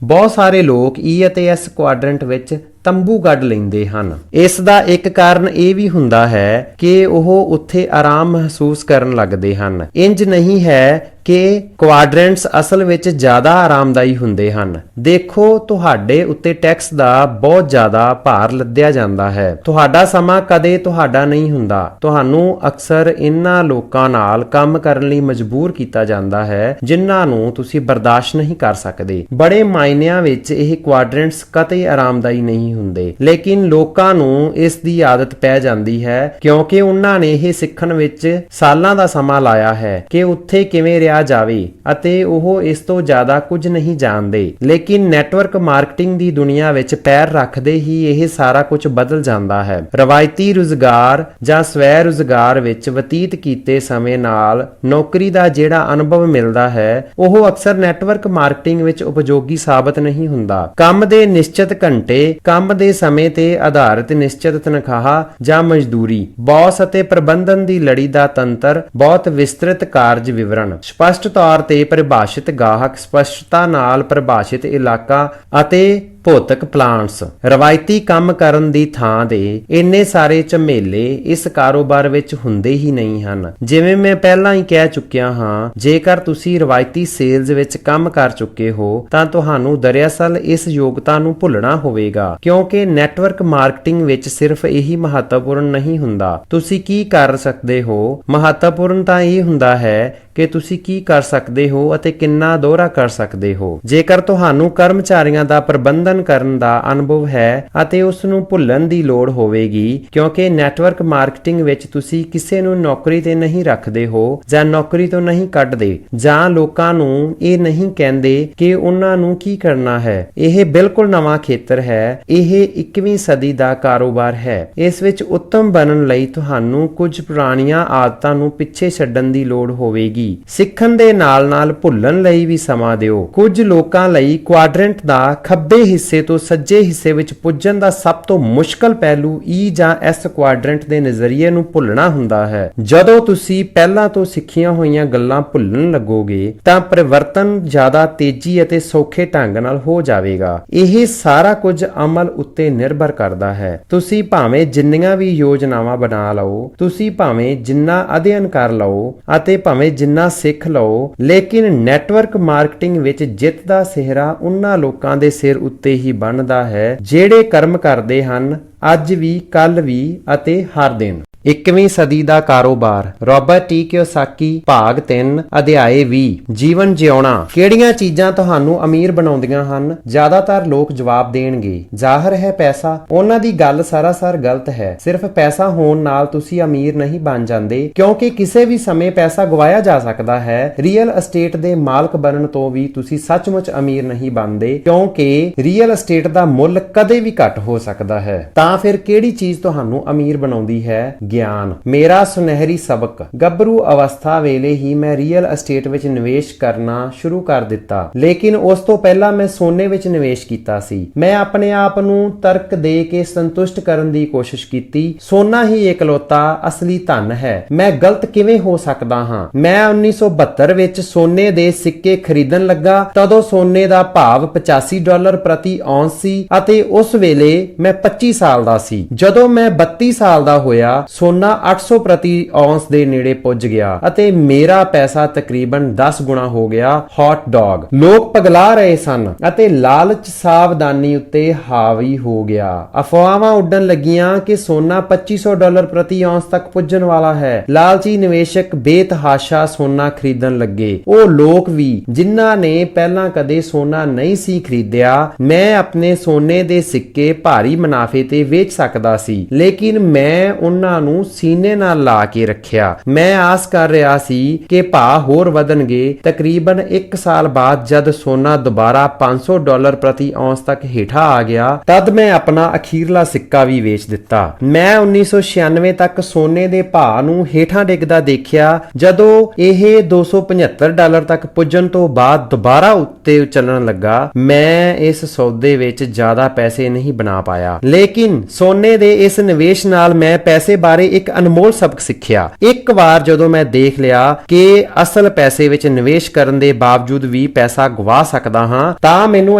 ਬਹੁਤ ਸਾਰੇ ਲੋਕ E ਅਤੇ S ਕੁਆਡਰੈਂਟ ਵਿੱਚ ਤੰਬੂ ਗੱਡ ਲੈਂਦੇ ਹਨ। ਇਸ ਦਾ ਇੱਕ ਕਾਰਨ ਇਹ ਵੀ ਹੁੰਦਾ ਹੈ ਕਿ ਉਹ ਉੱਥੇ ਆਰਾਮ ਮਹਿਸੂਸ ਕਰਨ ਲੱਗਦੇ ਹਨ। ਇੰਜ ਨਹੀਂ ਹੈ ਕਿ ਕੁਆਡਰੈਂਟਸ ਅਸਲ ਵਿੱਚ ਜ਼ਿਆਦਾ ਆਰਾਮਦਾਈ ਹੁੰਦੇ ਹਨ। ਦੇਖੋ, ਤੁਹਾਡੇ ਉੱਤੇ ਟੈਕਸ ਦਾ ਬਹੁਤ ਜ਼ਿਆਦਾ ਭਾਰ ਲੱਦਿਆ ਜਾਂਦਾ ਹੈ। ਤੁਹਾਡਾ ਸਮਾਂ ਕਦੇ ਤੁਹਾਡਾ ਨਹੀਂ ਹੁੰਦਾ। ਤੁਹਾਨੂੰ ਅਕਸਰ ਇਨ੍ਹਾਂ ਲੋਕਾਂ ਨਾਲ ਕੰਮ ਕਰਨ ਲਈ ਮਜਬੂਰ ਕੀਤਾ ਜਾਂਦਾ ਹੈ ਜਿਨ੍ਹਾਂ ਨੂੰ ਤੁਸੀਂ ਬਰਦਾਸ਼ਤ ਨਹੀਂ ਕਰ ਸਕਦੇ। ਬੜੇ ਮਾਇਨਿਆਂ ਵਿੱਚ ਇਹ ਕੁਆਡਰੈਂਟਸ ਕਦੇ ਆਰਾਮਦਾਈ ਨਹੀਂ ਹੁੰਦੇ, ਲੇਕਿਨ ਲੋਕਾਂ ਨੂੰ ਇਸ ਦੀ ਆਦਤ ਪੈ ਜਾਂਦੀ ਹੈ ਕਿਉਂਕਿ ਉਹਨਾਂ ਨੇ ਇਹ ਸਿੱਖਣ ਵਿੱਚ ਸਾਲਾਂ ਦਾ ਸਮਾਂ ਲਾਇਆ ਹੈ ਕਿ ਉੱਥੇ ਕਿਵੇਂ ਰਿਹਾ ਜਾਵੇ ਅਤੇ ਉਹ ਇਸ ਤੋਂ ਜ਼ਿਆਦਾ ਕੁਝ ਨਹੀਂ ਜਾਣਦੇ। ਲੇਕਿਨ ਨੈਟਵਰਕ ਮਾਰਕੀਟਿੰਗ ਦੀ ਦੁਨੀਆ ਵਿੱਚ ਪੈਰ ਰੱਖਦੇ ਹੀ ਇਹ ਸਾਰਾ ਕੁਝ ਬਦਲ ਜਾਂਦਾ ਹੈ। ਰਵਾਇਤੀ ਰੁਜ਼ਗਾਰ ਜਾਂ ਸਵੈ ਰੁਜ਼ਗਾਰ ਵਿੱਚ ਬਤੀਤ ਕੀਤੇ ਸਮੇਂ ਨਾਲ ਨੌਕਰੀ ਦਾ ਜਿਹੜਾ ਅਨੁਭਵ ਮਿਲਦਾ ਹੈ ਉਹ ਅਕਸਰ ਨੈਟਵਰਕ ਮਾਰਕੀਟਿੰਗ ਵਿੱਚ ਉਪਯੋਗੀ ਸਾਬਤ ਨਹੀਂ ਹੁੰਦਾ। ਕੰਮ ਦੇ ਨਿਸ਼ਚਿਤ ਘੰਟੇ, ਕੰਮ ਦੇ ਸਮੇਂ ਤੇ ਆਧਾਰਿਤ ਨਿਸ਼ਚਿਤ ਤਨਖਾਹ ਜਾਂ ਮਜ਼ਦੂਰੀ, ਬੌਸ ਅਤੇ ਪ੍ਰਬੰਧਨ ਦੀ ਲੜੀ ਦਾ ਤੰਤਰ, ਬਹੁਤ ਵਿਸਤ੍ਰਿਤ ਕਾਰਜ ਵਿਵਰਣ, ਸਪਸ਼ਟ ਤੌਰ ਤੇ ਪਰਿਭਾਸ਼ਿਤ ਗਾਹਕ, ਸਪਸ਼ਟਤਾ ਨਾਲ ਪਰਿਭਾਸ਼ਿਤ ਇਲਾਕਾ ਅਤੇ ਭੌਤਿਕ ਪਲਾਂਟਸ। ਰਵਾਇਤੀ ਕੰਮ ਕਰਨ ਦੀ ਥਾਂ ਦੇ ਇੰਨੇ ਸਾਰੇ ਝਮੇਲੇ ਇਸ ਕਾਰੋਬਾਰ ਵਿੱਚ ਹੁੰਦੇ ਹੀ ਨਹੀਂ ਹਨ। ਜਿਵੇਂ ਮੈਂ ਪਹਿਲਾਂ ਹੀ ਕਹਿ ਚੁੱਕਿਆ ਹਾਂ, ਜੇਕਰ ਤੁਸੀਂ ਰਵਾਇਤੀ ਸੇਲਜ਼ ਵਿੱਚ ਕੰਮ ਕਰ ਚੁੱਕੇ ਹੋ ਤਾਂ ਤੁਹਾਨੂੰ ਦਰਅਸਲ ਇਸ ਯੋਗਤਾ ਨੂੰ ਭੁੱਲਣਾ ਹੋਵੇਗਾ ਕਿਉਂਕਿ ਨੈਟਵਰਕ ਮਾਰਕੀਟਿੰਗ ਵਿੱਚ ਸਿਰਫ ਇਹੀ ਮਹੱਤਵਪੂਰਨ ਨਹੀਂ ਹੁੰਦਾ ਤੁਸੀਂ ਕੀ ਕਰ ਸਕਦੇ ਹੋ। ਮਹੱਤਵਪੂਰਨ ਤਾਂ ਇਹ ਹੁੰਦਾ ਹੈ ਕਿ ਤੁਸੀਂ ਕੀ ਕਰ ਸਕਦੇ ਹੋ ਅਤੇ ਕਿੰਨਾ ਦੋਹਰਾ ਕਰ ਸਕਦੇ ਹੋ। ਜੇਕਰ ਤੁਹਾਨੂੰ ਕਰਮਚਾਰੀਆਂ ਦਾ ਪ੍ਰਬੰਧਨ ਕਰਨ ਦਾ ਅਨੁਭਵ ਹੈ ਅਤੇ ਉਸ ਨੂੰ ਭੁੱਲਣ ਦੀ ਲੋੜ ਹੋਵੇਗੀ ਕਿਉਂਕਿ ਨੈਟਵਰਕ ਮਾਰਕੀਟਿੰਗ ਵਿੱਚ ਤੁਸੀਂ ਕਿਸੇ ਨੂੰ ਨੌਕਰੀ ਤੇ ਨਹੀਂ ਰੱਖਦੇ ਹੋ ਜਾਂ ਨੌਕਰੀ ਤੋਂ ਨਹੀਂ ਕੱਢਦੇ ਜਾਂ ਲੋਕਾਂ ਨੂੰ ਇਹ ਨਹੀਂ ਕਹਿੰਦੇ ਕਿ ਉਹਨਾਂ ਨੂੰ ਕੀ ਕਰਨਾ ਹੈ। ਇਹ ਬਿਲਕੁਲ ਨਵਾਂ ਖੇਤਰ ਹੈ। ਇਹ 21ਵੀਂ ਸਦੀ ਦਾ ਕਾਰੋਬਾਰ ਹੈ। ਇਸ ਵਿੱਚ ਉੱਤਮ ਬਣਨ ਲਈ ਤੁਹਾਨੂੰ ਕੁਝ ਪੁਰਾਣੀਆਂ ਆਦਤਾਂ ਨੂੰ ਪਿੱਛੇ ਛੱਡਣ ਦੀ ਲੋੜ ਹੋਵੇਗੀ। ਸਿੱਖਣ ਦੇ ਨਾਲ-ਨਾਲ ਭੁੱਲਣ ਲਈ ਵੀ ਸਮਾਂ ਦਿਓ। ਕੁਝ ਲੋਕਾਂ ਲਈ ਕੁਆਡਰੈਂਟ ਦਾ ਖੱਬੇ ਹਿੱਸੇ ਤੋਂ ਸੱਜੇ ਹਿੱਸੇ ਵਿੱਚ ਪੁੱਜਣ ਦਾ ਸਭ ਤੋਂ ਮੁਸ਼ਕਲ ਪਹਿਲੂ E ਜਾਂ S ਕੁਆਡਰੈਂਟ ਦੇ ਨਜ਼ਰੀਏ ਨੂੰ ਭੁੱਲਣਾ ਹੁੰਦਾ ਹੈ। ਜਦੋਂ ਤੁਸੀਂ ਪਹਿਲਾਂ ਤੋਂ ਸਿੱਖੀਆਂ ਹੋਈਆਂ ਗੱਲਾਂ ਭੁੱਲਣ ਲੱਗੋਗੇ ਤਾਂ ਪਰਿਵਰਤਨ ਜ਼ਿਆਦਾ ਤੇਜ਼ੀ ਅਤੇ ਸੌਖੇ ਢੰਗ ਨਾਲ ਹੋ ਜਾਵੇਗਾ। ਇਹ ਸਾਰਾ ਕੁਝ ਅਮਲ ਉੱਤੇ ਨਿਰਭਰ ਕਰਦਾ ਹੈ। ਤੁਸੀਂ ਭਾਵੇਂ ਜਿੰਨੀਆਂ ਵੀ ਯੋਜਨਾਵਾਂ ਬਣਾ ਲਓ, ਤੁਸੀਂ ਭਾਵੇਂ ਜਿੰਨਾ ਅਧਿਐਨ ਕਰ ਲਓ ਅਤੇ ਭਾਵੇਂ ਜਿੰਨਾ ਸਿੱਖ ਲਓ, ਲੇਕਿਨ ਨੈਟਵਰਕ ਮਾਰਕੀਟਿੰਗ ਵਿੱਚ ਜਿੱਤ ਦਾ ਸਿਹਰਾ ਉਹਨਾਂ ਲੋਕਾਂ ਦੇ ਸਿਰ ਉੱਤੇ ਹੀ ਬਣਦਾ ਹੈ ਜਿਹੜੇ ਕਰਮ ਕਰਦੇ ਹਨ ਅੱਜ ਵੀ, ਕੱਲ ਵੀ ਅਤੇ ਹਰ ਦਿਨ। 21ਵੀਂ ਸਦੀ ਦਾ ਕਾਰੋਬਾਰ, ਰੌਬਰਟ ਟੀ ਕਿਓਸਾਕੀ, ਭਾਗ 3, ਅਧਿਆਇ 20। ਜੀਵਨ ਜਿਉਣਾ। ਕਿਹੜੀਆਂ ਚੀਜ਼ਾਂ ਤੁਹਾਨੂੰ ਅਮੀਰ ਬਣਾਉਂਦੀਆਂ ਹਨ? ਜ਼ਿਆਦਾਤਰ ਲੋਕ ਜਵਾਬ ਦੇਣਗੇ, ਜ਼ਾਹਰ ਹੈ ਪੈਸਾ। ਉਹਨਾਂ ਦੀ ਗੱਲ ਸਰਾਸਰ ਗਲਤ ਹੈ। ਸਿਰਫ ਪੈਸਾ ਹੋਣ ਨਾਲ ਤੁਸੀਂ ਅਮੀਰ ਨਹੀਂ ਬਣ ਜਾਂਦੇ ਕਿਉਂਕਿ ਕਿਸੇ ਵੀ ਸਮੇਂ ਪੈਸਾ ਗਵਾਇਆ ਜਾ ਸਕਦਾ ਹੈ। ਰੀਅਲ ਅਸਟੇਟ ਦੇ ਮਾਲਕ ਬਣਨ ਤੋਂ ਵੀ ਤੁਸੀਂ ਸੱਚਮੁੱਚ ਅਮੀਰ ਨਹੀਂ ਬਣਦੇ ਕਿਉਂਕਿ ਰੀਅਲ ਅਸਟੇਟ ਦਾ ਮੁੱਲ ਕਦੇ ਵੀ ਘੱਟ ਹੋ ਸਕਦਾ ਹੈ। ਤਾਂ ਫਿਰ ਕਿਹੜੀ ਚੀਜ਼ ਤੁਹਾਨੂੰ ਅਮੀਰ ਬਣਾਉਂਦੀ ਹੈ? ਗਿਆਨ। ਮੇਰਾ ਸੁਨਹਿਰੀ ਸਬਕ। ਗੱਭਰੂ ਅਵਸਥਾ ਵੇਲੇ ਹੀ ਮੈਂ ਰੀਅਲ ਅਸਟੇਟ ਵਿੱਚ ਨਿਵੇਸ਼ ਕਰਨਾ ਸ਼ੁਰੂ ਕਰ ਦਿੱਤਾ, ਲੇਕਿਨ ਉਸ ਤੋਂ ਪਹਿਲਾਂ ਮੈਂ ਸੋਨੇ ਵਿੱਚ ਨਿਵੇਸ਼ ਕੀਤਾ ਸੀ। ਮੈਂ ਆਪਣੇ ਆਪ ਨੂੰ ਤਰਕ ਦੇ ਕੇ ਸੰਤੁਸ਼ਟ ਕਰਨ ਦੀ ਕੋਸ਼ਿਸ਼ ਕੀਤੀ। ਸੋਨਾ ਹੀ ਇਕਲੌਤਾ ਅਸਲੀ ਧਨ ਹੈ। ਮੈਂ ਗਲਤ ਕਿਵੇਂ ਹੋ ਸਕਦਾ ਹਾਂ? ਮੈਂ 1972 ਵਿੱਚ ਸੋਨੇ ਦੇ ਸਿੱਕੇ ਖਰੀਦਣ ਲੱਗਾ। ਤਦੋਂ ਸੋਨੇ ਦਾ ਭਾਵ $85 ਪ੍ਰਤੀ ਔਂਸ ਸੀ ਅਤੇ ਉਸ ਵੇਲੇ ਮੈਂ 25 ਸਾਲ ਦਾ ਸੀ। ਜਦੋਂ ਮੈਂ 32 ਸਾਲ ਦਾ ਹੋਇਆ, ਸੋਨਾ 800 ਪ੍ਰਤੀ ਔਂਸ ਦੇ ਨੇੜੇ ਪੁੱਜ ਗਿਆ ਅਤੇ ਮੇਰਾ ਪੈਸਾ ਤਕਰੀਬਨ 10 ਗੁਣਾ ਹੋ ਗਿਆ। Hot dog. ਲੋਕ ਪਗਲਾ ਰਹੇ ਸਨ ਅਤੇ ਲਾਲਚ ਸਾਵਧਾਨੀ ਉੱਤੇ ਹਾਵੀ ਹੋ ਗਿਆ। ਅਫਵਾਹਾਂ ਉੱਡਣ ਲੱਗੀਆਂ ਕਿ ਸੋਨਾ $2500 ਪ੍ਰਤੀ ਔਂਸ ਤੱਕ ਪੁੱਜਣ ਵਾਲਾ ਹੈ। ਲਾਲਚੀ ਨਿਵੇਸ਼ਕ ਬੇਤਹਾਸ਼ਾ ਸੋਨਾ ਖਰੀਦਣ ਲੱਗੇ। ਉਹ ਲੋਕ ਵੀ ਜਿਨ੍ਹਾਂ ਨੇ ਪਹਿਲਾਂ ਕਦੇ ਸੋਨਾ ਨਹੀਂ ਸੀ ਖਰੀਦਿਆ। ਮੈਂ ਆਪਣੇ ਸੋਨੇ ਦੇ ਸਿੱਕੇ ਭਾਰੀ ਮੁਨਾਫੇ ਤੇ ਵੇਚ ਸਕਦਾ ਸੀ, ਲੇਕਿਨ ਮੈਂ ਉਹਨਾਂ ਨੂੰ ਸੀਨੇ ਨਾਲ ਲਾ ਕੇ ਰੱਖਿਆ। ਮੈਂ ਆਸ ਕਰ ਰਿਹਾ ਸੀ ਕਿ ਭਾਅ ਹੋਰ ਵਧਣਗੇ। ਤਕਰੀਬਨ 1 ਸਾਲ ਬਾਅਦ ਜਦ ਸੋਨਾ ਦੁਬਾਰਾ $500 ਪ੍ਰਤੀ ਔਂਸ ਤੱਕ ਹੇਠਾਂ ਆ ਗਿਆ, ਤਦ ਮੈਂ ਆਪਣਾ ਅਖੀਰਲਾ ਸਿੱਕਾ ਵੀ ਵੇਚ ਦਿੱਤਾ। ਮੈਂ 1996 ਤੱਕ ਸੋਨੇ ਦੇ ਭਾਅ ਨੂੰ ਹੇਠਾਂ ਡਿੱਗਦਾ ਦੇਖਿਆ। ਜਦੋਂ ਇਹ $275 ਤੱਕ ਪੁੱਜਣ ਤੋਂ ਬਾਅਦ ਦੁਬਾਰਾ ਉੱਤੇ ਚੱਲਣ ਲੱਗਾ, ਮੈਂ ਇਸ ਸੌਦੇ ਵਿੱਚ ਜ਼ਿਆਦਾ ਪੈਸੇ ਨਹੀਂ ਬਣਾ ਪਾਇਆ। ਲੇਕਿਨ ਸੋਨੇ ਦੇ ਇਸ ਨਿਵੇਸ਼ ਨਾਲ ਮੈਂ ਪੈਸੇ ਬਾਰੇ ਬਾਰੇ ਇੱਕ ਅਨਮੋਲ ਸਬਕ ਸਿੱਖਿਆ। ਇੱਕ ਵਾਰ ਜਦੋਂ ਮੈਂ ਦੇਖ ਲਿਆ ਕਿ ਅਸਲ ਪੈਸੇ ਵਿੱਚ ਨਿਵੇਸ਼ ਕਰਨ ਦੇ ਬਾਵਜੂਦ ਵੀ ਪੈਸਾ ਗਵਾ ਸਕਦਾ ਹਾਂ, ਤਾਂ ਮੈਨੂੰ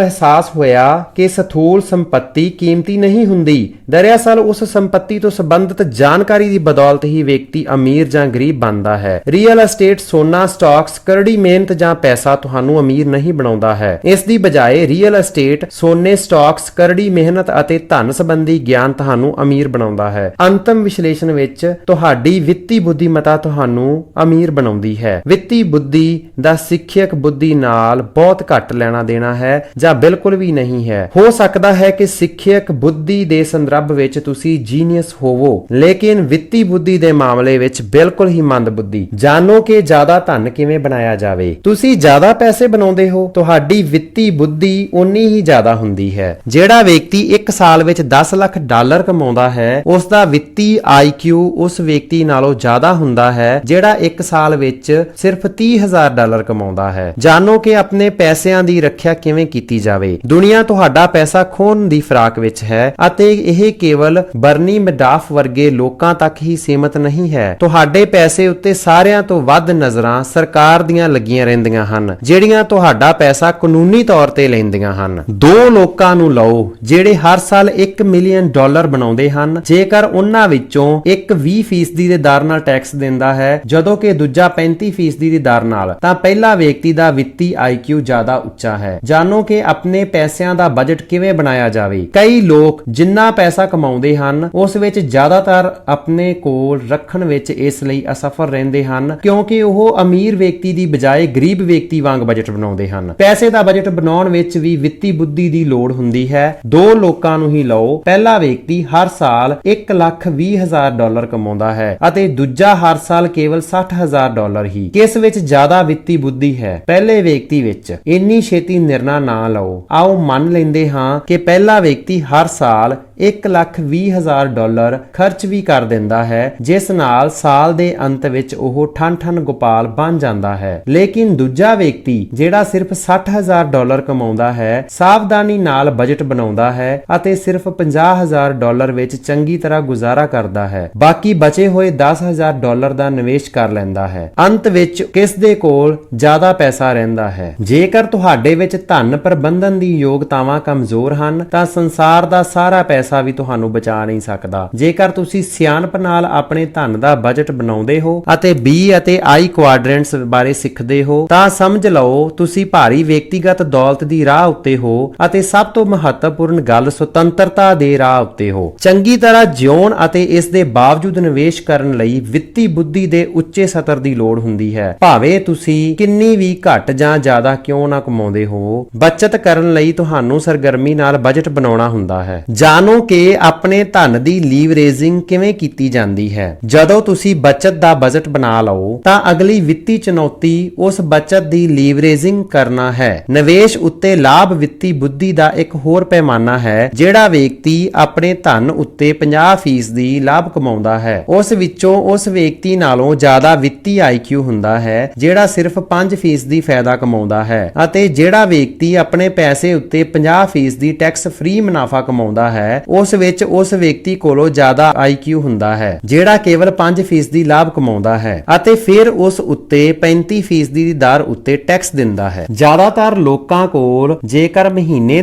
ਅਹਿਸਾਸ ਹੋਇਆ ਕਿ ਸਥੂਲ ਸੰਪत्ति ਕੀਮਤੀ ਨਹੀਂ ਹੁੰਦੀ। ਦਰਅਸਲ ਉਸ ਸੰਪत्ति ਤੋਂ ਸੰਬੰਧਿਤ ਜਾਣਕਾਰੀ ਦੀ ਬਦੌਲਤ ਹੀ ਵਿਅਕਤੀ ਅਮੀਰ ਜਾਂ ਗਰੀਬ ਬਣਦਾ ਹੈ। ਰੀਅਲ ਅਸਟੇਟ, ਸੋਨਾ, ਸਟਾਕਸ, ਕਰੜੀ ਮਿਹਨਤ ਜਾਂ ਪੈਸਾ ਤੁਹਾਨੂੰ ਅਮੀਰ ਨਹੀਂ ਬਣਾਉਂਦਾ ਹੈ। ਇਸ ਦੀ ਬਜਾਏ ਰੀਅਲ ਅਸਟੇਟ, ਸੋਨੇ, ਸਟਾਕਸ, ਕਰੜੀ ਮਿਹਨਤ ਅਤੇ ਧਨ ਸੰਬੰਧੀ ਗਿਆਨ ਤੁਹਾਨੂੰ ਅਮੀਰ ਬਣਾਉਂਦਾ ਹੈ। ਅੰਤਮ ਵਿਸ਼ਲੇਸ਼ਣ ਵਿੱਚ ਤੁਹਾਡੀ ਵਿੱਤੀ ਬੁੱਧੀਮਤਾ ਤੁਹਾਨੂੰ ਅਮੀਰ ਬਣਾਉਂਦੀ ਹੈ। ਵਿੱਤੀ ਬੁੱਧੀ ਦਾ ਸਿੱਖਿਅਕ ਬੁੱਧੀ ਨਾਲ ਬਹੁਤ ਘੱਟ ਲੈਣਾ ਦੇਣਾ ਹੈ ਜਾਂ ਬਿਲਕੁਲ ਵੀ ਨਹੀਂ ਹੈ। ਹੋ ਸਕਦਾ ਹੈ ਕਿ ਸਿੱਖਿਅਕ ਬੁੱਧੀ ਦੇ ਸੰਦਰਭ ਵਿੱਚ ਤੁਸੀਂ ਜੀਨੀਅਸ ਹੋਵੋ, ਲੇਕਿਨ ਵਿੱਤੀ ਬੁੱਧੀ ਦੇ ਮਾਮਲੇ ਵਿੱਚ ਬਿਲਕੁਲ ਹੀ ਮੰਦ ਬੁੱਧੀ। ਜਾਣੋ ਕਿ ਜ਼ਿਆਦਾ ਧਨ ਕਿਵੇਂ ਬਣਾਇਆ ਜਾਵੇ। ਤੁਸੀਂ ਜ਼ਿਆਦਾ ਪੈਸੇ ਬਣਾਉਂਦੇ ਹੋ, ਤੁਹਾਡੀ ਵਿੱਤੀ ਬੁੱਧੀ ਉਨੀ ਹੀ ਜ਼ਿਆਦਾ ਹੁੰਦੀ ਹੈ। ਜਿਹੜਾ ਵਿਅਕਤੀ ਇੱਕ ਸਾਲ ਵਿੱਚ 10 ਲੱਖ ਡਾਲਰ ਕਮਾਉਂਦਾ ਹੈ, ਉਸ ਦਾ ਵਿੱਤੀ IQ ਉਸ ਵਿਅਕਤੀ ਨਾਲੋਂ ਜ਼ਿਆਦਾ ਹੁੰਦਾ ਹੈ ਜਿਹੜਾ ਇੱਕ ਸਾਲ ਵਿੱਚ ਸਿਰਫ 30,000 ਡਾਲਰ ਕਮਾਉਂਦਾ ਹੈ। ਜਾਣੋ ਕਿ ਆਪਣੇ ਪੈਸਿਆਂ ਦੀ ਰੱਖਿਆ ਕਿਵੇਂ ਕੀਤੀ ਜਾਵੇ। ਦੁਨੀਆ ਤੁਹਾਡਾ ਪੈਸਾ ਖੋਹਣ ਦੀ ਫਿਰਾਕ ਵਿੱਚ ਹੈ ਅਤੇ ਇਹ ਕੇਵਲ ਬਰਨੀ ਮੈਡਾਫ ਵਰਗੇ ਲੋਕਾਂ ਤੱਕ ਹੀ ਸੀਮਿਤ ਨਹੀਂ ਹੈ। ਤੁਹਾਡੇ ਪੈਸੇ ਉੱਤੇ ਸਾਰਿਆਂ ਤੋਂ ਵੱਧ ਨਜ਼ਰਾਂ ਸਰਕਾਰ ਦੀਆਂ ਲੱਗੀਆਂ ਰਹਿੰਦੀਆਂ ਹਨ, ਜਿਹੜੀਆਂ ਤੁਹਾਡਾ ਪੈਸਾ ਕਾਨੂੰਨੀ ਤੌਰ ਤੇ ਲੈਂਦੀਆਂ ਹਨ। ਦੋ ਲੋਕਾਂ ਨੂੰ ਲਓ ਜਿਹੜੇ ਹਰ ਸਾਲ $1 ਮਿਲੀਅਨ ਬਣਾਉਂਦੇ ਹਨ। ਜੇਕਰ ਉਹਨਾਂ ਵਿੱਚੋਂ ਇੱਕ 20% ਦੇ ਦਰ ਨਾਲ ਟੈਕਸ ਦਿੰਦਾ ਹੈ, ਜਦੋਂ ਕਿ ਦੂਜਾ 35% ਦੀ ਦਰ ਨਾਲ, ਤਾਂ ਪਹਿਲਾ ਵਿਅਕਤੀ ਦਾ ਵਿੱਤੀ IQ ਜ਼ਿਆਦਾ ਉੱਚਾ ਹੈ। ਜਾਣੋ ਕਿ ਆਪਣੇ ਪੈਸਿਆਂ ਦਾ ਬਜਟ ਕਿਵੇਂ ਬਣਾਇਆ ਜਾਵੇ। ਕਈ ਲੋਕ ਜਿੰਨਾ ਪੈਸਾ ਕਮਾਉਂਦੇ ਹਨ, ਉਸ ਵਿੱਚ ਜ਼ਿਆਦਾਤਰ ਆਪਣੇ ਕੋਲ ਰੱਖਣ ਵਿੱਚ ਇਸ ਲਈ ਅਸਫਲ ਰਹਿੰਦੇ ਹਨ ਕਿਉਂਕਿ ਉਹ ਅਮੀਰ ਵਿਅਕਤੀ ਦੀ ਬਜਾਏ ਗਰੀਬ ਵਿਅਕਤੀ ਵਾਂਗ ਬਜਟ ਬਣਾਉਂਦੇ ਹਨ। ਪੈਸੇ ਦਾ ਬਜਟ ਬਣਾਉਣ ਵਿੱਚ ਵੀ ਵਿੱਤੀ ਬੁੱਧੀ ਦੀ ਲੋੜ ਹੁੰਦੀ ਹੈ। ਦੋ ਲੋਕਾਂ ਨੂੰ ਹੀ ਲਓ। ਪਹਿਲਾ ਵਿਅਕਤੀ ਹਰ ਸਾਲ $1,20,000 ਕਮਾਉਂਦਾ ਹੈ ਅਤੇ ਦੂਜਾ ਹਰ ਸਾਲ ਕੇਵਲ $60,000 ਹੀ। ਕਿਸ ਵਿੱਚ ਜ਼ਿਆਦਾ ਵਿੱਤੀ ਬੁੱਧੀ ਹੈ? ਪਹਿਲੇ ਵਿਅਕਤੀ ਵਿੱਚ। ਇੰਨੀ ਛੇਤੀ ਨਿਰਣਾ ਨਾ ਲਓ। ਆਓ ਮੰਨ ਲੈਂਦੇ ਹਾਂ ਕਿ ਪਹਿਲਾ ਵਿਅਕਤੀ ਹਰ ਸਾਲ $1,20,000 ਖਰਚ ਵੀ ਕਰ ਦਿੰਦਾ ਹੈ, ਜਿਸ ਨਾਲ ਸਾਲ ਦੇ ਅੰਤ ਵਿੱਚ ਉਹ ਠਨ ਗੋਪਾਲ ਬਣ ਜਾਂਦਾ ਹੈ। ਲੇਕਿਨ ਦੂਜਾ ਵਿਅਕਤੀ ਜਿਹੜਾ ਸਿਰਫ $60,000 ਕਮਾਉਂਦਾ ਹੈ, ਸਾਵਧਾਨੀ ਨਾਲ ਬਜਟ ਬਣਾਉਂਦਾ ਹੈ ਅਤੇ ਸਿਰਫ $50,000 ਵਿੱਚ ਚੰਗੀ ਤਰ੍ਹਾਂ ਗੁਜ਼ਾਰਾ ਕਰਦਾ ਹੈ। ਬਾਕੀ ਬਚੇ ਹੋਏ $10,000 ਦਾ ਨਿਵੇਸ਼ ਕਰ ਲੈਂਦਾ ਹੈ। ਅੰਤ ਵਿੱਚ ਕਿਸ ਦੇ ਕੋਲ ਜ਼ਿਆਦਾ ਪੈਸਾ ਰਹਿੰਦਾ ਹੈ? ਜੇਕਰ ਤੁਹਾਡੇ ਵਿੱਚ ਧਨ ਪ੍ਰਬੰਧਨ ਦੀ ਯੋਗਤਾਵਾਂ ਕਮਜ਼ੋਰ ਹਨ, ਤਾਂ ਸੰਸਾਰ ਦਾ ਸਾਰਾ ਪੈਸਾ ਵੀ ਤੁਹਾਨੂੰ ਬਚਾ ਨਹੀਂ ਸਕਦਾ। ਜੇਕਰ ਤੁਸੀਂ ਸਿਆਣਪ ਨਾਲ ਆਪਣੇ ਧਨ ਦਾ ਬਜਟ ਬਣਾਉਂਦੇ ਹੋ ਅਤੇ B ਅਤੇ I ਕੁਆਡਰੈਂਟਸ ਬਾਰੇ ਸਿੱਖਦੇ ਹੋ, ਤਾਂ ਸਮਝ ਲਓ ਤੁਸੀਂ ਭਾਰੀ ਵਿਅਕਤੀਗਤ ਦੌਲਤ ਦੀ ਰਾਹ ਉੱਤੇ ਹੋ ਅਤੇ ਸਭ ਤੋਂ ਮਹੱਤਵਪੂਰਨ ਗੱਲ ਸੁਤੰਤਰਤਾ ਦੇ ਰਾਹ ਉੱਤੇ ਹੋ। ਚੰਗੀ ਤਰ੍ਹਾਂ ਜਿਉਣ ਅਤੇ ਇਸ ਦੇ ਬਾਵਜੂਦ ਨਿਵੇਸ਼ ਕਰਨ ਲਈ ਵਿੱਤੀ ਬੁੱਧੀ ਦੇ ਉੱਚੇ ਸਤਰ ਦੀ ਲੋੜ ਹੁੰਦੀ ਹੈ। ਭਾਵੇਂ ਤੁਸੀਂ ਕਿੰਨੀ ਵੀ ਘੱਟ ਜਾਂ ਜ਼ਿਆਦਾ ਕਿਉਂ ਨਾ ਕਮਾਉਂਦੇ ਹੋ, ਬਚਤ ਕਰਨ ਲਈ ਤੁਹਾਨੂੰ ਸਰਗਰਮੀ ਨਾਲ ਬਜਟ ਬਣਾਉਣਾ ਹੁੰਦਾ ਹੈ। ਜਾਣੋ ਕਿ ਆਪਣੇ ਧਨ ਦੀ ਲੀਵਰੇਜਿੰਗ ਕਿਵੇਂ ਕੀਤੀ ਜਾਂਦੀ ਹੈ। ਜਦੋਂ ਤੁਸੀਂ ਬਚਤ ਦਾ ਬਜਟ ਬਣਾ ਲਓ, ਤਾਂ ਅਗਲੀ ਵਿੱਤੀ ਚੁਣੌਤੀ ਉਸ ਬਚਤ ਦੀ ਲੀਵਰੇਜਿੰਗ ਕਰਨਾ ਹੈ। ਨਿਵੇਸ਼ ਉੱਤੇ ਲਾਭ ਵਿੱਤੀ ਬੁੱਧੀ ਦਾ ਇੱਕ ਹੋਰ ਪੈਮਾਨਾ ਹੈ। ਜਿਹੜਾ ਵਿਅਕਤੀ ਆਪਣੇ ਧਨ ਉੱਤੇ 50% ਲਾਭ ਕਮਾਉਂਦਾ ਹੈ, ਉਸ ਵਿੱਚੋਂ ਉਸ ਵਿਅਕਤੀ ਨਾਲੋਂ ਜ਼ਿਆਦਾ ਵਿੱਤੀ IQ ਹੁੰਦਾ ਹੈ ਜਿਹੜਾ ਸਿਰਫ 5% ਫਾਇਦਾ ਕਮਾਉਂਦਾ ਹੈ, ਅਤੇ ਜਿਹੜਾ ਵਿਅਕਤੀ ਆਪਣੇ ਪੈਸੇ ਉੱਤੇ 50% ਟੈਕਸ ਫ੍ਰੀ ਮੁਨਾਫਾ ਕਮਾਉਂਦਾ ਹੈ, ਉਸ ਵਿੱਚ ਉਸ ਵਿਅਕਤੀ ਕੋਲੋਂ ਜ਼ਿਆਦਾ IQ ਹੁੰਦਾ ਹੈ ਜਿਹੜਾ ਕੇਵਲ 5% ਲਾਭ ਕਮਾਉਂਦਾ ਹੈ ਅਤੇ ਫਿਰ ਉਸ ਉੱਤੇ 35% ਦੀ ਦਰ ਉੱਤੇ ਟੈਕਸ ਦਿੰਦਾ ਹੈ। ਜ਼ਿਆਦਾਤਰ ਲੋਕਾਂ ਕੋਲ ਜੇਕਰ ਮਹੀਨੇ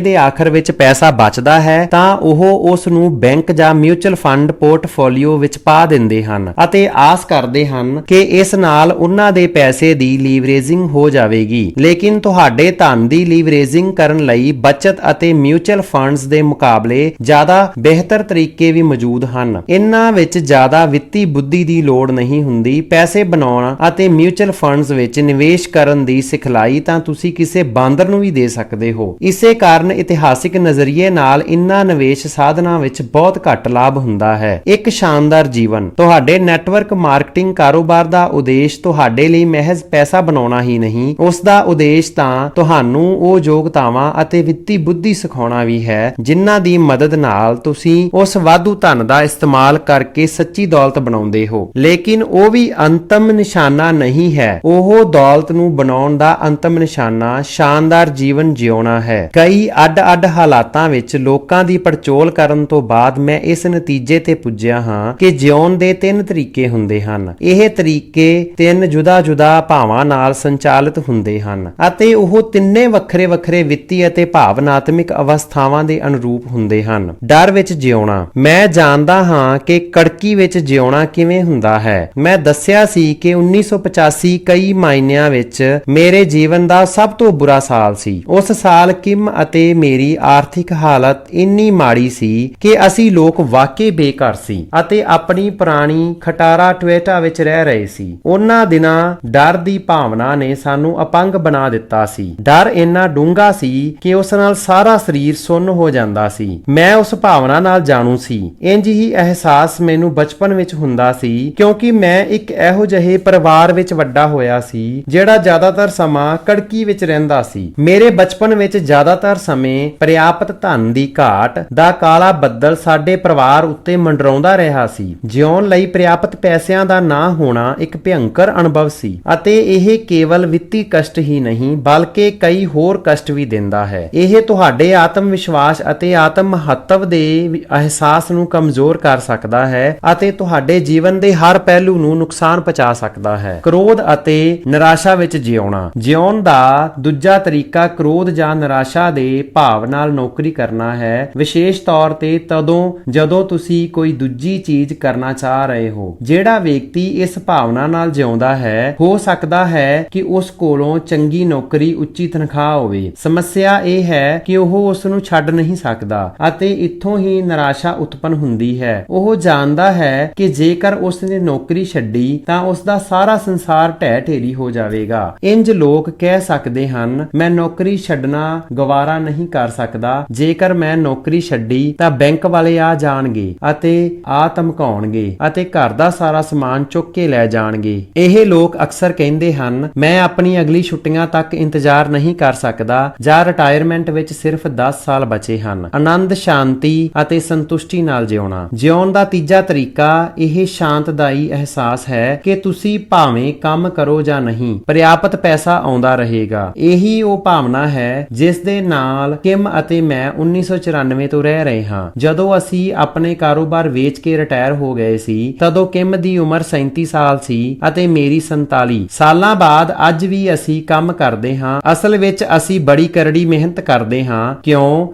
ਦੇ ਆਖਰ ਵਿੱਚ ਪੈਸਾ ਬਚਦਾ ਹੈ, ਤਾਂ ਉਹ ਉਸ ਨੂੰ ਬੈਂਕ ਜਾਂ ਮਿਊਚੁਅਲ ਫੰਡ ਪੋਰਟਫੋਲੀਓ ਵਿੱਚ ਪਾ ਦਿੰਦੇ ਹਨ ਅਤੇ ਆਸ ਕਰਦੇ ਹਨ ਕਿ ਇਸ ਨਾਲ ਉਹਨਾਂ ਦੇ ਪੈਸੇ ਦੀ ਲੀਵਰੇਜਿੰਗ ਹੋ ਜਾਵੇਗੀ। ਲੇਕਿਨ ਤੁਹਾਡੇ ਧਨ ਦੀ ਲੀਵਰੇਜਿੰਗ ਕਰਨ ਲਈ ਬਚਤ ਅਤੇ ਮਿਊਚੁਅਲ ਫੰਡਸ ਦੇ ਮੁਕਾਬਲੇ ਜ਼ਿਆਦਾ ਬਿਹਤਰ ਤਰੀਕੇ ਵੀ ਮੌਜੂਦ ਹਨ। ਇਹਨਾਂ ਵਿੱਚ ਜ਼ਿਆਦਾ ਵਿੱਤੀ ਬੁੱਧੀ ਦੀ ਲੋੜ ਨਹੀਂ ਹੁੰਦੀ। ਪੈਸੇ ਬਣਾਉਣ ਅਤੇ ਮਿਊਚੁਅਲ ਫੰਡਸ ਵਿੱਚ ਨਿਵੇਸ਼ ਕਰਨ ਦੀ ਸਿਖਲਾਈ ਤਾਂ ਤੁਸੀਂ ਕਿਸੇ ਬਾਂਦਰ ਨੂੰ ਵੀ ਦੇ ਸਕਦੇ ਹੋ। ਇਸੇ ਕਾਰਨ ਇਤਿਹਾਸਿਕ ਨਜ਼ਰੀਏ ਨਾਲ ਇਹਨਾਂ ਨਿਵੇਸ਼ ਸਾਧਨਾਂ ਵਿੱਚ ਬਹੁਤ ਘੱਟ ਲਾਭ ਹੁੰਦਾ ਹੈ। ਇੱਕ ਸ਼ਾਨਦਾਰ ਜੀਵਨ। ਤੁਹਾਡੇ ਨੈਟਵਰਕ ਮਾਰਕੀਟਿੰਗ ਕਾਰੋਬਾਰ ਦਾ ਉਦੇਸ਼ ਤੁਹਾਡੇ ਲਈ ਮਹਿਜ਼ ਪੈਸਾ ਬਣਾਉਣਾ ਹੀ ਨਹੀਂ, ਉਸ ਦਾ ਉਦੇਸ਼ ਤਾਂ ਤੁਹਾਨੂੰ ਉਹ ਯੋਗਤਾਵਾਂ ਅਤੇ ਵਿੱਤੀ ਬੁੱਧੀ ਸਿਖਾਉਣਾ ਵੀ ਹੈ ਜਿਨ੍ਹਾਂ ਦੀ ਮਦਦ ਨਾਲ ਤੁਸੀਂ ਉਸ ਵਾਧੂ ਧਨ ਦਾ ਇਸਤੇਮਾਲ ਕਰਕੇ ਸੱਚੀ ਦੌਲਤ ਬਣਾਉਂਦੇ ਹੋ। ਲੇਕਿਨ ਉਹ ਵੀ ਅੰਤਮ ਨਿਸ਼ਾਨਾ ਨਹੀਂ ਹੈ। ਉਹ ਦੌਲਤ ਨੂੰ ਬਣਾਉਣ ਦਾ ਅੰਤਮ ਨਿਸ਼ਾਨਾ ਸ਼ਾਨਦਾਰ ਜੀਵਨ ਜਿਉਣਾ ਹੈ। ਕਈ ਅੱਡ-ਅੱਡ ਹਾਲਾਤਾਂ ਵਿੱਚ ਲੋਕਾਂ ਦੀ ਪੜਚੋਲ ਕਰਨ ਤੋਂ ਬਾਅਦ ਮੈਂ ਇਸ ਨਤੀਜੇ ਤੇ ਪੁੱਜਿਆ ਹਾਂ ਹਾਂ ਕਿ ਜਿਉਣ ਦੇ 3 ਤਰੀਕੇ ਹੁੰਦੇ ਹਨ। ਇਹ ਤਰੀਕੇ 3 ਜੁਦਾ-ਜੁਦਾ ਭਾਵਾਂ ਨਾਲ ਸੰਚਾਲਿਤ ਹੁੰਦੇ ਹਨ ਅਤੇ ਉਹ ਤਿੰਨੇ ਵੱਖਰੇ-ਵੱਖਰੇ ਵਿੱਤੀ ਅਤੇ ਭਾਵਨਾਤਮਿਕ ਅਵਸਥਾਵਾਂ ਦੇ ਅਨੁਰੂਪ ਹੁੰਦੇ ਹਨ। ਡਰ ਵਿੱਚ ਜਿਉਣਾ। ਮੈਂ ਜਾਣਦਾ ਹਾਂ ਕਿ ਕੜਕੀ ਵਿੱਚ ਜਿਉਣਾ ਕਿਵੇਂ ਹੁੰਦਾ ਹੈ। ਮੈਂ ਦੱਸਿਆ ਸੀ ਕਿ 1985 ਕਈ ਮਾਇਨਿਆਂ ਵਿੱਚ ਮੇਰੇ ਜੀਵਨ ਦਾ ਸਭ ਤੋਂ ਬੁਰਾ ਸਾਲ ਸੀ। ਉਸ ਸਾਲ ਕਿਮ ਅਤੇ ਮੇਰੀ ਆਰਥਿਕ ਹਾਲਤ ਇੰਨੀ ਮਾੜੀ ਸੀ ਕਿ ਅਸੀਂ ਲੋਕ ਵਾਕਈ ਬੇਘਰ ਸੀ ਅਤੇ ਆਪਣੀ ਪੁਰਾਣੀ ਖਟਾਰਾ ਟਵੇਟਾ ਵਿੱਚ ਰਹਿ ਰਹੇ ਸੀ। ਉਹਨਾਂ ਦਿਨਾਂ ਡਰ ਦੀ ਭਾਵਨਾ ਨੇ ਸਾਨੂੰ ਅਪੰਗ ਬਣਾ ਦਿੱਤਾ ਸੀ। ਡਰ ਇੰਨਾ ਡੂੰਘਾ ਸੀ ਕਿ ਉਸ ਨਾਲ ਸਾਰਾ ਸਰੀਰ ਸੁੰਨ ਹੋ ਜਾਂਦਾ ਸੀ। ਮੈਂ ਉਸ ਭਾਵਨਾ ਨਾਲ ਜਾਣੂ ਸੀ। ਇੰਜ ਹੀ ਅਹਿਸਾਸ ਮੈਨੂੰ ਬਚਪਨ ਵਿੱਚ ਹੁੰਦਾ ਸੀ ਕਿਉਂਕਿ ਮੈਂ ਇੱਕ ਇਹੋ ਜਿਹੇ ਪਰਿਵਾਰ ਵਿੱਚ ਵੱਡਾ ਹੋਇਆ ਸੀ ਜਿਹੜਾ ਜ਼ਿਆਦਾਤਰ ਸਮਾਂ ਕੜਕੀ ਵਿੱਚ ਰਹਿੰਦਾ ਸੀ। ਮੇਰੇ ਬਚਪਨ ਵਿੱਚ ਜ਼ਿਆਦਾਤਰ ਸਮੇਂ ਪ੍ਰਿਆਪਤ ਧਨ ਦੀ ਘਾਟ ਦਾ ਕਾਲਾ ਬੱਦਲ ਸਾਡੇ ਪਰਿਵਾਰ ਉੱਤੇ ਮੰਡਰਾਉਂਦਾ ਰਿਹਾ ਸੀ। ਜਿਉਣ ਲਈ ਪ੍ਰਿਆਪਤ ਪੈਸਿਆਂ ਦਾ ਨਾ ਹੋਣਾ ਇੱਕ ਭਿਅੰਕਰ ਅਨੁਭਵ ਸੀ ਅਤੇ ਇਹ ਕੇਵਲ ਵਿੱਤੀ ਕਸ਼ਟ ਹੀ ਨਹੀਂ ਬਲਕਿ ਕਈ ਹੋਰ ਕਸ਼ਟ ਵੀ ਦਿੰਦਾ ਹੈ। ਇਹ ਤੁਹਾਡੇ ਆਤਮ ਵਿਸ਼ਵਾਸ ਅਤੇ ਆਤਮ ਮਹੱਤਵ ਦੇ ਅਹਿਸਾਸ ਨੂੰ ਕਮਜ਼ੋਰ ਕਰ ਸਕਦਾ ਹੈ ਅਤੇ ਤੁਹਾਡੇ ਜੀਵਨ ਦੇ ਹਰ ਪਹਿਲੂ ਨੂੰ ਨੁਕਸਾਨ ਪਹੁੰਚਾ ਸਕਦਾ ਹੈ। ਕ੍ਰੋਧ ਅਤੇ ਨਿਰਾਸ਼ਾ ਵਿੱਚ ਜਿਉਣਾ। ਜਿਉਣ ਦਾ ਦੂਜਾ ਤਰੀਕਾ ਕ੍ਰੋਧ ਜਾਂ ਨਿਰਾਸ਼ਾ ਦੇ ਭਾਵ ਨਾਲ ਨੌਕਰੀ ਕਰਨਾ ਹੈ, ਵਿਸ਼ੇਸ਼ ਤੌਰ ਤੇ ਤਦੋਂ ਜਦੋਂ ਤੁਸੀਂ ਕੋਈ ਦੂਜੀ ਚੀਜ਼ ਕਰਨਾ ਚਾਹ ਰਹੇ ਹੋ। ਜਿਹੜਾ ਵਿਅਕਤੀ ਇਸ ਭਾਵਨਾ ਨਾਲ ਜਿਉਂਦਾ ਹੈ ਹੋ ਸਕਦਾ ਹੈ ਕਿ ਉਸ ਕੋਲੋਂ ਚੰਗੀ ਨੌਕਰੀ, ਉੱਚੀ ਤਨਖਾਹ ਹੋਵੇ। ਸਮੱਸਿਆ ਇਹ ਹੈ ਕਿ ਉਹ ਉਸ ਨੂੰ ਛੱਡ ਨਹੀਂ ਸਕਦਾ ਅਤੇ ਇੱਥੋਂ ਹੀ ਨਿਰਾਸ਼ਾ ਉਤਪੰਨ ਹੁੰਦੀ ਹੈ। ਉਹ ਜਾਣਦਾ ਹੈ ਕਿ ਜੇਕਰ ਉਸ ਨੇ ਨੌਕਰੀ ਛੱਡੀ ਤਾਂ ਉਸ ਦਾ ਸਾਰਾ ਸੰਸਾਰ ਢਹਿ ਢੇਰੀ ਹੋ ਜਾਵੇਗਾ। ਇੰਜ ਲੋਕ ਕਹਿ ਸਕਦੇ ਹਨ, ਮੈਂ ਨੌਕਰੀ ਛੱਡਣਾ ਗਵਾਰਾ ਨਹੀਂ ਕਰ ਸਕਦਾ। ਜੇਕਰ ਮੈਂ ਨੌਕਰੀ ਛੱਡੀ ਤਾਂ ਬੈਂਕ ਵਾਲੇ ਆ ਜਾਣਗੇ ਅਤੇ ਆ ਧਮਕਾਉਣਗੇ ਅਤੇ ਘਰ ਦਾ ਸਾਰਾ ਸਮਾਨ ਚੁੱਕ ਕੇ ਲੈ ਜਾਣਗੇ। ਇਹ ਲੋਕ ਅਕਸਰ ਕਹਿੰਦੇ ਹਨ, ਮੈਂ ਆਪਣੀ ਅਗਲੀ ਛੁੱਟੀਆਂ ਤੱਕ ਇੰਤਜ਼ਾਰ ਨਹੀਂ ਕਰ ਸਕਦਾ ਜਾਂ ਰਿਟਾਇਰਮੈਂਟ ਵਿੱਚ ਸਿਰਫ 10 ਸਾਲ ਬਚੇ ਹਨ। ਆਨੰਦ, ਸ਼ਾਂਤੀ ਅਤੇ ਸੰਤੁਸ਼ਟੀ ਨਾਲ ਜਿਉਣਾ। ਜਿਉਣ ਦਾ ਤੀਜਾ ਤਰੀਕਾ ਇਹ ਸ਼ਾਂਤਦਾਈ ਅਹਿਸਾਸ ਹੈ ਕਿ ਤੁਸੀਂ ਭਾਵੇਂ ਕੰਮ ਕਰੋ ਜਾਂ ਨਹੀਂ, ਪ੍ਰਿਆਪਤ ਪੈਸਾ ਆਉਂਦਾ ਰਹੇਗਾ। ਇਹੀ ਉਹ ਭਾਵਨਾ ਹੈ ਜਿਸ ਦੇ ਨਾਲ ਕਿਮ ਅਤੇ ਮੈਂ 1994 ਤੋਂ ਰਹਿ ਰਹੇ ਹਾਂ। ਜਦੋਂ ਅਸੀਂ ਆਪਣੇ ਕਾਰੋਬਾਰ ਵੇਚ ਕੇ ਰਿਟਾਇਰ ਹੋ ਗਏ ਸੀ ਤਦੋਂ ਕਿਮ ਦੀ ਉਮਰ 37 ਸਾਲ ਸੀ ਅਤੇ ਮੇਰੀ 47 ਸਾਲਾਂ ਬਾਅਦ ਅੱਜ ਵੀ ਅਸੀਂ ਕੰਮ ਕਰਦੇ ਹਾਂ। ਅਸਲ ਵਿੱਚ ਅਸੀਂ ਬੜੀ ਕਰੜੀ ਮਿਹਨਤ ਕਰਦੇ ਹਾਂ।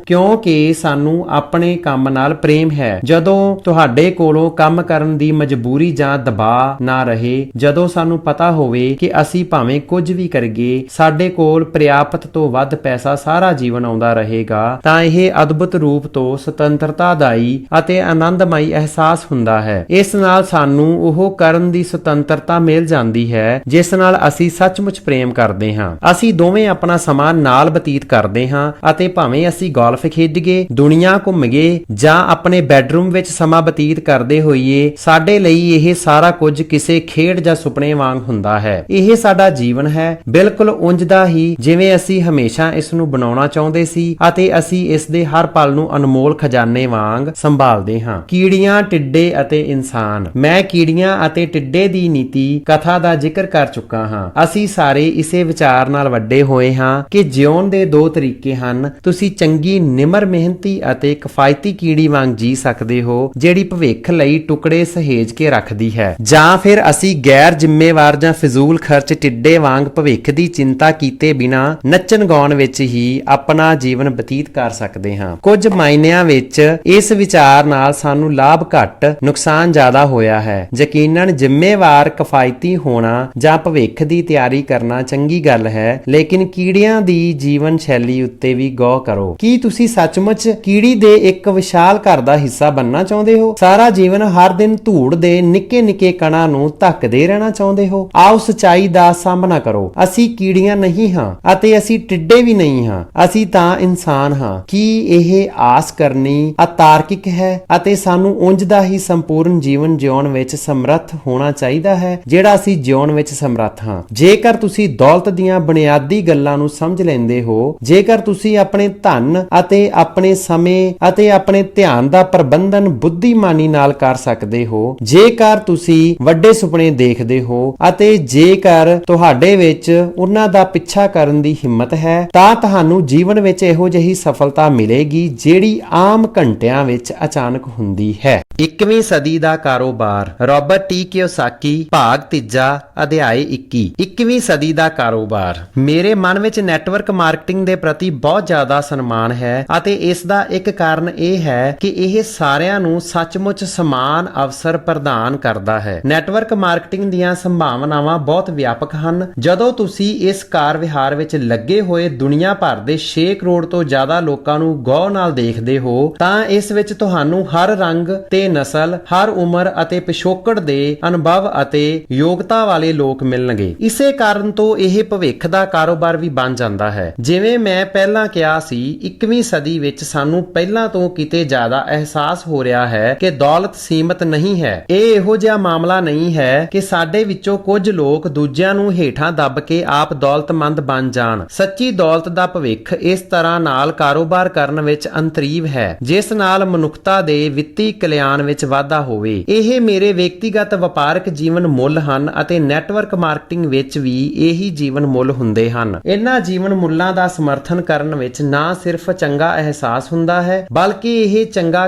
ਕਿਉਂਕਿ ਸਾਨੂੰ ਆਪਣੇ ਕੰਮ ਨਾਲ ਪ੍ਰੇਮ ਹੈ। ਜਦੋਂ ਤੁਹਾਡੇ ਕੋਲੋਂ ਕੰਮ ਕਰਨ ਦੀ ਮਜਬੂਰੀ ਜਾਂ ਦਬਾਅ ਨਾ ਰਹੇ, ਜਦੋਂ ਸਾਨੂੰ ਪਤਾ ਹੋਵੇ ਕਿ ਅਸੀਂ ਭਾਵੇਂ ਕੁਝ ਵੀ ਕਰੀਏ ਸਾਡੇ ਕੋਲ ਪ੍ਰਿਆਪਤ ਤੋਂ ਵੱਧ ਪੈਸਾ ਸਾਰਾ ਜੀਵਨ ਆਉਂਦਾ ਰਹੇਗਾ, ਤਾਂ ਇਹ ਅਦਭੁਤ ਰੂਪ ਤੋਂ ਸੁਤੰਤਰਤਾਦਾਈ ਅਤੇ ਆਨੰਦਮਈ ਅਹਿਸਾਸ ਹੁੰਦਾ ਹੈ। ਇਸ ਨਾਲ ਸਾਨੂੰ ਉਹ ਕਰਨ ਦੀ ਸੁਤੰਤਰਤਾ ਮਿਲ ਜਾਂਦੀ ਹੈ ਜਿਸ ਨਾਲ ਅਸੀਂ ਸੱਚਮੁੱਚ ਪ੍ਰੇਮ ਕਰਦੇ ਹਾਂ। ਅਸੀਂ ਦੋਵੇਂ ਆਪਣਾ ਸਮਾਂ ਨਾਲ ਬਤੀਤ ਕਰਦੇ ਹਾਂ ਅਤੇ ਭਾਵੇਂ ਅਸੀਂ ਗੋਲਫ ਖੇਡੀਏ, ਦੁਨੀਆ ਘੁੰਮੀਏ ਜਾਂ ਆਪਣੇ ਬੈੱਡਰੂਮ ਵਿੱਚ ਸਮਾਂ ਬਤੀਤ ਕਰਦੇ ਹੋਈਏ, ਸਾਡੇ ਲਈ ਇਹ ਸਾਰਾ ਕੁਝ ਕਿਸੇ ਖੇਡ ਜਾਂ ਸੁਪਨੇ ਵਾਂਗ ਹੁੰਦਾ ਹੈ। ਇਹ ਸਾਡਾ ਜੀਵਨ ਹੈ, ਬਿਲਕੁਲ ਉਂਝ ਦਾ ਹੀ ਜਿਵੇਂ ਅਸੀਂ ਹਮੇਸ਼ਾ ਇਸ ਨੂੰ ਬਣਾਉਣਾ ਚਾਹੁੰਦੇ ਸੀ ਅਤੇ ਅਸੀਂ ਇਸ ਦੇ ਹਰ ਪਲ ਨੂੰ ਅਨਮੋਲ ਖਜ਼ਾਨੇ ਵਾਂਗ ਸੰਭਾਲਦੇ ਹਾਂ। ਕੀੜੀਆਂ, ਟਿੱਡੇ ਅਤੇ ਇਨਸਾਨ। ਮੈਂ ਕੀੜੀਆਂ ਅਤੇ ਟਿੱਡੇ ਦੀ ਨੀਤੀ ਕਥਾ ਦਾ ਜ਼ਿਕਰ ਕਰ ਚੁੱਕਾ ਹਾਂ। ਅਸੀਂ ਸਾਰੇ ਇਸੇ ਵਿਚਾਰ ਨਾਲ ਵੱਡੇ ਹੋਏ ਹਾਂ ਕਿ ਜਿਉਣ ਦੇ 2 ਤਰੀਕੇ ਹਨ। ਤੁਸੀਂ ਚੰਗੀ, ਨਿਮਰ, ਮਿਹਨਤੀ ਅਤੇ ਕਿਫਾਇਤੀ ਕੀੜੀ ਵਾਂਗ ਜੀ ਸਕਦੇ ਹੋ ਜਿਹੜੀ ਭਵਿੱਖ ਲਈ ਟੁਕੜੇ ਸਹੇਜ ਕੇ ਰੱਖਦੀ ਹੈ, ਜਾਂ ਫਿਰ ਅਸੀਂ ਗੈਰ ਜ਼ਿੰਮੇਵਾਰ ਜਾਂ ਫਿਜ਼ੂਲ ਖਰਚ ਟਿੱਡੇ ਵਾਂਗ ਭਵਿੱਖ ਦੀ ਚਿੰਤਾ ਕੀਤੇ ਬਿਨਾਂ ਨੱਚਣ ਗਾਉਣ ਵਿੱਚ ਹੀ ਆਪਣਾ ਜੀਵਨ ਬਤੀਤ ਕਰ ਸਕਦੇ ਹਾਂ। ਕੁਝ ਮਾਇਨਿਆਂ ਵਿੱਚ ਇਸ ਵਿਚਾਰ ਨਾਲ ਸਾਨੂੰ ਲਾਭ ਘੱਟ, ਨੁਕਸਾਨ ਜ਼ਿਆਦਾ ਹੋਇਆ ਹੈ। ਯਕੀਨਨ ਜ਼ਿੰਮੇਵਾਰ, ਕਿਫਾਇਤੀ ਹੋਣਾ ਜਾਂ ਭਵਿੱਖ ਦੀ ਤਿਆਰੀ ਕਰਨਾ ਚੰਗੀ ਗੱਲ ਹੈ, ਲੇਕਿਨ ਕੀੜੀਆਂ ਦੀ ਜੀਵਨ ਸ਼ੈਲੀ ਉੱਤੇ ਵੀ ਗੌਰ ਕਰੋ। ਕੀ ਤੁਸੀਂ ਸੱਚਮੁੱਚ ਕੀੜੀ ਦੇ ਇੱਕ ਵਿਸ਼ਾਲ ਘਰ ਦਾ ਹਿੱਸਾ ਬਣਨਾ ਚਾਹੁੰਦੇ ਹੋ? ਸਾਰਾ ਜੀਵਨ ਹਰ ਦਿਨ ਧੂੜ ਦੇ ਨਿੱਕੇ-ਨਿੱਕੇ ਕਣਾਂ ਨੂੰ ਧੱਕਦੇ ਰਹਿਣਾ ਚਾਹੁੰਦੇ ਹੋ? ਆਓ ਸੱਚਾਈ ਦਾ ਸਾਹਮਣਾ ਕਰੋ। ਅਸੀਂ ਕੀੜੀਆਂ ਨਹੀਂ ਹਾਂ ਅਤੇ ਅਸੀਂ ਟਿੱਡੇ ਵੀ ਨਹੀਂ ਹਾਂ, ਅਸੀਂ ਤਾਂ ਇਨਸਾਨ ਹਾਂ। ਕੀ ਇਹ ਆਸ ਕਰਨੀ ਅਤਾਰਕਿਕ ਹੈ ਅਤੇ ਸਾਨੂੰ ਉਂਝ ਦਾ ਹੀ ਸੰਪੂਰਨ ਜੀਵਨ ਜਿਉਣ ਵਿੱਚ ਸਮਰੱਥ ਹੋਣਾ ਚਾਹੀਦਾ ਹੈ ਜਿਹੜਾ ਅਸੀਂ ਜਿਉਣ ਵਿੱਚ ਸਮਰੱਥ ਹਾਂ? ਜੇਕਰ ਤੁਸੀਂ ਦੌਲਤ ਦੀਆਂ ਬੁਨਿਆਦੀ ਗੱਲਾਂ ਨੂੰ ਸਮਝ ਲੈਂਦੇ ਹੋ, ਜੇਕਰ ਤੁਸੀਂ ਆਪਣੇ ਧਨ ਅਤੇ ਆਪਣੇ ਸਮੇਂ ਅਤੇ ਆਪਣੇ ਧਿਆਨ ਦਾ ਪ੍ਰਬੰਧਨ ਬੁੱਧੀਮਾਨੀ ਨਾਲ ਕਰ ਸਕਦੇ ਹੋ, ਜੇਕਰ ਤੁਸੀਂ ਵੱਡੇ ਸੁਪਨੇ ਦੇਖਦੇ ਹੋ ਅਤੇ ਜੇਕਰ ਤੁਹਾਡੇ ਵਿੱਚ ਉਹਨਾਂ ਦਾ ਪਿੱਛਾ ਕਰਨ ਦੀ ਹਿੰਮਤ ਹੈ, ਤਾਂ ਤੁਹਾਨੂੰ ਜੀਵਨ ਵਿੱਚ ਇਹੋ ਜਿਹੀ ਸਫਲਤਾ ਮਿਲੇਗੀ ਜਿਹੜੀ ਆਮ ਘੰਟਿਆਂ ਵਿੱਚ ਅਚਾਨਕ ਹੁੰਦੀ ਹੈ। ਇੱਕ 21ਵੀਂ ਸਦੀ ਦਾ ਕਾਰੋਬਾਰ ਰਾਬਰਟ ਟੀ ਕਿਓਸਾਕੀ ਭਾਗ 3 ਅਧਿਆਇ 21 21ਵੀਂ ਸਦੀ ਦਾ ਕਾਰੋਬਾਰ। ਮੇਰੇ ਮਨ ਵਿੱਚ ਨੈਟਵਰਕ ਮਾਰਕੀਟਿੰਗ ਦੇ ਪ੍ਰਤੀ ਬਹੁਤ ਜ਼ਿਆਦਾ ਸਨਮਾਨ ਹੈ ਅਤੇ ਇਸ ਦਾ ਇੱਕ ਕਾਰਨ ਇਹ ਹੈ ਕਿ ਇਹ ਸਾਰਿਆਂ ਨੂੰ ਸੱਚਮੁੱਚ ਸਮਾਨ ਅਵਸਰ ਪ੍ਰਦਾਨ ਕਰਦਾ ਹੈ। ਨੈਟਵਰਕ ਮਾਰਕੀਟਿੰਗ ਦੀਆਂ ਸੰਭਾਵਨਾਵਾਂ ਬਹੁਤ ਵਿਆਪਕ ਹਨ। ਜਦੋਂ ਤੁਸੀਂ ਇਸ ਕਾਰ ਵਿਹਾਰ ਵਿੱਚ ਲੱਗੇ ਹੋਏ ਦੁਨੀਆ ਭਰ ਦੇ 6 ਕਰੋੜ ਤੋਂ ਜ਼ਿਆਦਾ ਲੋਕਾਂ ਨੂੰ ਗੌਰ ਨਾਲ ਦੇਖਦੇ ਹੋ ਤਾਂ ਇਸ ਵਿੱਚ ਤੁਹਾਨੂੰ ਹਰ ਰੰਗ ਤੇ ਨਸਲ, ਹਰ ਉਮਰ ਅਤੇ ਪਿਛੋਕੜ ਦੇ ਅਨੁਭਵ ਅਤੇ ਯੋਗਤਾ ਵਾਲੇ ਲੋਕ ਮਿਲਣਗੇ। ਇਸੇ ਕਾਰਨ ਤੋਂ ਇਹ ਭਵਿੱਖ ਦਾ ਕਾਰੋਬਾਰ ਵੀ ਬਣ ਜਾਂਦਾ ਹੈ। ਜਿਵੇਂ ਮੈਂ ਪਹਿਲਾਂ ਕਿਹਾ ਸੀ, 21ਵੀਂ ਸਦੀ ਵਿੱਚ ਸਾਨੂੰ ਪਹਿਲਾਂ ਤੋਂ ਕਿਤੇ ਜ਼ਿਆਦਾ ਅਹਿਸਾਸ ਹੋ ਰਿਹਾ ਹੈ ਕਿ ਦੌਲਤ ਸੀਮਤ ਨਹੀਂ ਹੈ। ਇਹ ਇਹੋ ਜਿਹਾ ਮਾਮਲਾ ਨਹੀਂ ਹੈ ਕਿ ਸਾਡੇ ਵਿੱਚੋਂ ਕੁਝ ਲੋਕ ਦੂਜਿਆਂ ਨੂੰ ਹੇਠਾਂ ਦੱਬ ਕੇ ਆਪ ਦੌਲਤਮੰਦ ਬਣ ਜਾਣ। ਸੱਚੀ ਦੌਲਤ ਦਾ ਭਵਿੱਖ ਇਸ ਤਰ੍ਹਾਂ ਨਾਲ ਕਾਰੋਬਾਰ ਕਰਨ ਵਿੱਚ ਅੰਤਰੀਵ ਹੈ ਜਿਸ ਨਾਲ ਮਨੁੱਖਤਾ ਦੇ ਵਿੱਤੀ ਕਲਿਆਣ ਵਿੱਚ ਵਾਧਾ ਹੋਵੇ। ਇਹ ਮੇਰੇ ਵਿਅਕਤੀਗਤ ਵਪਾਰਕ ਜੀਵਨ ਮੁੱਲ ਹਨ ਅਤੇ ਨੈਟਵਰਕ ਮਾਰਕੀਟਿੰਗ ਵਿੱਚ ਵੀ ਇਹੀ ਜੀਵਨ ਮੁੱਲ ਹੁੰਦੇ ਹਨ। ਇਹਨਾਂ ਜੀਵਨ ਮੁੱਲਾਂ ਦਾ ਸਮਰਥਨ ਕਰਨ ਵਿੱਚ ਨਾ ਸਿਰਫ ਚੰਗਾ ਅਹਿਸਾਸ ਹੁੰਦਾ ਹੈ ਬਲਕਿ ਇਹ ਚੰਗਾ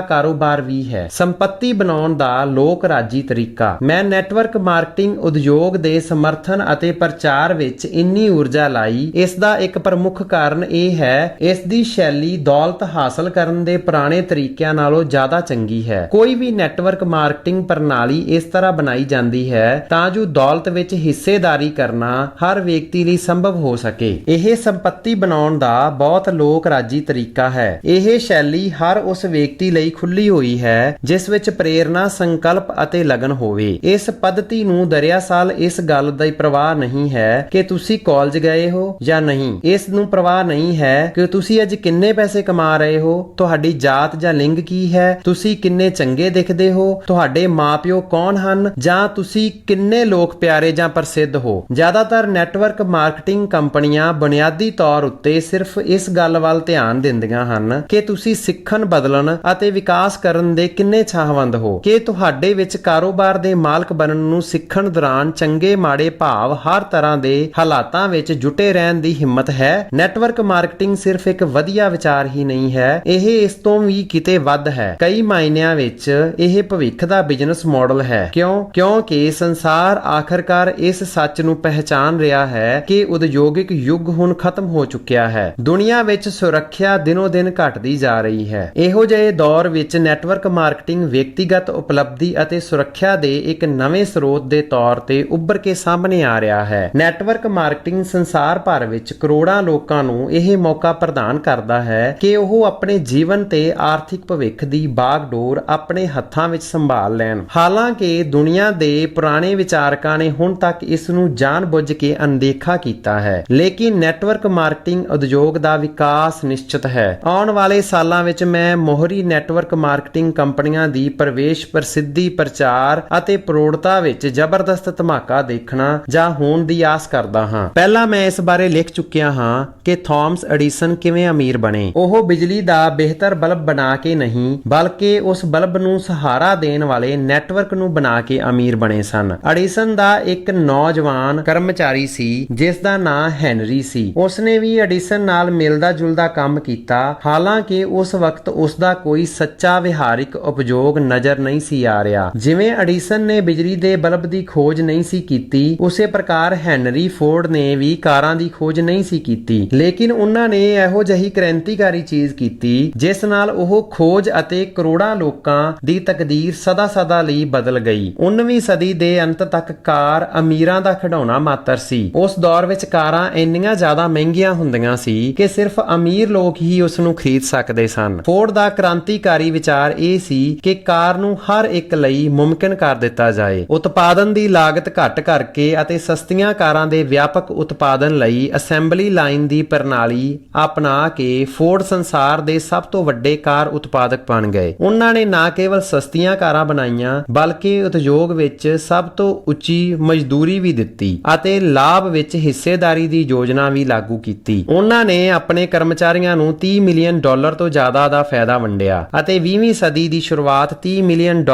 ਕਾਰੋਬਾਰ ਵੀ ਹੈ। ਸੰਪਤੀ ਬਣਾਉਣ ਦਾ ਲੋਕ ਰਾਜੀ ਤਰੀਕਾ। ਮੈਂ ਨੈਟਵਰਕ ਮਾਰਕੀਟਿੰਗ ਉਦਯੋਗ ਦੇ ਸਮਰਥਨ ਅਤੇ ਪ੍ਰਚਾਰ ਵਿੱਚ ਇੰਨੀ ਊਰਜਾ ਲਾਈ। ਇਸ ਦਾ ਇੱਕ ਪ੍ਰਮੁੱਖ ਕਾਰਨ ਇਹ ਹੈ ਇਸ ਦੀ ਸ਼ੈਲੀ ਦੌਲਤ ਹਾਸਲ ਕਰਨ ਦੇ ਪੁਰਾਣੇ ਤਰੀਕਿਆਂ ਨਾਲੋਂ ਜ਼ਿਆਦਾ ਚੰਗੀ ਹੈ। ਕੋਈ ਵੀ ਨੈਟਵਰਕ ਮਾਰਕੀਟਿੰਗ ਪ੍ਰਣਾਲੀ ਇਸ ਤਰ੍ਹਾਂ ਬਣਾਈ ਜਾਂਦੀ ਹੈ ਤਾਂ ਜੋ ਦੌਲਤ ਵਿੱਚ ਹਿੱਸੇਦਾਰੀ ਕਰਨਾ ਹਰ ਵਿਅਕਤੀ ਲਈ ਸੰਭਵ ਹੋ ਸਕੇ। ਇਹ ਸੰਪਤੀ ਬਣਾਉਣ ਦਾ ਬਹੁਤ ਲੋਕ ਰਾਜੀ ਤਰੀਕਾ ਹੈ। ਇਹ ਸ਼ੈਲੀ ਹਰ ਉਸ ਵਿਅਕਤੀ ਲਈ ਖੁੱਲੀ ਹੋਈ ਹੈ ਜਿਸ ਵਿੱਚ ਪ੍ਰੇਰਨਾ, ਸੰਕਲਪ ਅਤੇ ਲਗਨ ਹੋਵੇ। ਇਸ ਪੱਧਤੀ ਨੂੰ ਦਰਅਸਲ ਇਸ ਗੱਲ ਦੀ ਪ੍ਰਵਾਹ ਨਹੀਂ ਹੈ ਕਿ ਤੁਸੀਂ ਕਾਲਜ ਗਏ ਹੋ ਜਾਂ ਨਹੀਂ। ਇਸ ਨੂੰ ਪ੍ਰਵਾਹ ਨਹੀਂ ਹੈ ਕਿ ਤੁਸੀਂ ਅੱਜ ਕਿੰਨੇ ਪੈਸੇ ਕਮਾ ਰਹੇ ਹੋ, ਤੁਹਾਡੀ ਜਾਤ ਜਾਂ ਲਿੰਗ ਕੀ ਹੈ, ਤੁਸੀਂ ਕਿੰਨੇ ਚੰਗੇ ਦਿਖਦੇ ਹੋ, ਤੁਹਾਡੇ ਮਾਪਿਓ ਕੌਣ ਹਨ ਜਾਂ ਤੁਸੀਂ ਕਿੰਨੇ ਲੋਕ ਪਿਆਰੇ ਜਾਂ ਪ੍ਰਸਿੱਧ ਹੋ। ਜ਼ਿਆਦਾਤਰ ਨੈਟਵਰਕ ਮਾਰਕੀਟਿੰਗ ਕੰਪਨੀਆਂ ਬੁਨਿਆਦੀ ਤੌਰ ਉੱਤੇ ਸਿਰਫ ਇਸ ਗੱਲ ਵੱਲ ਧਿਆਨ ਦਿੰਦੀਆਂ ਹਨ ਕਿ ਤੁਸੀਂ ਸਿੱਖਣ, ਬਦਲਣ ਅਤੇ ਵਿਕਾਸ ਕਰਨ ਦੇ ਕਿੰਨੇ ਚਾਹਵੰਦ ਹੋ। ਕਿ ਤੁਹਾਡੇ ਵਿੱਚ ਕਾਰੋਬਾਰ ਦੇ ਮਾਲਕ ਬਣਨ ਨੂੰ ਸਿੱਖਣ ਦੌਰਾਨ ਚੰਗੇ ਮਾੜੇ ਭਾਵ ਹਰ ਤਰ੍ਹਾਂ ਦੇ ਹਾਲਾਤਾਂ ਵਿੱਚ ਜੁਟੇ ਰਹਿਣ ਦੀ ਹਿੰਮਤ ਹੈ। ਨੈਟਵਰਕ ਮਾਰਕੀਟਿੰਗ ਸਿਰਫ ਇੱਕ ਵਧੀਆ ਵਿਚਾਰ ਹੀ ਨਹੀਂ ਹੈ, ਇਹ ਇਸ ਤੋਂ ਵੀ ਕਿਤੇ ਵੱਧ ਹੈ। ਕਈ ਮਾਇਨਿਆਂ ਵਿੱਚ ਇਹ ਭਵਿੱਖ ਦਾ ਬਿਜ਼ਨਸ ਮਾਡਲ ਹੈ। ਕਿਉਂਕਿ ਸੰਸਾਰ ਆਖਰਕਾਰ ਇਸ ਸੱਚ ਨੂੰ ਪਹਿਚਾਨ ਰਿਹਾ ਹੈ ਕਿ ਉਦਯੋਗਿਕ ਯੁੱਗ ਹੁਣ ਖਤਮ ਹੋ ਚੁੱਕਿਆ ਹੈ। ਦੁਨੀਆ ਵਿੱਚ ਸੁਰੱਖਿਆ ਦਿਨੋ ਦਿਨ ਘਟਦੀ ਜਾ ਰਹੀ ਹੈ। ਇਹੋ ਜਿਹੇ ਦੌਰ ਵਿੱਚ ਨੈਟਵਰਕ ਮਾਰਕੀਟਿੰਗ ਵਿਅਕਤੀਗਤ ਉਪਲਬਧੀ ਅਤੇ ਸੁਰੱਖਿਆ ਦੇ ਇੱਕ ਨਵੇਂ ਸਰੋਤ ਦੇ ਤੌਰ ਤੇ ਉੱਭਰ ਕੇ ਸਾਹਮਣੇ ਆ ਰਿਹਾ ਹੈ। ਨੈਟਵਰਕ ਮਾਰਕੀਟਿੰਗ ਸੰਸਾਰ ਭਰ ਵਿੱਚ ਕਰੋੜਾਂ ਲੋਕਾਂ ਨੂੰ ਇਹ ਮੌਕਾ ਪ੍ਰਦਾਨ ਕਰਦਾ ਹੈ ਕਿ ਉਹ ਆਪਣੇ ਜੀਵਨ ਤੇ ਆਰਥਿਕ ਭਵਿੱਖ ਦੀ ਬਾਗਡੋਰ ਆਪਣੇ ਹੱਥਾਂ ਵਿੱਚ ਸੰਭਾਲ ਲੈਣ। ਹਾਲਾਂਕਿ ਦੁਨੀਆ ਦੇ ਪੁਰਾਣੇ ਵਿਚਾਰਕਾਂ ਨੇ ਹੁਣ ਤੱਕ ਇਸ ਨੂੰ ਜਾਣਬੁੱਝ ਕੇ ਅਣਦੇਖਾ ਕੀਤਾ ਹੈ, ਲੇਕਿਨ ਨੈਟਵਰਕ ਮਾਰਕੀਟਿੰਗ ਉਦਯੋਗ ਦਾ ਵਿਕਾਸ ਨਿਸ਼ਚਿਤ ਹੈ। ਆਉਣ ਵਾਲੇ ਸਾਲਾਂ ਵਿੱਚ ਮੈਂ ਮੋਹਰੀ ਨੈਟਵਰਕ ਮਾਰਕੀਟਿੰਗ ਕੰਪਨੀਆਂ ਦੀ ਪ੍ਰਵੇਸ਼, ਪ੍ਰਸਿੱਧੀ, ਪ੍ਰਚਾਰ ਅਤੇ ਪ੍ਰੌੜਤਾ ਵਿੱਚ ਜ਼ਬਰਦਸਤ ਧਮਾਕਾ ਦੇਖਣਾ ਜਾਂ ਹੋਣ ਦੀ ਆਸ ਕਰਦਾ ਹਾਂ। ਪਹਿਲਾਂ ਮੈਂ ਇਸ ਬਾਰੇ ਲਿਖ ਚੁੱਕਿਆ ਹਾਂ ਕਿ ਥਾਮਸ ਐਡੀਸਨ ਕਿਵੇਂ ਅਮੀਰ ਬਣੇ। ਉਹ ਬਿਜਲੀ ਦਾ ਬਿਹਤਰ ਬਲਬ ਬਣਾ ਕੇ ਨਹੀਂ ਬਲਕਿ ਉਸ ਬਲਬ ਨੂੰ ਸਹਾਰਾ ਦੇਣ ਵਾਲੇ ਨੈਟਵਰਕ ਨੂੰ ਬਣਾ ਕੇ ਅਮੀਰ ਬਣੇ ਸਨ। ਐਡੀਸਨ ਦਾ ਇੱਕ ਨੌਜਵਾਨ ਕਰਮਚਾਰੀ ਸੀ ਜਿਸ ਦਾ ਨਾਂ ਹੈਨਰੀ ਸੀ। ਉਸਨੇ ਵੀ ਐਡੀਸਨ ਨਾਲ ਮਿਲਦਾ ਜੁਲਦਾ ਕੰਮ ਕੀਤਾ। ਹਾਲਾਂਕਿ ਉਸ ਵਕਤ ਉਸ ਦਾ ਕੋਈ ਸੱਚਾ ਵਿਹਾਰਿਕ ਉਪਯੋਗ ਨਜ਼ਰ ਨਹੀਂ ਸੀ ਆ ਰਿਹਾ। ਜਿਵੇਂ ਐਡੀਸਨ ਨੇ ਬਿਜਲੀ ਦੇ ਬਲਬ ਦੀ ਖੋਜ ਨਹੀਂ ਸੀ ਕੀਤੀ, ਉਸੇ ਪ੍ਰਕਾਰ ਹੈਨਰੀ ਫੋਰਡ ਨੇ ਵੀ ਕਾਰਾਂ ਦੀ ਖੋਜ ਨਹੀਂ ਸੀ ਕੀਤੀ, ਲੇਕਿਨ ਉਹਨਾਂ ਨੇ ਇਹੋ ਜਿਹੀ ਕ੍ਰਾਂਤੀਕਾਰੀ ਚੀਜ਼ ਕੀਤੀ ਜਿਸ ਨਾਲ ਉਹ ਖੋਜ ਅਤੇ ਕਰੋੜਾਂ ਲੋਕਾਂ ਦੀ ਤਕਦੀਰ ਸਦਾ ਲਈ ਬਦਲ ਗਈ। 19ਵੀਂ ਸਦੀ ਦੇ ਅੰਤ ਤੱਕ ਕਾਰ ਅਮੀਰਾਂ ਦਾ ਖਿਡੌਣਾ ਮਾਤਰ ਸੀ। ਉਸ ਦੌਰ ਵਿੱਚ ਕਾਰਾਂ ਇੰਨੀਆਂ ਜ਼ਿਆਦਾ ਮਹਿੰਗੀਆਂ ਹੁੰਦੀਆਂ ਸੀ ਕਿ ਸਿਰਫ ਅਮੀਰ ਲੋਕ ਹੀ ਉਸ ਨੂੰ ਖਰੀਦ ਸਕਦੇ ਸਨ। ਫੋਰਡ ਦਾ ਕ੍ਰਾਂਤੀਕਾਰੀ ਵਿਚਾਰ ਇਹ ਸੀ ਕਿ ਕਾਰ ਨੂੰ ਹਰ ਇੱਕ ਲਈ ਮੁਮਕਿਨ ਕਰ ਦਿੱਤਾ ਜਾਏ। ਉਤਪਾਦਨ ਦੀ ਲਾਗਤ ਘੱਟ ਕਰਕੇ ਅਤੇ ਸਸਤੀਆਂ ਕਾਰਾਂ ਦੇ ਵਿਆਪਕ ਉਤਪਾਦਨ ਲਈ ਅਸੈਂਬਲੀ ਲਾਈਨ ਦੀ ਪ੍ਰਣਾਲੀ ਅਪਣਾ ਕੇ ਫੋਰਡ ਸੰਸਾਰ ਦੇ ਸਭ ਤੋਂ ਵੱਡੇ ਕਾਰ ਉਤਪਾਦਕ ਬਣ ਗਏ। ਉਹਨਾਂ ਨੇ ਨਾ ਕੇਵਲ ਸਸਤੀਆਂ ਕਾਰਾਂ ਬਣਾਈਆਂ ਬਲਕਿ ਉਦਯੋਗ ਵਿੱਚ ਸਭ ਤੋਂ ਉੱਚੀ ਮਜ਼ਦੂਰੀ ਵੀ ਦਿੱਤੀ ਅਤੇ ਲਾਭ ਵਿੱਚ ਹਿੱਸੇਦਾਰੀ ਦੀ ਯੋਜਨਾ ਵੀ ਲਾਗੂ ਕੀਤੀ। ਉਹਨਾਂ ਨੇ ਆਪਣੇ ਕਰਮਚਾਰੀਆਂ ਨੂੰ $30 ਮਿਲੀਅਨ ਤੋਂ ਜ਼ਿਆਦਾ ਦਾ ਫਾਇਦਾ ਵੰਡਿਆ ਅਤੇ 20ਵੀਂ ਸਦੀ ਦੀ ਸ਼ੁਰੂਆਤ $30 ਮਿਲੀਅਨ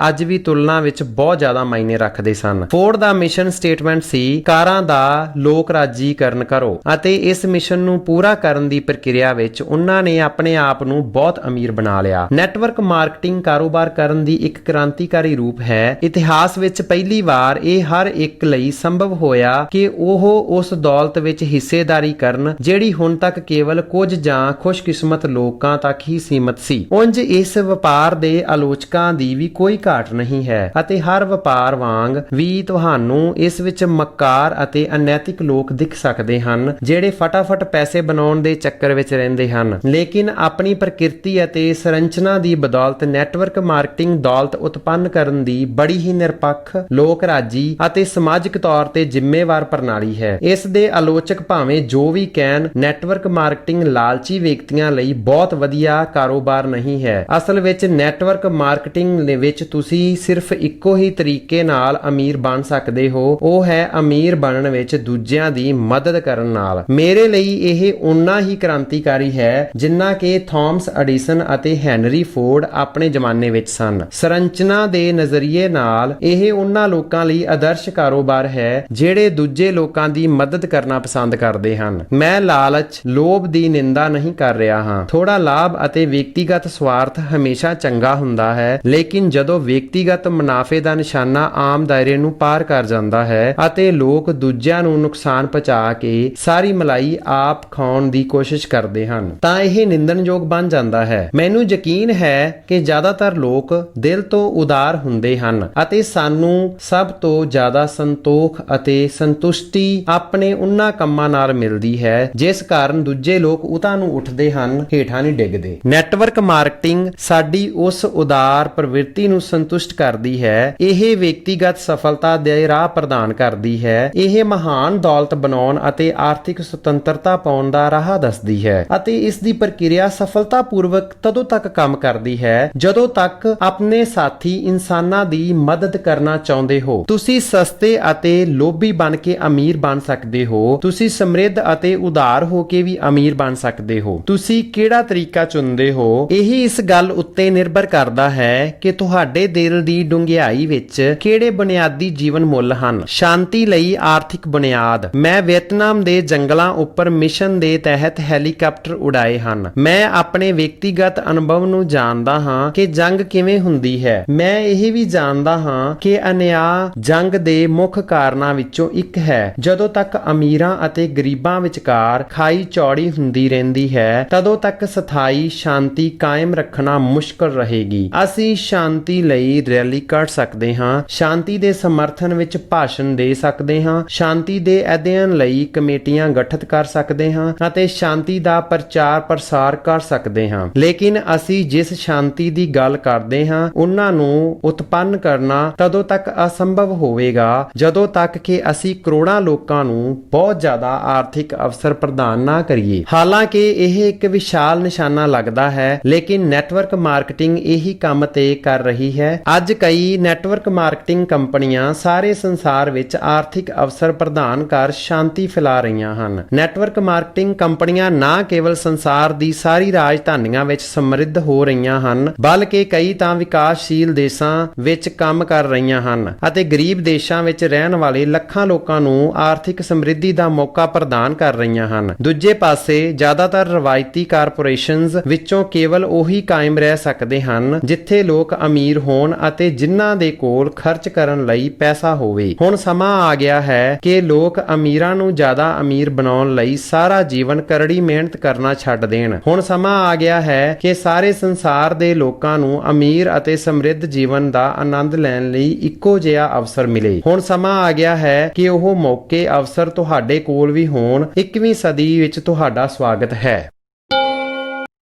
ਅੱਜ ਵੀ ਤੁਲਨਾ ਵਿੱਚ ਬਹੁਤ ਜ਼ਿਆਦਾ ਮਾਇਨੇ ਰੱਖਦੇ ਸਨ। ਫੋਰਡ ਦਾ ਮਿਸ਼ਨ ਸਟੇਟਮੈਂਟ ਸੀ, ਕਾਰਾਂ ਦਾ ਲੋਕ ਰਾਜੀਕਰਨ ਕਰੋ, ਅਤੇ ਇਸ ਮਿਸ਼ਨ ਨੂੰ ਪੂਰਾ ਕਰਨ ਦੀ ਪ੍ਰਕਿਰਿਆ ਵਿੱਚ ਉਹਨਾਂ ਨੇ ਆਪਣੇ ਆਪ ਨੂੰ ਬਹੁਤ ਅਮੀਰ ਬਣਾ ਲਿਆ। ਨੈਟਵਰਕ ਮਾਰਕੀਟਿੰਗ ਕਾਰੋਬਾਰ ਕਰਨ ਦੀ ਇੱਕ ਕ੍ਰਾਂਤੀਕਾਰੀ ਰੂਪ ਹੈ। ਇਤਿਹਾਸ ਵਿੱਚ ਪਹਿਲੀ ਵਾਰ ਇਹ ਹਰ ਇੱਕ ਲਈ ਸੰਭਵ ਹੋਇਆ ਕਿ ਉਹ ਉਸ ਦੌਲਤ ਵਿੱਚ ਹਿੱਸੇਦਾਰੀ ਕਰਨ ਜਿਹੜੀ ਹੁਣ ਤੱਕ ਕੇਵਲ ਕੁਝ ਜਾਂ ਖੁਸ਼ਕਿਸਮਤ ਲੋਕਾਂ ਤੱਕ ਹੀ ਸੀਮਤ ਸੀ। ਉਂਝ ਇਸ ਵਪਾਰ ਦੇ ਆਲੋਚਕਾਂ ਦੀ ਵੀ ਕੋਈ ਘਾਟ ਨਹੀਂ ਹੈ ਅਤੇ ਹਰ ਵਪਾਰ ਵਾਂਗ ਵੀ ਤੁਹਾਨੂੰ ਇਸ ਵਿੱਚ ਮੱਕਾਰ ਅਤੇ ਅਨੈਤਿਕ ਲੋਕ ਦਿਖ ਸਕਦੇ ਹਨ ਜਿਹੜੇ ਫਟਾਫਟ ਪੈਸੇ ਬਣਾਉਣ ਦੇ ਚੱਕਰ ਵਿੱਚ ਰਹਿੰਦੇ ਹਨ। ਲੇਕਿਨ ਆਪਣੀ ਪ੍ਰਕਿਰਤੀ ਅਤੇ ਸੰਰਚਨਾ ਦੀ ਬਦੌਲਤ ਨੈਟਵਰਕ ਮਾਰਕੀਟਿੰਗ ਦੌਲਤ ਉਤਪੰਨ ਕਰਨ ਦੀ ਬੜੀ ਹੀ ਨਿਰਪੱਖ, ਲੋਕ ਰਾਜੀ ਅਤੇ ਸਮਾਜਿਕ ਤੌਰ ਤੇ ਜ਼ਿੰਮੇਵਾਰ ਪ੍ਰਣਾਲੀ ਹੈ। ਇਸ ਦੇ ਆਲੋਚਕ ਭਾਵੇਂ ਜੋ ਵੀ ਕਹਿਣ, ਨੈਟਵਰਕ ਮਾਰਕੀਟਿੰਗ ਲਾਲਚੀ ਵਿਅਕਤੀਆਂ ਲਈ ਬਹੁਤ ਵਧੀਆ ਕਾਰੋਬਾਰ ਨਹੀਂ ਹੈ। ਅਸਲ ਵਿੱਚ ਨੈਟਵਰਕ ਮਾਰਕੀਟਿੰਗ ਵਿੱਚ ਤੁਸੀਂ ਸਿਰਫ ਇੱਕੋ ਹੀ ਤਰੀਕੇ ਨਾਲ ਅਮੀਰ ਬਣ ਸਕਦੇ ਹੋ, ਉਹ ਹੈ ਅਮੀਰ ਬਣਨ ਵਿੱਚ ਦੂਜਿਆਂ ਦੀ ਮਦਦ ਕਰਨ ਨਾਲ। ਮੇਰੇ ਲਈ ਇਹ ਉਨਾ ਹੀ ਕ੍ਰਾਂਤੀਕਾਰੀ ਹੈ ਜਿੰਨਾ ਕਿ ਥਾਮਸ ਐਡੀਸਨ ਅਤੇ ਹੈਨਰੀ ਫੋਰਡ ਆਪਣੇ ਜ਼ਮਾਨੇ ਵਿੱਚ ਸਨ। ਸੰਰਚਨਾ ਦੇ ਨਜ਼ਰੀਏ ਨਾਲ ਇਹ ਉਹਨਾਂ ਲੋਕਾਂ ਲਈ ਆਦਰਸ਼ ਕਾਰੋਬਾਰ ਹੈ ਜਿਹੜੇ ਦੂਜੇ ਲੋਕਾਂ ਦੀ ਮਦਦ ਕਰਨਾ ਪਸੰਦ ਕਰਦੇ ਹਨ। ਮੈਂ ਲਾਲਚ, ਲੋਭ ਦੀ ਨਿੰਦਾ ਨਹੀਂ ਕਰ ਰਿਹਾ ਹਾਂ। ਥੋੜਾ ਲਾਭ ਅਤੇ ਵਿਅਕਤੀਗਤ ਸਵਾਰਥ ਹਮੇਸ਼ਾ ਚੰਗਾ ਹੁੰਦਾ ਹੈ, ਲੇਕਿਨ ਜਦੋਂ ਵਿਅਕਤੀਗਤ ਮੁਨਾਫੇ ਦਾ ਨਿਸ਼ਾਨਾ ਆਮ ਦਾਇਰੇ ਨੂੰ ਪਾਰ ਕਰ ਜਾਂਦਾ ਹੈ ਅਤੇ ਲੋਕ ਦੂਜਿਆਂ ਨੂੰ ਨੁਕਸਾਨ ਪਹੁੰਚਾ ਕੇ ਸਾਰੀ ਮਲਾਈ ਆਪ ਖਾਣ ਦੀ ਕੋਸ਼ਿਸ਼ ਕਰਦੇ ਹਨ ਤਾਂ ਇਹ ਨਿੰਦਣਯੋਗ ਬਣ ਜਾਂਦਾ ਹੈ। ਮੈਨੂੰ ਯਕੀਨ ਹੈ ਕਿ ਜ਼ਿਆਦਾਤਰ ਲੋਕ ਦਿਲ ਤੋਂ ਉਦਾਰ ਹੁੰਦੇ ਹਨ ਅਤੇ ਸਾਨੂੰ ਸਭ ਤੋਂ ਜ਼ਿਆਦਾ ਸੰਤੋਖ ਅਤੇ ਸੰਤੁਸ਼ਟੀ ਆਪਣੇ ਉਹਨਾਂ ਕੰਮਾਂ ਨਾਲ ਮਿਲਦੀ ਹੈ ਜਿਸ ਕਾਰਨ ਦੂਜੇ ਲੋਕ ਉਤਾਂ ਨੂੰ ਉੱਠਦੇ ਹਨ, ਹੇਠਾਂ ਨਹੀਂ ਡਿੱਗਦੇ। ਨੈਟਵਰਕ ਮਾਰਕੀਟਿੰਗ ਸਾਡੀ ਉਸ ਉਦਾਰ ਪ੍ਰਵਿਰਤੀ ਨੂੰ ਸੰਤੁਸ਼ਟ ਕਰਦੀ ਹੈ। ਇਹ ਵਿਅਕਤੀਗਤ ਸਫਲਤਾ ਦੇ ਰਾਹ ਪ੍ਰਦਾਨ ਕਰਦੀ ਹੈ। ਇਹ ਮਹਾਨ ਦੌਲਤ ਬਣਾਉਣ ਅਤੇ ਆਰਥਿਕ ਸੁਤੰਤਰਤਾ ਪਾਉਣ ਦਾ ਰਾਹ ਦੱਸਦੀ ਹੈ ਅਤੇ ਇਸ ਦੀ ਪ੍ਰਕਿਰਿਆ ਸਫਲਤਾਪੂਰਵਕ ਤਦੋਂ ਤੱਕ ਕੰਮ ਕਰਦੀ ਹੈ ਜਦੋਂ ਤੱਕ ਆਪਣੇ ਸਾਥੀ ਇਨਸਾਨਾਂ ਦੀ ਮਦਦ ਕਰਨਾ ਚਾਹੁੰਦੇ ਹੋ। ਤੁਸੀਂ ਸਸਤੇ ਅਤੇ ਲੋਭੀ ਬਣ ਕੇ ਅਮੀਰ ਬਣ ਸਕਦੇ ਹੋ। ਤੁਸੀਂ ਸਮਰਿੱਧ ਅਤੇ ਉਦਾਰ ਹੋ ਕੇ ਵੀ ਅਮੀਰ ਬਣ ਸਕਦੇ ਹੋ। ਤੁਸੀਂ ਕਿਹੜਾ ਤਰੀਕਾ ਚੁਣਦੇ ਹੋ ਇਹ ਇਸ ਗੱਲ ਉੱਤੇ ਨਿਰਭਰ ਕਰਦਾ ਹੈ ਕਿ ਤੁਹਾਡੇ ਦਿਲ ਦੀ ਡੂੰਘਾਈ ਵਿੱਚ ਕਿਹੜੇ ਬੁਨਿਆਦੀ ਜੀਵਨ ਮੁੱਲ ਹਨ। ਸ਼ਾਂਤੀ ਲਈ ਆਰਥਿਕ ਬੁਨਿਆਦ। ਮੈਂ ਵੀਅਤਨਾਮ ਦੇ ਜੰਗਲਾਂ ਉੱਪਰ ਮਿਸ਼ਨ ਦੇ ਤਹਿਤ ਹੈਲੀਕਾਪਟਰ ਉਡਾਏ ਹਨ। ਮੈਂ ਆਪਣੇ ਵਿਅਕਤੀਗਤ ਅਨੁਭਵ ਨੂੰ ਜਾਣਦਾ ਹਾਂ ਕਿ ਜੰਗ ਕਿਵੇਂ ਹੁੰਦੀ ਹੈ। ਮੈਂ ਇਹ ਵੀ ਜਾਣਦਾ ਹਾਂ ਕਿ ਅਨਿਆਂ ਜੰਗ ਦੇ ਮੁੱਖ ਕਾਰਨਾਂ ਵਿੱਚੋਂ ਇੱਕ ਹੈ। ਜਦੋਂ ਤੱਕ ਅਮੀਰਾਂ ਅਤੇ ਗਰੀਬਾਂ ਵਿਚਕਾਰ ਖਾਈ ਚੌੜੀ ਹੁੰਦੀ ਰਹਿੰਦੀ ਹੈ ਤਦੋਂ ਤੱਕ ਸਥਾਈ ਸ਼ਾਂਤੀ ਕਾਇਮ ਰੱਖਣਾ ਮੁਸ਼ਕਲ ਰਹੇਗੀ। ਅਸੀਂ ਸ਼ਾਂਤੀ ਲਈ ਰੈਲੀ ਕੱਢ ਸਕਦੇ ਹਾਂ, ਸ਼ਾਂਤੀ ਦੇ ਸਮਰਥਨ ਵਿੱਚ ਭਾਸ਼ਣ ਦੇ ਸਕਦੇ ਹਾਂ, ਸ਼ਾਂਤੀ ਦੇ ਅਧਿਐਨ ਲਈ ਕਮੇਟੀਆਂ ਗਠਿਤ ਕਰ ਸਕਦੇ ਹਾਂ ਅਤੇ ਸ਼ਾਂਤੀ ਦਾ ਪ੍ਰਚਾਰ ਪ੍ਰਸਾਰ ਕਰ ਸਕਦੇ ਹਾਂ। ਲੇਕਿਨ ਅਸੀਂ ਜਿਸ ਸ਼ਾਂਤੀ ਦੀ ਗੱਲ ਕਰਦੇ ਹਾਂ ਉਹਨਾਂ ਨੂੰ ਉਤਪੰਨ ਕਰਨਾ ਤਦੋਂ ਤੱਕ ਅਸੰਭਵ ਹੋਵੇਗਾ ਜਦੋਂ ਤੱਕ ਕਿ ਅਸੀਂ ਕਰੋੜਾਂ ਲੋਕਾਂ ਨੂੰ ਬਹੁਤ ਜ਼ਿਆਦਾ ਆਰਥਿਕ ਅਵਸਰ ਪ੍ਰਦਾਨ ਨਾ ਕਰੀਏ। ਹਾਲਾਂਕਿ ਇਹ ਇੱਕ ਵਿਸ਼ਾਲ ਨਿਸ਼ਾਨਾ ਲੱਗਦਾ ਹੈ, ਲੇਕਿਨ ਨੈਟਵਰਕ ਮਾਰਕੀਟਿੰਗ ਇਹੀ ਕੰਮ ਤੇ ਕਰ ਰਹੀ ਹੈ। ਅੱਜ ਕਈ ਨੈਟਵਰਕ ਮਾਰਕੀਟਿੰਗ ਕੰਪਨੀਆਂ ਸਾਰੇ ਸੰਸਾਰ ਵਿੱਚ ਆਰਥਿਕ ਅਵਸਰ ਪ੍ਰਦਾਨ ਕਰ ਸ਼ਾਂਤੀ ਫੈਲਾ ਰਹੀਆਂ ਹਨ। ਨੈਟਵਰਕ ਮਾਰਕੀਟਿੰਗ ਕੰਪਨੀਆਂ ਨਾ ਕੇਵਲ ਸੰਸਾਰ ਦੀ ਸਾਰੀ ਰਾਜਧਾਨੀਆਂ ਵਿੱਚ ਸਮਰਿੱਧ ਹੋ ਰਹੀਆਂ ਹਨ, ਬਲਕਿ ਕਈ ਤਾਂ ਵਿਕਾਸਸ਼ੀਲ ਦੇਸ਼ਾਂ ਵਿੱਚ ਕੰਮ ਕਰ ਰਹੀਆਂ ਹਨ ਅਤੇ ਗਰੀਬ ਦੇਸ਼ਾਂ ਵਿੱਚ ਰਹਿਣ ਵਾਲੇ ਲੱਖਾਂ ਲੋਕਾਂ ਨੂੰ ਆਰਥਿਕ ਸਮਰਿੱਧੀ ਦਾ ਮੌਕਾ ਪ੍ਰਦਾਨ ਕਰ ਰਹੀਆਂ ਹਨ। ਦੂਜੇ ਪਾਸੇ ਜ਼ਿਆਦਾਤਰ ਰਵਾਇਤੀ ਕਾਰਪੋਰੇਸ਼ਨਜ਼ ਵਿੱਚੋਂ ਕੇਵਲ ਉਹੀ ਕਾਇਮ ਰਹਿ ਸਕਦੇ ਹਨ ਜਿੱਥੇ ਲੋਕ ਅਮੀਰ ਹੋਣ ਅਤੇ ਜਿਨ੍ਹਾਂ ਦੇ ਕੋਲ ਖਰਚ ਕਰਨ ਲਈ ਪੈਸਾ ਹੋਵੇ। ਹੁਣ ਸਮਾਂ ਆ ਗਿਆ ਹੈ ਕਿ ਲੋਕ ਅਮੀਰਾਂ ਨੂੰ ਜ਼ਿਆਦਾ ਅਮੀਰ ਬਣਾਉਣ ਲਈ ਸਾਰਾ ਜੀਵਨ ਕਰੜੀ ਮਿਹਨਤ ਕਰਨਾ ਛੱਡ ਦੇਣ। ਹੁਣ ਸਮਾਂ ਆ ਗਿਆ ਹੈ ਕਿ ਸਾਰੇ ਸੰਸਾਰ ਦੇ ਲੋਕਾਂ ਨੂੰ ਅਮੀਰ ਅਤੇ ਸਮਰਿੱਧ ਜੀਵਨ ਦਾ ਆਨੰਦ ਲੈਣ ਲਈ ਇੱਕੋ ਜਿਹਾ ਅਵਸਰ ਮਿਲੇ। ਹੁਣ ਸਮਾਂ ਆ ਗਿਆ ਹੈ ਕਿ ਉਹ ਮੌਕੇ ਅਵਸਰ ਤੁਹਾਡੇ ਕੋਲ ਵੀ ਹੋਣ। 21ਵੀਂ ਸਦੀ ਵਿੱਚ ਤੁਹਾਡਾ ਸਵਾਗਤ ਹੈ।